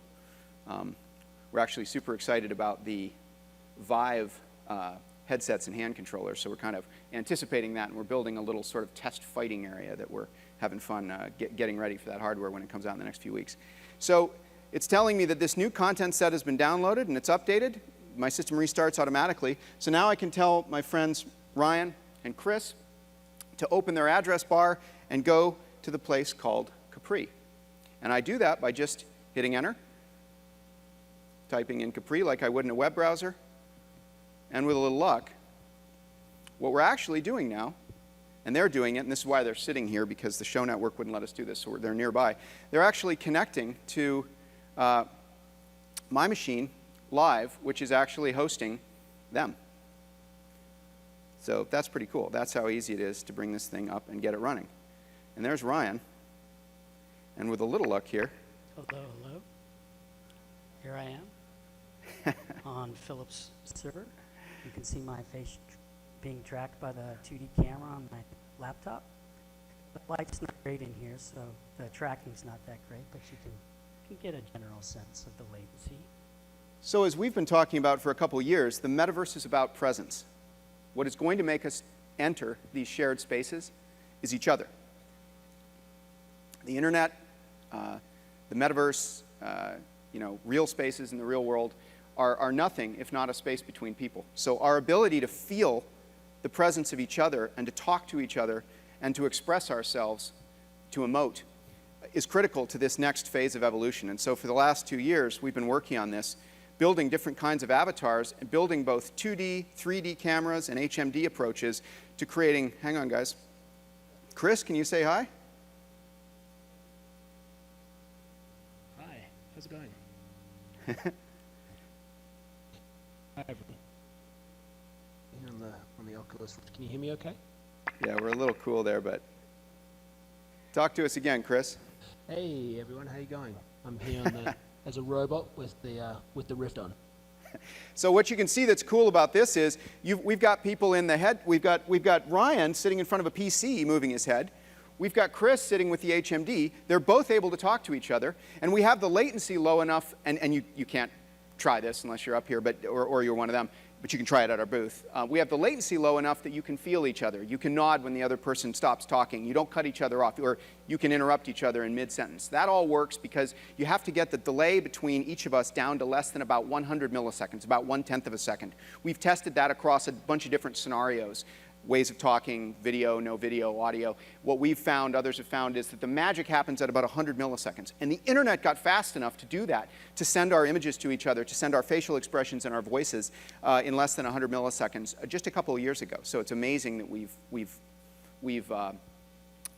We're actually super excited about the Vive headsets and hand controllers, so we're kind of anticipating that, and we're building a little sort of test fighting area that we're having fun getting ready for that hardware when it comes out in the next few weeks. So it's telling me that this new content set has been downloaded and it's updated. My system restarts automatically. So now I can tell my friends Ryan and Chris to open their address bar and go to the place called Capri. And I do that by just hitting enter, typing in Capri like I would in a web browser, and with a little luck, what we're actually doing now, and they're doing it, and this is why they're sitting here, because the show network wouldn't let us do this, so they're nearby. They're actually connecting to my machine live, which is actually hosting them. So that's pretty cool. That's how easy it is to bring this thing up and get it running. And there's Ryan. And with a little luck here. Hello, hello. Here I am on Philip's server. You can see my face being tracked by the 2D camera on my laptop. The light's not great in here, so the tracking's not that great, but you can get a general sense of the latency. So as we've been talking about for a couple years, the metaverse is about presence. What is going to make us enter these shared spaces is each other. The internet, the metaverse, real spaces in the real world are nothing if not a space between people. So our ability to feel the presence of each other and to talk to each other and to express ourselves, to emote, is critical to this next phase of evolution. And so for the last 2 years, we've been working on this, building different kinds of avatars and building both 2D, 3D cameras and HMD approaches to creating, hang on guys, Chris, can you say hi? Hi, how's it going? Hi, everyone. on the Oculus. Can you hear me okay? Yeah, we're a little cool there, but talk to us again, Chris. Hey everyone, how you going? I'm here on the, as a robot with the Rift on. So what you can see that's cool about this is we've got people in the head. We've got Ryan sitting in front of a PC moving his head. We've got Chris sitting with the HMD. They're both able to talk to each other, and we have the latency low enough. And you can't try this unless you're up here, or you're one of them. But you can try it at our booth. We have the latency low enough that you can feel each other. You can nod when the other person stops talking. You don't cut each other off, or you can interrupt each other in mid-sentence. That all works because you have to get the delay between each of us down to less than about 100 milliseconds, about 1/10 of a second. We've tested that across a bunch of different scenarios. Ways of talking, video, no video, audio. What we've found, others have found, is that the magic happens at about 100 milliseconds. And the internet got fast enough to do that, to send our images to each other, to send our facial expressions and our voices in less than 100 milliseconds just a couple of years ago. So it's amazing that we've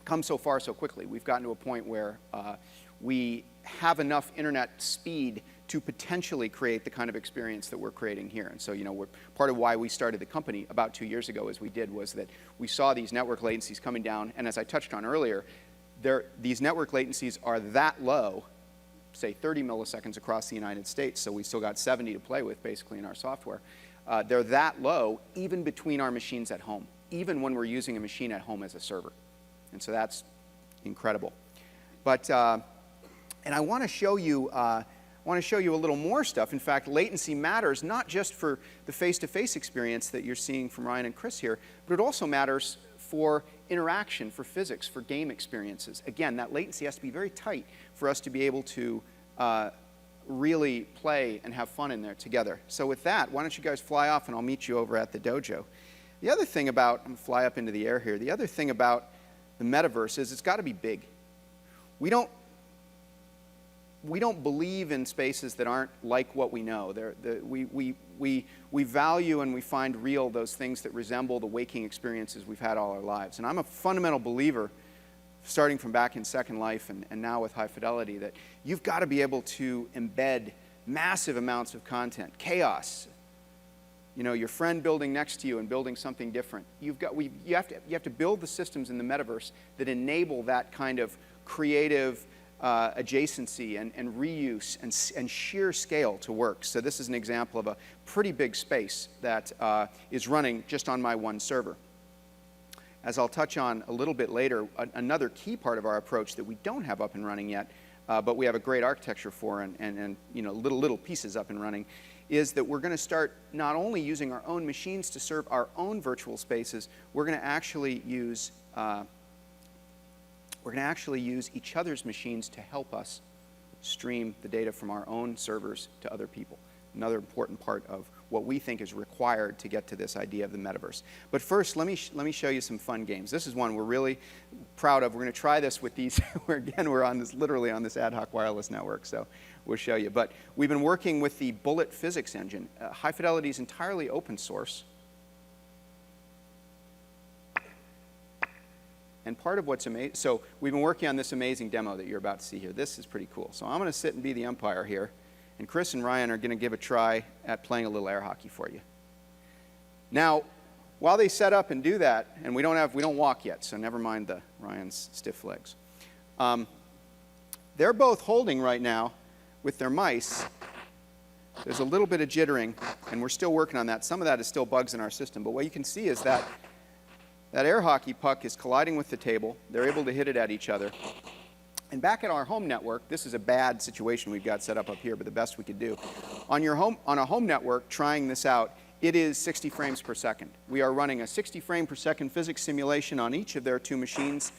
come so far so quickly. We've gotten to a point where we have enough internet speed to potentially create the kind of experience that we're creating here. And so, part of why we started the company about 2 years ago, as we did, was that we saw these network latencies coming down. And as I touched on earlier, these network latencies are that low, say 30 milliseconds across the United States, so we still got 70 to play with basically in our software. They're that low even between our machines at home, even when we're using a machine at home as a server. And so that's incredible. But, and I want to show you a little more stuff. In fact, latency matters not just for the face-to-face experience that you're seeing from Ryan and Chris here, but it also matters for interaction, for physics, for game experiences. Again, that latency has to be very tight for us to be able to really play and have fun in there together. So with that, why don't you guys fly off and I'll meet you over at the dojo. The other thing about, I'm going to fly up into the air here, the other thing about the metaverse is it's got to be big. We don't believe in spaces that aren't like what we know. We value and we find real those things that resemble the waking experiences we've had all our lives. And I'm a fundamental believer, starting from back in Second Life and now with High Fidelity, that you've got to be able to embed massive amounts of content, chaos. Your friend building next to you and building something different. You have to build the systems in the metaverse that enable that kind of creative adjacency and reuse and sheer scale to work. So this is an example of a pretty big space that is running just on my one server. As I'll touch on a little bit later, another key part of our approach that we don't have up and running yet, but we have a great architecture for and little pieces up and running, is that we're going to start not only using our own machines to serve our own virtual spaces, we're going to actually use each other's machines to help us stream the data from our own servers to other people. Another important part of what we think is required to get to this idea of the metaverse. But first, let me show you some fun games. This is one we're really proud of. We're going to try this with these. We're on this, literally on this ad hoc wireless network, so we'll show you. But we've been working with the Bullet physics engine. High Fidelity is entirely open source. And part of what's amazing, so we've been working on this amazing demo that you're about to see here. This is pretty cool. So I'm going to sit and be the umpire here, and Chris and Ryan are going to give a try at playing a little air hockey for you. Now, while they set up and do that, and we don't walk yet, so never mind Ryan's stiff legs. They're both holding right now with their mice. There's a little bit of jittering, and we're still working on that. Some of that is still bugs in our system, but what you can see is that air hockey puck is colliding with the table. They're able to hit it at each other. And back at our home network, this is a bad situation we've got set up here, but the best we could do. On a home network, trying this out, it is 60 frames per second. We are running a 60 frame per second physics simulation on each of their two machines.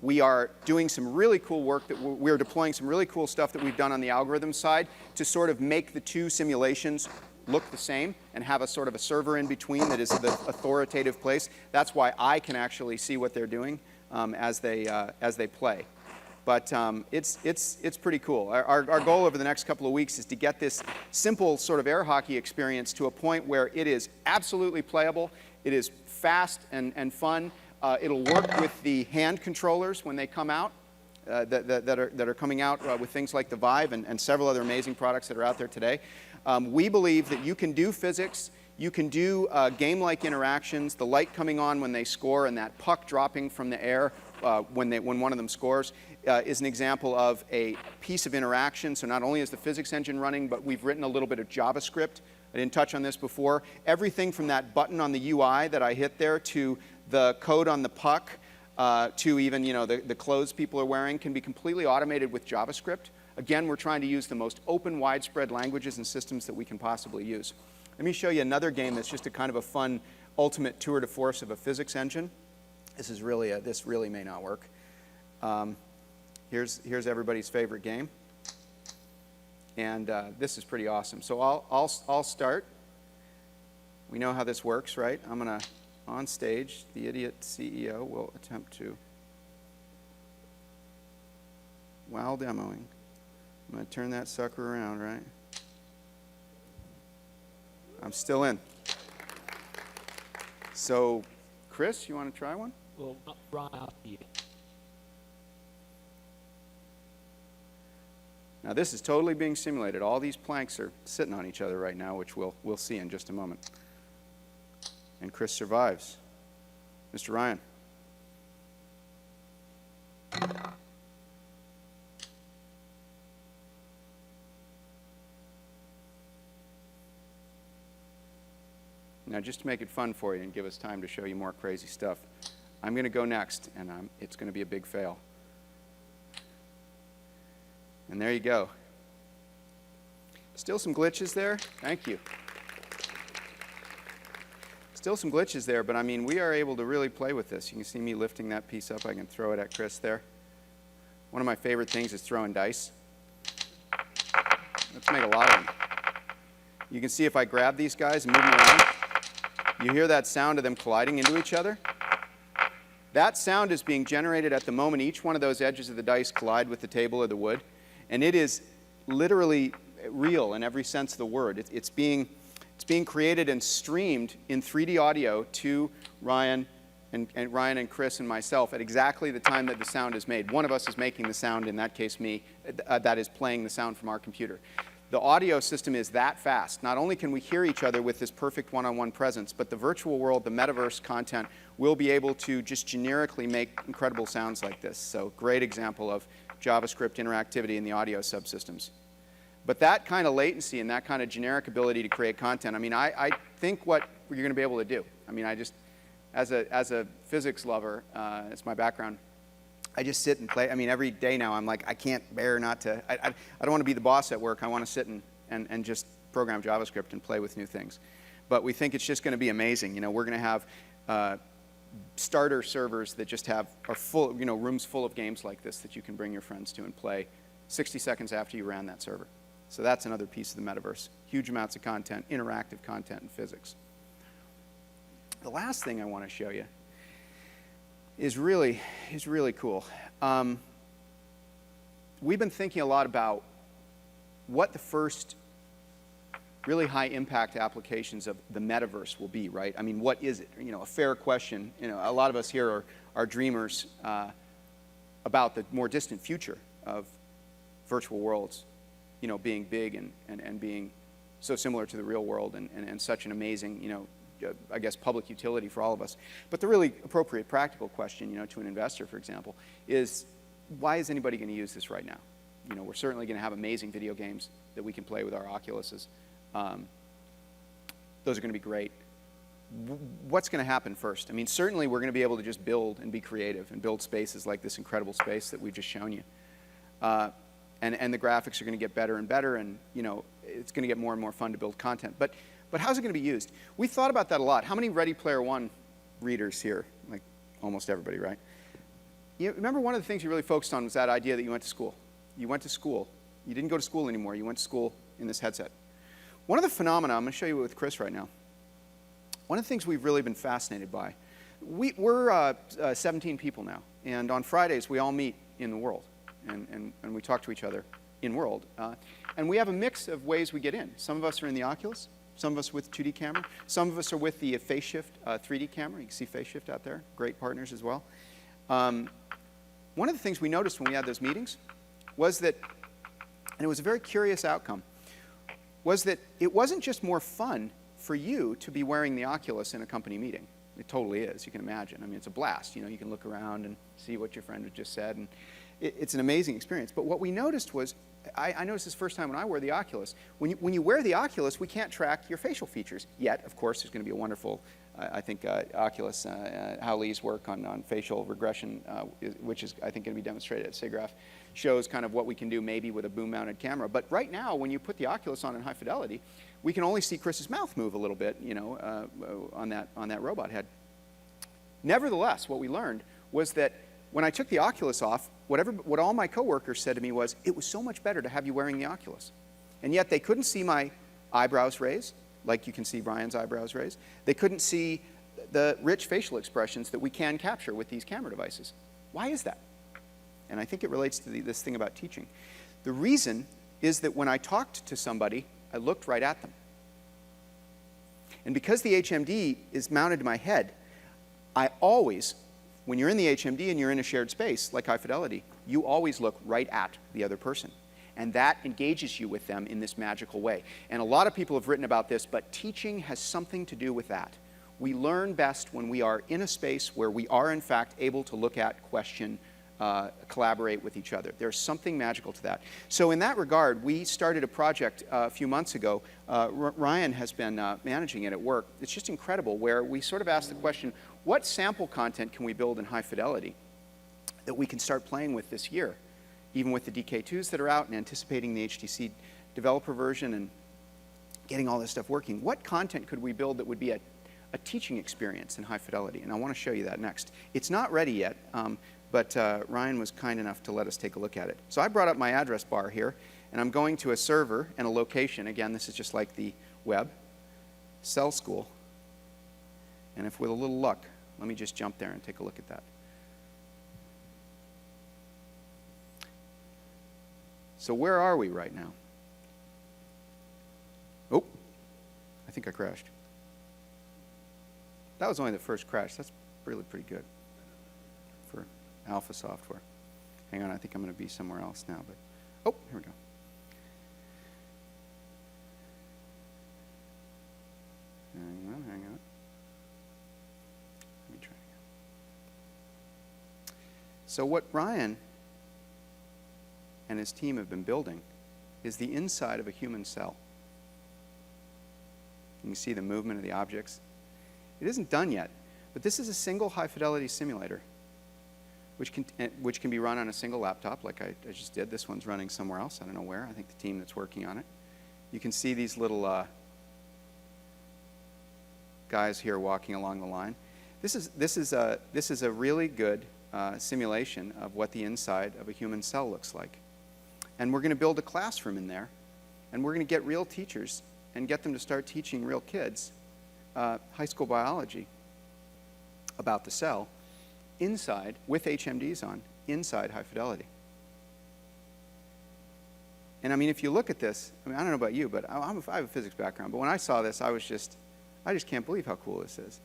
We are doing some really cool work we're deploying some really cool stuff that we've done on the algorithm side to sort of make the two simulations look the same and have a sort of a server in between that is the authoritative place. That's why I can actually see what they're doing as they play. But it's pretty cool. Our goal over the next couple of weeks is to get this simple sort of air hockey experience to a point where it is absolutely playable. It is fast and fun. It'll work with the hand controllers when they come out. That are coming out with things like the Vive and several other amazing products that are out there today. We believe that you can do physics, You can do game-like interactions, the light coming on when they score and that puck dropping from the air when one of them scores is an example of a piece of interaction. So not only is the physics engine running, but we've written a little bit of JavaScript. I didn't touch on this before. Everything from that button on the UI that I hit there to the code on the puck to even the clothes people are wearing can be completely automated with JavaScript. Again, we're trying to use the most open, widespread languages and systems that we can possibly use. Let me show you another game that's just a kind of a fun ultimate tour de force of a physics engine. This really may not work. Here's everybody's favorite game. And this is pretty awesome. So I'll start. We know how this works, right? I'm going to, on stage, the idiot CEO will attempt to, while demoing, I'm going to turn that sucker around, right? I'm still in. So, Chris, you want to try one? Well, right after you. Now this is totally being simulated. All these planks are sitting on each other right now, which we'll see in just a moment. And Chris survives. Mr. Ryan. Now just to make it fun for you and give us time to show you more crazy stuff, I'm going to go next, and it's going to be a big fail. And there you go. Still some glitches there. Thank you. Still some glitches there, but I mean, we are able to really play with this. You can see me lifting that piece up. I can throw it at Chris there. One of my favorite things is throwing dice. Let's make a lot of them. You can see if I grab these guys and move them around, you hear that sound of them colliding into each other. That sound is being generated at the moment each one of those edges of the dice collide with the table or the wood. And it is literally real in every sense of the word. It's being created and streamed in 3D audio to Ryan and Chris and myself at exactly the time that the sound is made. One of us is making the sound, in that case me, that is playing the sound from our computer. The audio system is that fast. Not only can we hear each other with this perfect one-on-one presence, but the virtual world, the metaverse content, will be able to just generically make incredible sounds like this. So great example of JavaScript interactivity in the audio subsystems. But that kind of latency and that kind of generic ability to create content, I mean, I think what you're going to be able to do. I mean, I just, as a physics lover, it's my background, I just sit and play. I mean, every day now I'm like, I can't bear not to, I don't want to be the boss at work. I want to sit and just program JavaScript and play with new things. But we think it's just going to be amazing. You know, we're going to have starter servers that just are full, rooms full of games like this that you can bring your friends to and play 60 seconds after you ran that server. So that's another piece of the metaverse. Huge amounts of content, interactive content in physics. The last thing I want to show you is really cool. We've been thinking a lot about what the first really high impact applications of the metaverse will be, right? I mean, what is it? A fair question. A lot of us here are dreamers about the more distant future of virtual worlds, being big and being so similar to the real world and such an amazing, I guess, public utility for all of us. But the really appropriate practical question, to an investor, for example, is why is anybody going to use this right now? We're certainly going to have amazing video games that we can play with our Oculuses. Those are going to be great. What's going to happen first? I mean, certainly we're going to be able to just build and be creative and build spaces like this incredible space that we've just shown you. And the graphics are going to get better and better, and it's going to get more and more fun to build content. But how's it going to be used? We thought about that a lot. How many Ready Player One readers here? Like almost everybody, right? Remember one of the things you really focused on was that idea that you went to school. You went to school. You didn't go to school anymore. You went to school in this headset. One of the phenomena, I'm going to show you with Chris right now. One of the things we've really been fascinated by, we're 17 people now, and on Fridays we all meet in the world, and we talk to each other in world. And we have a mix of ways we get in. Some of us are in the Oculus, some of us with 2D camera, some of us are with the Phase Shift 3D camera. You can see Phase Shift out there, great partners as well. One of the things we noticed when we had those meetings was that, and it was a very curious outcome, was that it wasn't just more fun for you to be wearing the Oculus in a company meeting. It totally is, you can imagine. I mean, it's a blast. You know, you can look around and see what your friend had just said, and it's an amazing experience. But what we noticed was, I noticed this first time when I wore the Oculus, when you wear the Oculus, we can't track your facial features. Yet, of course, there's going to be a wonderful, I think, Oculus, Hao Li's work on facial regression, which is, I think, going to be demonstrated at SIGGRAPH, shows kind of what we can do maybe with a boom-mounted camera. But right now, when you put the Oculus on in high fidelity, we can only see Chris's mouth move a little bit, you know, on that robot head. Nevertheless, what we learned was that when I took the Oculus off, what all my coworkers said to me was, it was so much better to have you wearing the Oculus. And yet they couldn't see my eyebrows raised, like you can see Ryan's eyebrows raised. They couldn't see the rich facial expressions that we can capture with these camera devices. Why is that? And I think it relates to this thing about teaching. The reason is that when I talked to somebody, I looked right at them. And because the HMD is mounted to my head, I always, when you're in the HMD and you're in a shared space, like high fidelity, you always look right at the other person. And that engages you with them in this magical way. And a lot of people have written about this, but teaching has something to do with that. We learn best when we are in a space where we are, in fact, able to look at, question, collaborate with each other. There's something magical to that. So in that regard, we started a project a few months ago. Ryan has been managing it at work. It's just incredible, where we sort of asked the question, what sample content can we build in high fidelity that we can start playing with this year, even with the DK2s that are out and anticipating the HTC developer version and getting all this stuff working? What content could we build that would be a teaching experience in high fidelity? And I want to show you that next. It's not ready yet. But Ryan was kind enough to let us take a look at it. So I brought up my address bar here, and I'm going to a server and a location. Again, this is just like the web. Cell School. And if with a little luck, let me just jump there and take a look at that. So where are we right now? Oh, I think I crashed. That was only the first crash. That's really pretty good for alpha software. Hang on, I think I'm going to be somewhere else now. But oh, here we go. Hang on. Let me try again. So what Ryan and his team have been building is the inside of a human cell. You can see the movement of the objects. It isn't done yet, but this is a single high-fidelity simulator which can be run on a single laptop like I just did. This one's running somewhere else. I don't know where. I think the team that's working on it. You can see these little guys here walking along the line. This is a really good simulation of what the inside of a human cell looks like. And we're going to build a classroom in there, and we're going to get real teachers and get them to start teaching real kids high school biology about the cell inside, with HMDs on, inside high fidelity. And I mean, if you look at this, I mean, I don't know about you, but I have a physics background, but when I saw this, I just can't believe how cool this is.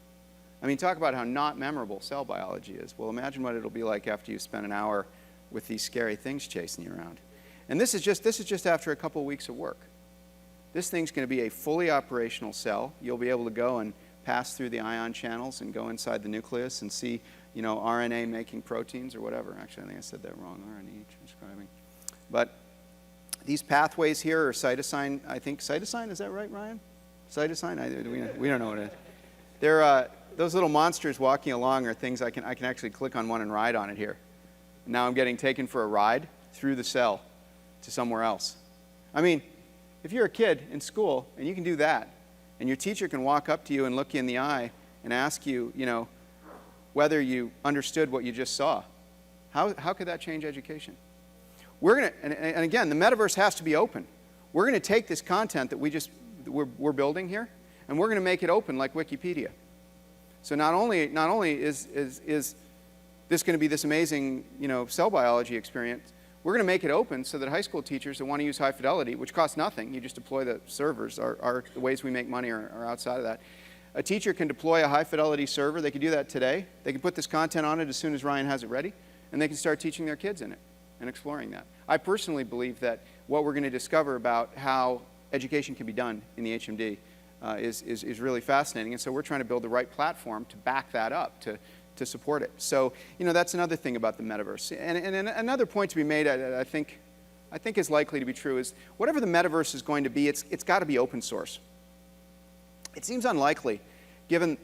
I mean, talk about how not memorable cell biology is. Well, imagine what it'll be like after you spend an hour with these scary things chasing you around. And this is just after a couple of weeks of work. This thing's going to be a fully operational cell. You'll be able to go and pass through the ion channels and go inside the nucleus and see, you know, RNA making proteins or whatever. Actually, I think I said that wrong, RNA transcribing. But these pathways here are cytosine, I think. Cytosine, is that right, Ryan? Cytosine? We don't know what it is. They're, those little monsters walking along are things I can actually click on one and ride on it here. Now I'm getting taken for a ride through the cell to somewhere else. I mean, if you're a kid in school and you can do that, and your teacher can walk up to you and look you in the eye and ask you, you know, whether you understood what you just saw, how could that change education? We're going to, and again, the metaverse has to be open. We're going to take this content that we're building here, and we're going to make it open like Wikipedia. So not only is this going to be this amazing, you know, cell biology experience, we're going to make it open so that high school teachers that want to use high fidelity, which costs nothing, you just deploy the servers, the ways we make money are outside of that. A teacher can deploy a high fidelity server. They can do that today. They can put this content on it as soon as Ryan has it ready, and they can start teaching their kids in it and exploring that. I personally believe that what we're going to discover about how education can be done in the HMD is really fascinating. And so we're trying to build the right platform to back that up, to support it. So, that's another thing about the metaverse. And another point to be made, I think is likely to be true, is whatever the metaverse is going to be, it's got to be open source. It seems unlikely, given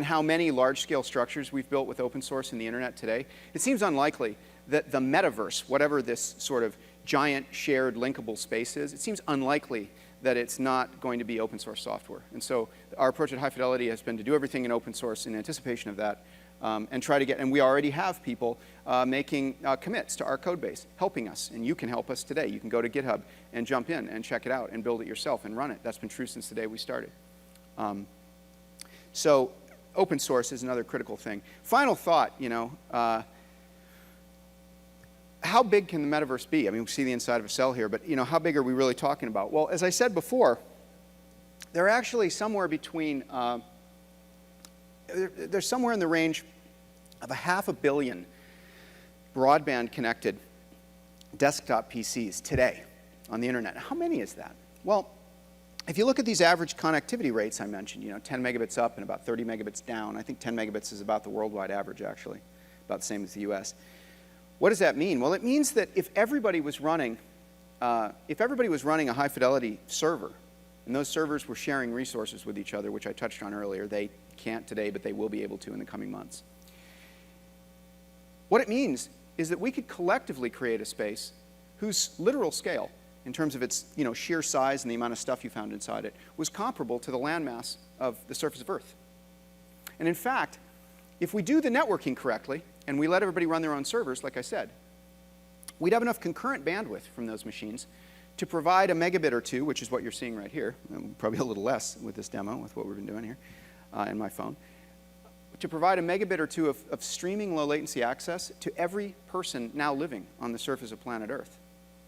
how many large-scale structures we've built with open source in the internet today, it seems unlikely that the metaverse, whatever this sort of giant shared linkable space is, it seems unlikely that it's not going to be open source software. And so our approach at High Fidelity has been to do everything in open source in anticipation of that, and try to get, and we already have people making commits to our code base, helping us, and you can help us today. You can go to GitHub and jump in and check it out and build it yourself and run it. That's been true since the day we started. So open source is another critical thing. Final thought, how big can the metaverse be? I mean, we see the inside of a cell here, but how big are we really talking about? Well, as I said before, they're actually somewhere between, they're somewhere in the range of 500 million broadband connected desktop PCs today on the internet. How many is that? Well, if you look at these average connectivity rates I mentioned, 10 megabits up and about 30 megabits down. I think 10 megabits is about the worldwide average, actually, about the same as the US. What does that mean? Well, it means that if everybody was running a high fidelity server, and those servers were sharing resources with each other, which I touched on earlier, they can't today, but they will be able to in the coming months. What it means is that we could collectively create a space whose literal scale, in terms of its sheer size and the amount of stuff you found inside it, was comparable to the landmass of the surface of Earth. And in fact, if we do the networking correctly, and we let everybody run their own servers, like I said, we'd have enough concurrent bandwidth from those machines to provide a megabit or two, which is what you're seeing right here, probably a little less with this demo, with what we've been doing here in my phone, to provide a megabit or two of streaming low latency access to every person now living on the surface of planet Earth.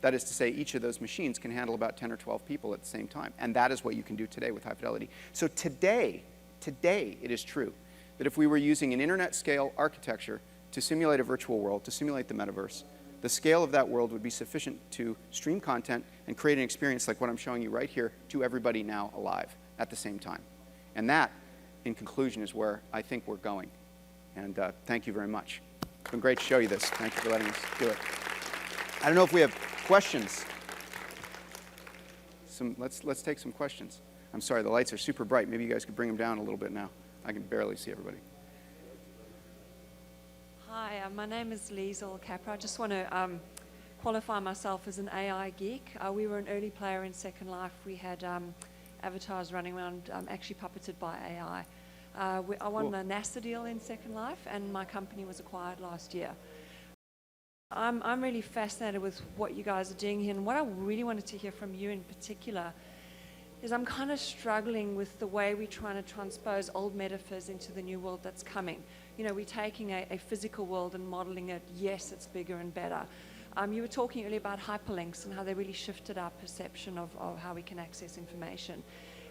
That is to say, each of those machines can handle about 10 or 12 people at the same time. And that is what you can do today with high fidelity. So today it is true that if we were using an internet scale architecture to simulate a virtual world, to simulate the metaverse, the scale of that world would be sufficient to stream content and create an experience like what I'm showing you right here to everybody now alive at the same time. And that, in conclusion, is where I think we're going. And thank you very much. It's been great to show you this. Thank you for letting us do it. I don't know if we have questions. Let's take some questions. I'm sorry, the lights are super bright. Maybe you guys could bring them down a little bit now. I can barely see everybody. Hi, my name is Liesl Capra. I just want to qualify myself as an AI geek. We were an early player in Second Life. We had avatars running around, actually puppeted by AI. I won a NASA deal in Second Life, and my company was acquired last year. I'm really fascinated with what you guys are doing here, and what I really wanted to hear from you in particular is I'm kind of struggling with the way we're trying to transpose old metaphors into the new world that's coming. We're taking a physical world and modeling it. Yes, it's bigger and better. You were talking earlier about hyperlinks and how they really shifted our perception of how we can access information.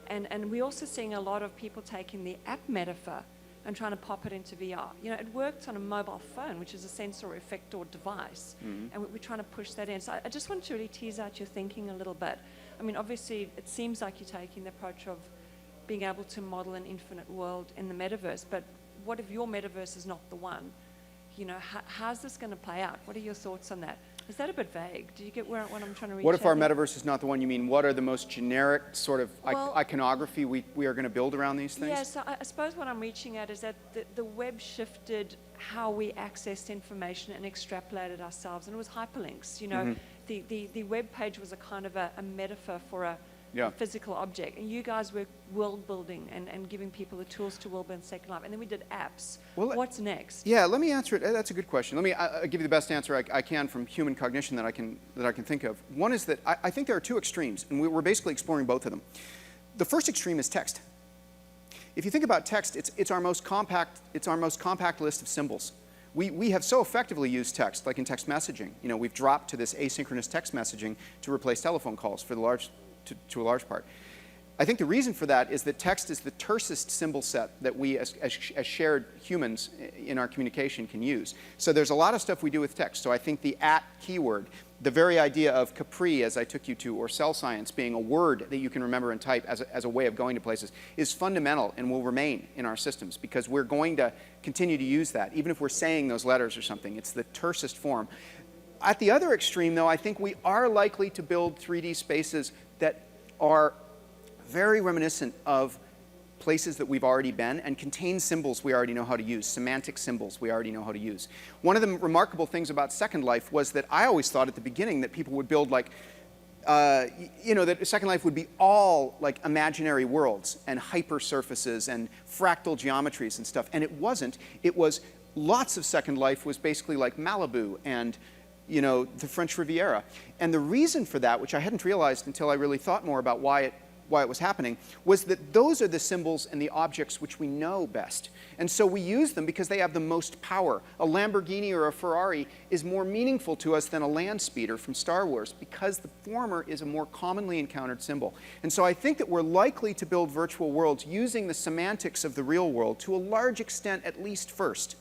And we're also seeing a lot of people taking the app metaphor and trying to pop it into VR. It works on a mobile phone, which is a sensor effector device, and we're trying to push that in. So I just want to really tease out your thinking a little bit. I mean, obviously, it seems like you're taking the approach of being able to model an infinite world in the metaverse, but what if your metaverse is not the one? How's this going to play out? What are your thoughts on that? Is that a bit vague? Do you get what I'm trying to reach? What if our here? metaverse is not the one? You mean what are the most generic sort of iconography we are going to build around these things? Yeah, so I suppose what I'm reaching at is that the web shifted how we accessed information and extrapolated ourselves, and it was hyperlinks. The web page was a kind of a metaphor for a physical object, and you guys were world building and giving people the tools to world build Second Life, and then we did apps. Well, what's next? Yeah, let me answer it. That's a good question. Let me give you the best answer I can from human cognition that I can think of. One is that I think there are two extremes, and we're basically exploring both of them. The first extreme is text. If you think about text, it's our most compact list of symbols. We have so effectively used text, like in text messaging. We've dropped to this asynchronous text messaging to replace telephone calls for to a large part. I think the reason for that is that text is the tersest symbol set that we as shared humans in our communication can use. So there's a lot of stuff we do with text. So I think the @ keyword, the very idea of Capri, as I took you to, or cell science being a word that you can remember and type as a way of going to places, is fundamental and will remain in our systems because we're going to continue to use that. Even if we're saying those letters or something, it's the tersest form. At the other extreme, though, I think we are likely to build 3D spaces that are very reminiscent of places that we've already been and contain symbols we already know how to use, semantic symbols we already know how to use. One of the remarkable things about Second Life was that I always thought at the beginning that people would build like, that Second Life would be all like imaginary worlds and hypersurfaces and fractal geometries and stuff, and it wasn't. It was lots of Second Life was basically like Malibu and the French Riviera. And the reason for that, which I hadn't realized until I really thought more about why it was happening, was that those are the symbols and the objects which we know best. And so we use them because they have the most power. A Lamborghini or a Ferrari is more meaningful to us than a land speeder from Star Wars because the former is a more commonly encountered symbol. And so I think that we're likely to build virtual worlds using the semantics of the real world to a large extent, at least first.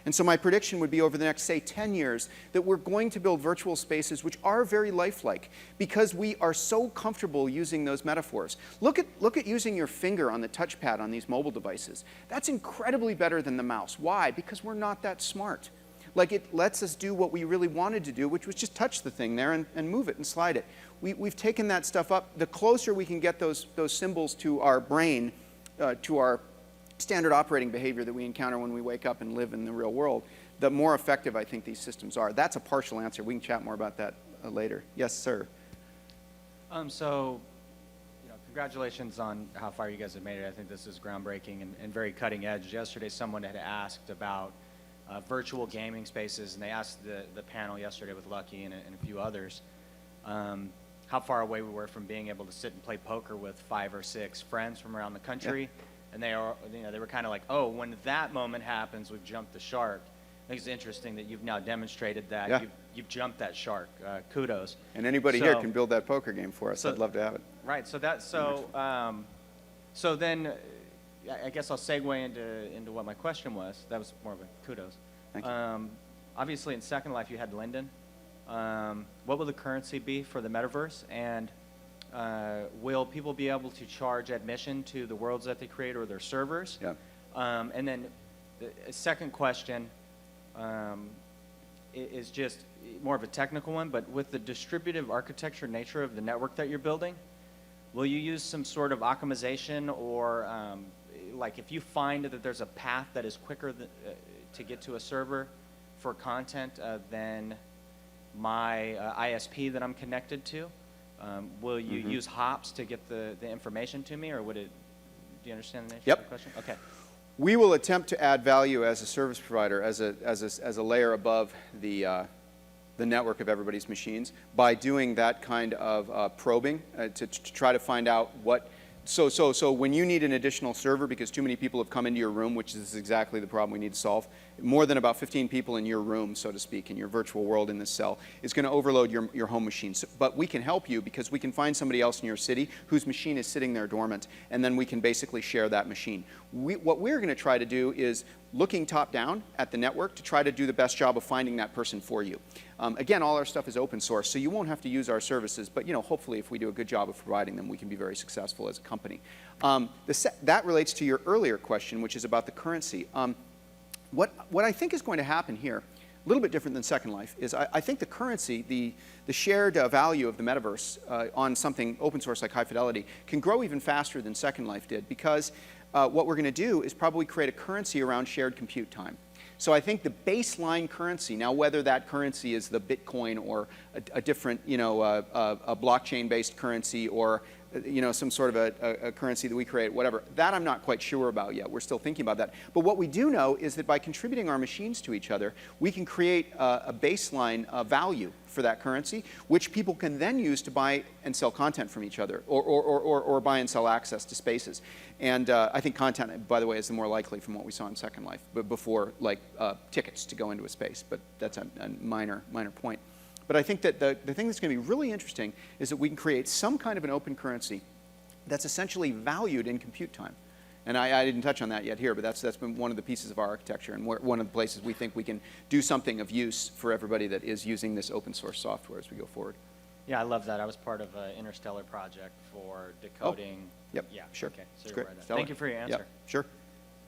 And so my prediction would be over the next, say, 10 years, that we're going to build virtual spaces which are very lifelike because we are so comfortable using those metaphors. Look at using your finger on the touchpad on these mobile devices. That's incredibly better than the mouse. Why? Because we're not that smart. Like, it lets us do what we really wanted to do, which was just touch the thing there and move it and slide it. We've taken that stuff up. The closer we can get those symbols to our brain, to our standard operating behavior that we encounter when we wake up and live in the real world, the more effective I think these systems are. That's a partial answer. We can chat more about that later. Yes, sir. Congratulations on how far you guys have made it. I think this is groundbreaking and very cutting edge. Yesterday, someone had asked about virtual gaming spaces, and they asked the panel yesterday with Lucky and a few others how far away we were from being able to sit and play poker with 5 or 6 friends from around the country. Yeah. And they were kind of like, oh, when that moment happens, we've jumped the shark. I think it's interesting that you've now demonstrated that. Yeah. You've jumped that shark. Kudos. And anybody here can build that poker game for us. I'd love to have it. Right. So then I guess I'll segue into what my question was. That was more of a kudos. Thank you. Obviously, in Second Life, you had Linden. What will the currency be for the metaverse? And will people be able to charge admission to the worlds that they create or their servers? Yeah. And then the second question is just more of a technical one, but with the distributive architecture nature of the network that you're building, will you use some sort of optimization or like if you find that there's a path that is quicker to get to a server for content than my ISP that I'm connected to? Will you use hops to get the information to me, or would it? Do you understand the nature of the question? Okay. We will attempt to add value as a service provider, as a layer above the network of everybody's machines, by doing that kind of probing to try to find out what. So when you need an additional server because too many people have come into your room, which is exactly the problem we need to solve, more than about 15 people in your room, so to speak, in your virtual world in this cell, is going to overload your home machine. But we can help you because we can find somebody else in your city whose machine is sitting there dormant, and then we can basically share that machine. What we're going to try to do is looking top down at the network to try to do the best job of finding that person for you. Again, all our stuff is open source, so you won't have to use our services, but hopefully if we do a good job of providing them, we can be very successful as a company. That relates to your earlier question, which is about the currency. What I think is going to happen here, a little bit different than Second Life, is I think the currency, the shared value of the metaverse on something open source like High Fidelity can grow even faster than Second Life did, because what we're going to do is probably create a currency around shared compute time. So I think the baseline currency, now whether that currency is the Bitcoin or a different, a blockchain-based currency or some sort of a currency that we create, whatever, that I'm not quite sure about yet. We're still thinking about that. But what we do know is that by contributing our machines to each other, we can create a baseline value for that currency, which people can then use to buy and sell content from each other, or buy and sell access to spaces. And I think content, by the way, is the more likely from what we saw in Second Life, but before, like tickets to go into a space. But that's a minor point. But I think that the thing that's going to be really interesting is that we can create some kind of an open currency that's essentially valued in compute time. And I didn't touch on that yet here, but that's been one of the pieces of our architecture and one of the places we think we can do something of use for everybody that is using this open source software as we go forward. Yeah, I love that. I was part of an interstellar project for decoding. Oh, yep, Yeah, sure. okay, so It's you're great. right. Stellar. Thank you for your answer. Yep, sure.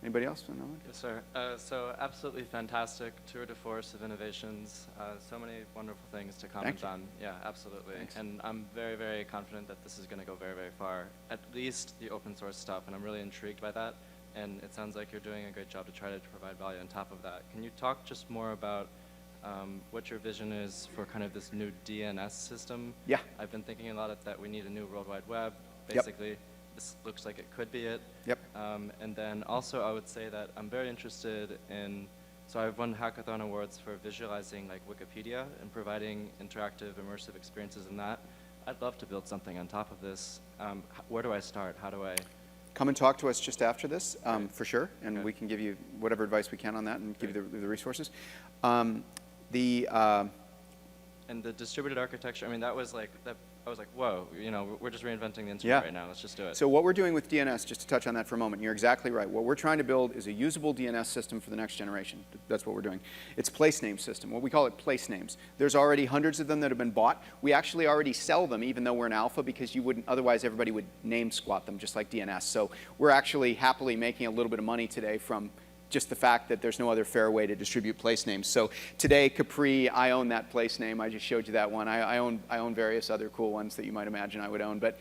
Anybody else? No? Yes, sir. So absolutely fantastic tour de force of innovations. So many wonderful things to comment on. Yeah, absolutely. Thanks. And I'm very, very confident that this is going to go very, very far. At least the open source stuff, and I'm really intrigued by that. And it sounds like you're doing a great job to try to provide value on top of that. Can you talk just more about what your vision is for kind of this new DNS system? Yeah. I've been thinking a lot that we need a new World Wide Web, basically. Yep. This looks like it could be it. Yep. And then also I would say that I'm very interested in, so I've won Hackathon Awards for visualizing like Wikipedia and providing interactive, immersive experiences in that. I'd love to build something on top of this. Where do I start? How do I? Come and talk to us just after this, for sure, and we can give you whatever advice we can on that and give you the resources. And the distributed architecture, I mean, that was like, I was like, whoa, you know, we're just reinventing the internet right now. Let's just do it. So what we're doing with DNS, just to touch on that for a moment, you're exactly right. What we're trying to build is a usable DNS system for the next generation. That's what we're doing. It's a place name system. What we call it place names. There's already hundreds of them that have been bought. We actually already sell them, even though we're in alpha, because you wouldn't, otherwise everybody would name squat them just like DNS. So we're actually happily making a little bit of money today from just the fact that there's no other fair way to distribute place names. So today, Capri, I own that place name. I just showed you that one. I own various other cool ones that you might imagine I would own. But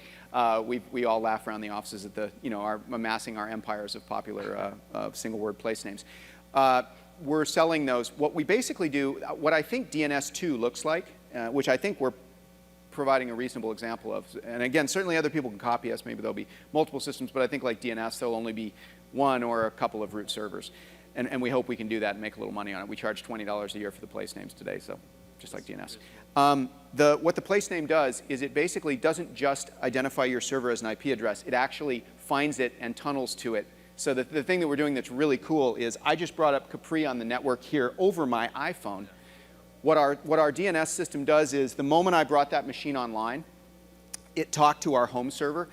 we all laugh around the offices at the, you know, amassing our empires of popular single word place names. We're selling those. What we basically do, what I think DNS2 looks like, which I think we're providing a reasonable example of. And again, certainly other people can copy us. Maybe there'll be multiple systems, but I think like DNS, there'll only be one or a couple of root servers. And we hope we can do that and make a little money on it. We charge $20 a year for the place names today, so just like DNS. What the place name does is it basically doesn't just identify your server as an IP address. It actually finds it and tunnels to it. So the thing that we're doing that's really cool is I just brought up Capri on the network here over my iPhone. What our DNS system does is the moment I brought that machine online, it talked to our home server,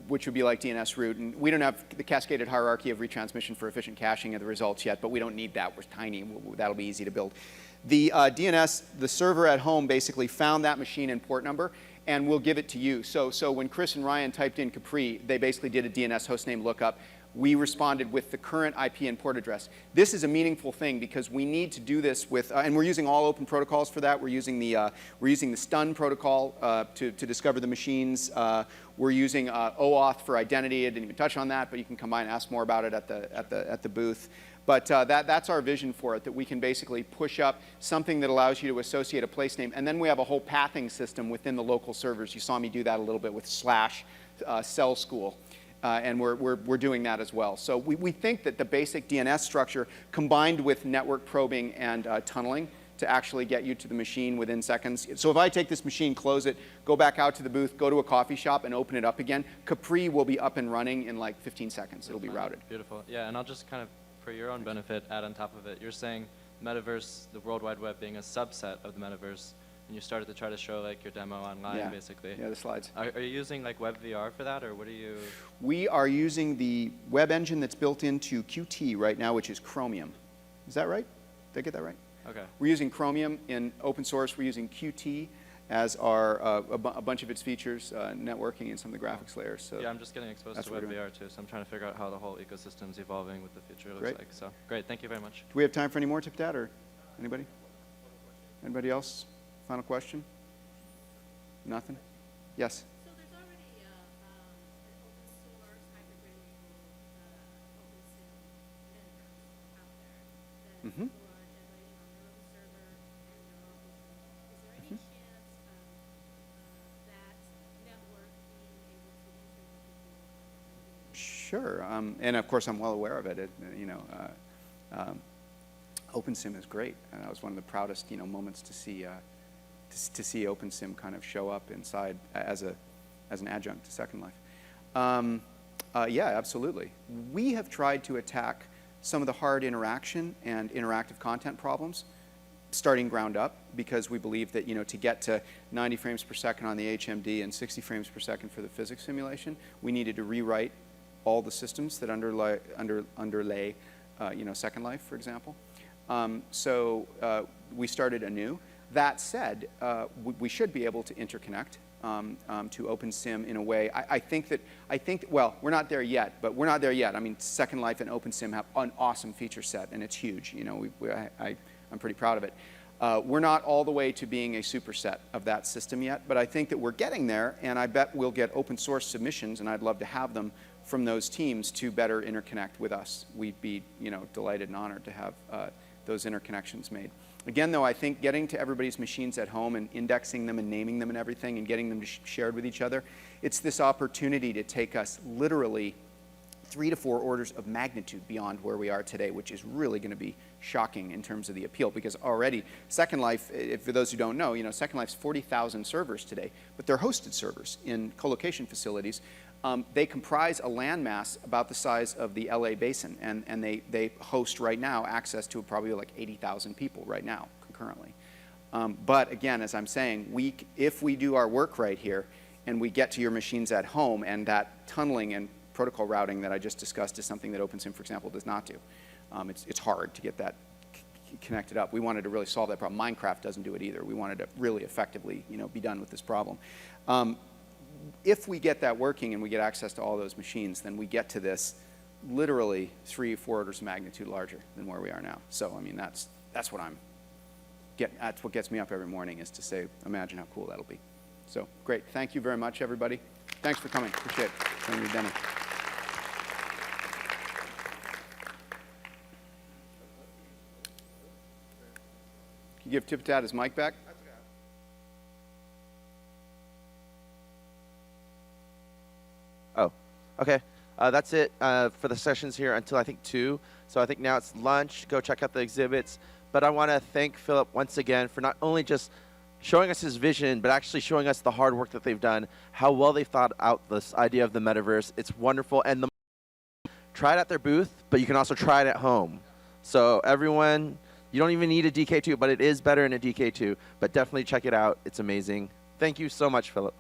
which would be like DNS root. And we don't have the cascaded hierarchy of retransmission for efficient caching of the results yet, but we don't need that. We're tiny. That'll be easy to build. The DNS, the server at home basically found that machine and port number, and we'll give it to you. So when Chris and Ryan typed in Capri, they basically did a DNS hostname lookup. We responded with the current IP and port address. This is a meaningful thing because we need to do this with, and we're using all open protocols for that. We're using the stun protocol to discover the machines. We're using OAuth for identity. I didn't even touch on that, but you can come by and ask more about it at the booth. But that's our vision for it, that we can basically push up something that allows you to associate a place name. And then we have a whole pathing system within the local servers. You saw me do that a little bit with / cell school. And we're doing that as well. So we think that the basic DNS structure combined with network probing and tunneling to actually get you to the machine within seconds. So if I take this machine, close it, go back out to the booth, go to a coffee shop and open it up again, Capri will be up and running in like 15 seconds. It'll be routed. Beautiful. Yeah, and I'll just kind of, for your own benefit, add on top of it. You're saying metaverse, the World Wide Web being a subset of the metaverse. And you started to try to show like your demo online, basically. Yeah, the slides. Are you using like WebVR for that, or what are you? We are using the web engine that's built into Qt right now, which is Chromium. Is that right? Did I get that right? Okay. We're using Chromium in open source. We're using Qt as our a bunch of its features, networking and some of the graphics layers. So yeah, I'm just getting exposed to WebVR too, so I'm trying to figure out how the whole ecosystem is evolving, what the future looks like. So great, thank you very much. Do we have time for any more tip that, or anybody? Anybody else? Final question? Nothing? Yes? So there's already an open source hybrid open sim vendors out there that people are generating on their own server and their own hosting. Is there any chance of that network being able to integrate with you? Sure. And of course, I'm well aware of it. OpenSim is great. And that was one of the proudest, moments to see OpenSim kind of show up inside as an adjunct to Second Life. Yeah, absolutely. We have tried to attack some of the hard interaction and interactive content problems starting ground up, because we believe that, to get to 90 frames per second on the HMD and 60 frames per second for the physics simulation, we needed to rewrite all the systems that underlay Second Life, for example. So we started anew. That said, we should be able to interconnect to OpenSim in a way. I think, well, we're not there yet, but we're not there yet. I mean, Second Life and OpenSim have an awesome feature set, and it's huge. I'm pretty proud of it. We're not all the way to being a superset of that system yet, but I think that we're getting there, and I bet we'll get open source submissions, and I'd love to have them from those teams to better interconnect with us. We'd be, delighted and honored to have those interconnections made. Again, though, I think getting to everybody's machines at home and indexing them and naming them and everything and getting them shared with each other, it's this opportunity to take us literally 3 to 4 orders of magnitude beyond where we are today, which is really going to be shocking in terms of the appeal, because already Second Life, for those who don't know, Second Life's 40,000 servers today, but they're hosted servers in co-location facilities. They comprise a landmass about the size of the LA basin, and they host right now access to probably like 80,000 people right now concurrently. But again, as I'm saying, if we do our work right here and we get to your machines at home, and that tunneling and protocol routing that I just discussed is something that OpenSim, for example, does not do. It's hard to get that connected up. We wanted to really solve that problem. Minecraft doesn't do it either. We wanted to really effectively, be done with this problem. If we get that working and we get access to all those machines, then we get to this literally 3 or 4 orders of magnitude larger than where we are now. So, I mean, that's what that's what gets me up every morning, is to say, imagine how cool that'll be. So, great. Thank you very much, everybody. Thanks for coming. Appreciate it. Showing your demo. Can you give Tipitat his mic back? Oh, okay. That's it for the sessions here until I think 2. So I think now it's lunch. Go check out the exhibits. But I want to thank Philip once again for not only just showing us his vision, but actually showing us the hard work that they've done, how well they've thought out this idea of the metaverse. It's wonderful. And try it at their booth, but you can also try it at home. So everyone, you don't even need a DK2, but it is better in a DK2. But definitely check it out. It's amazing. Thank you so much, Philip.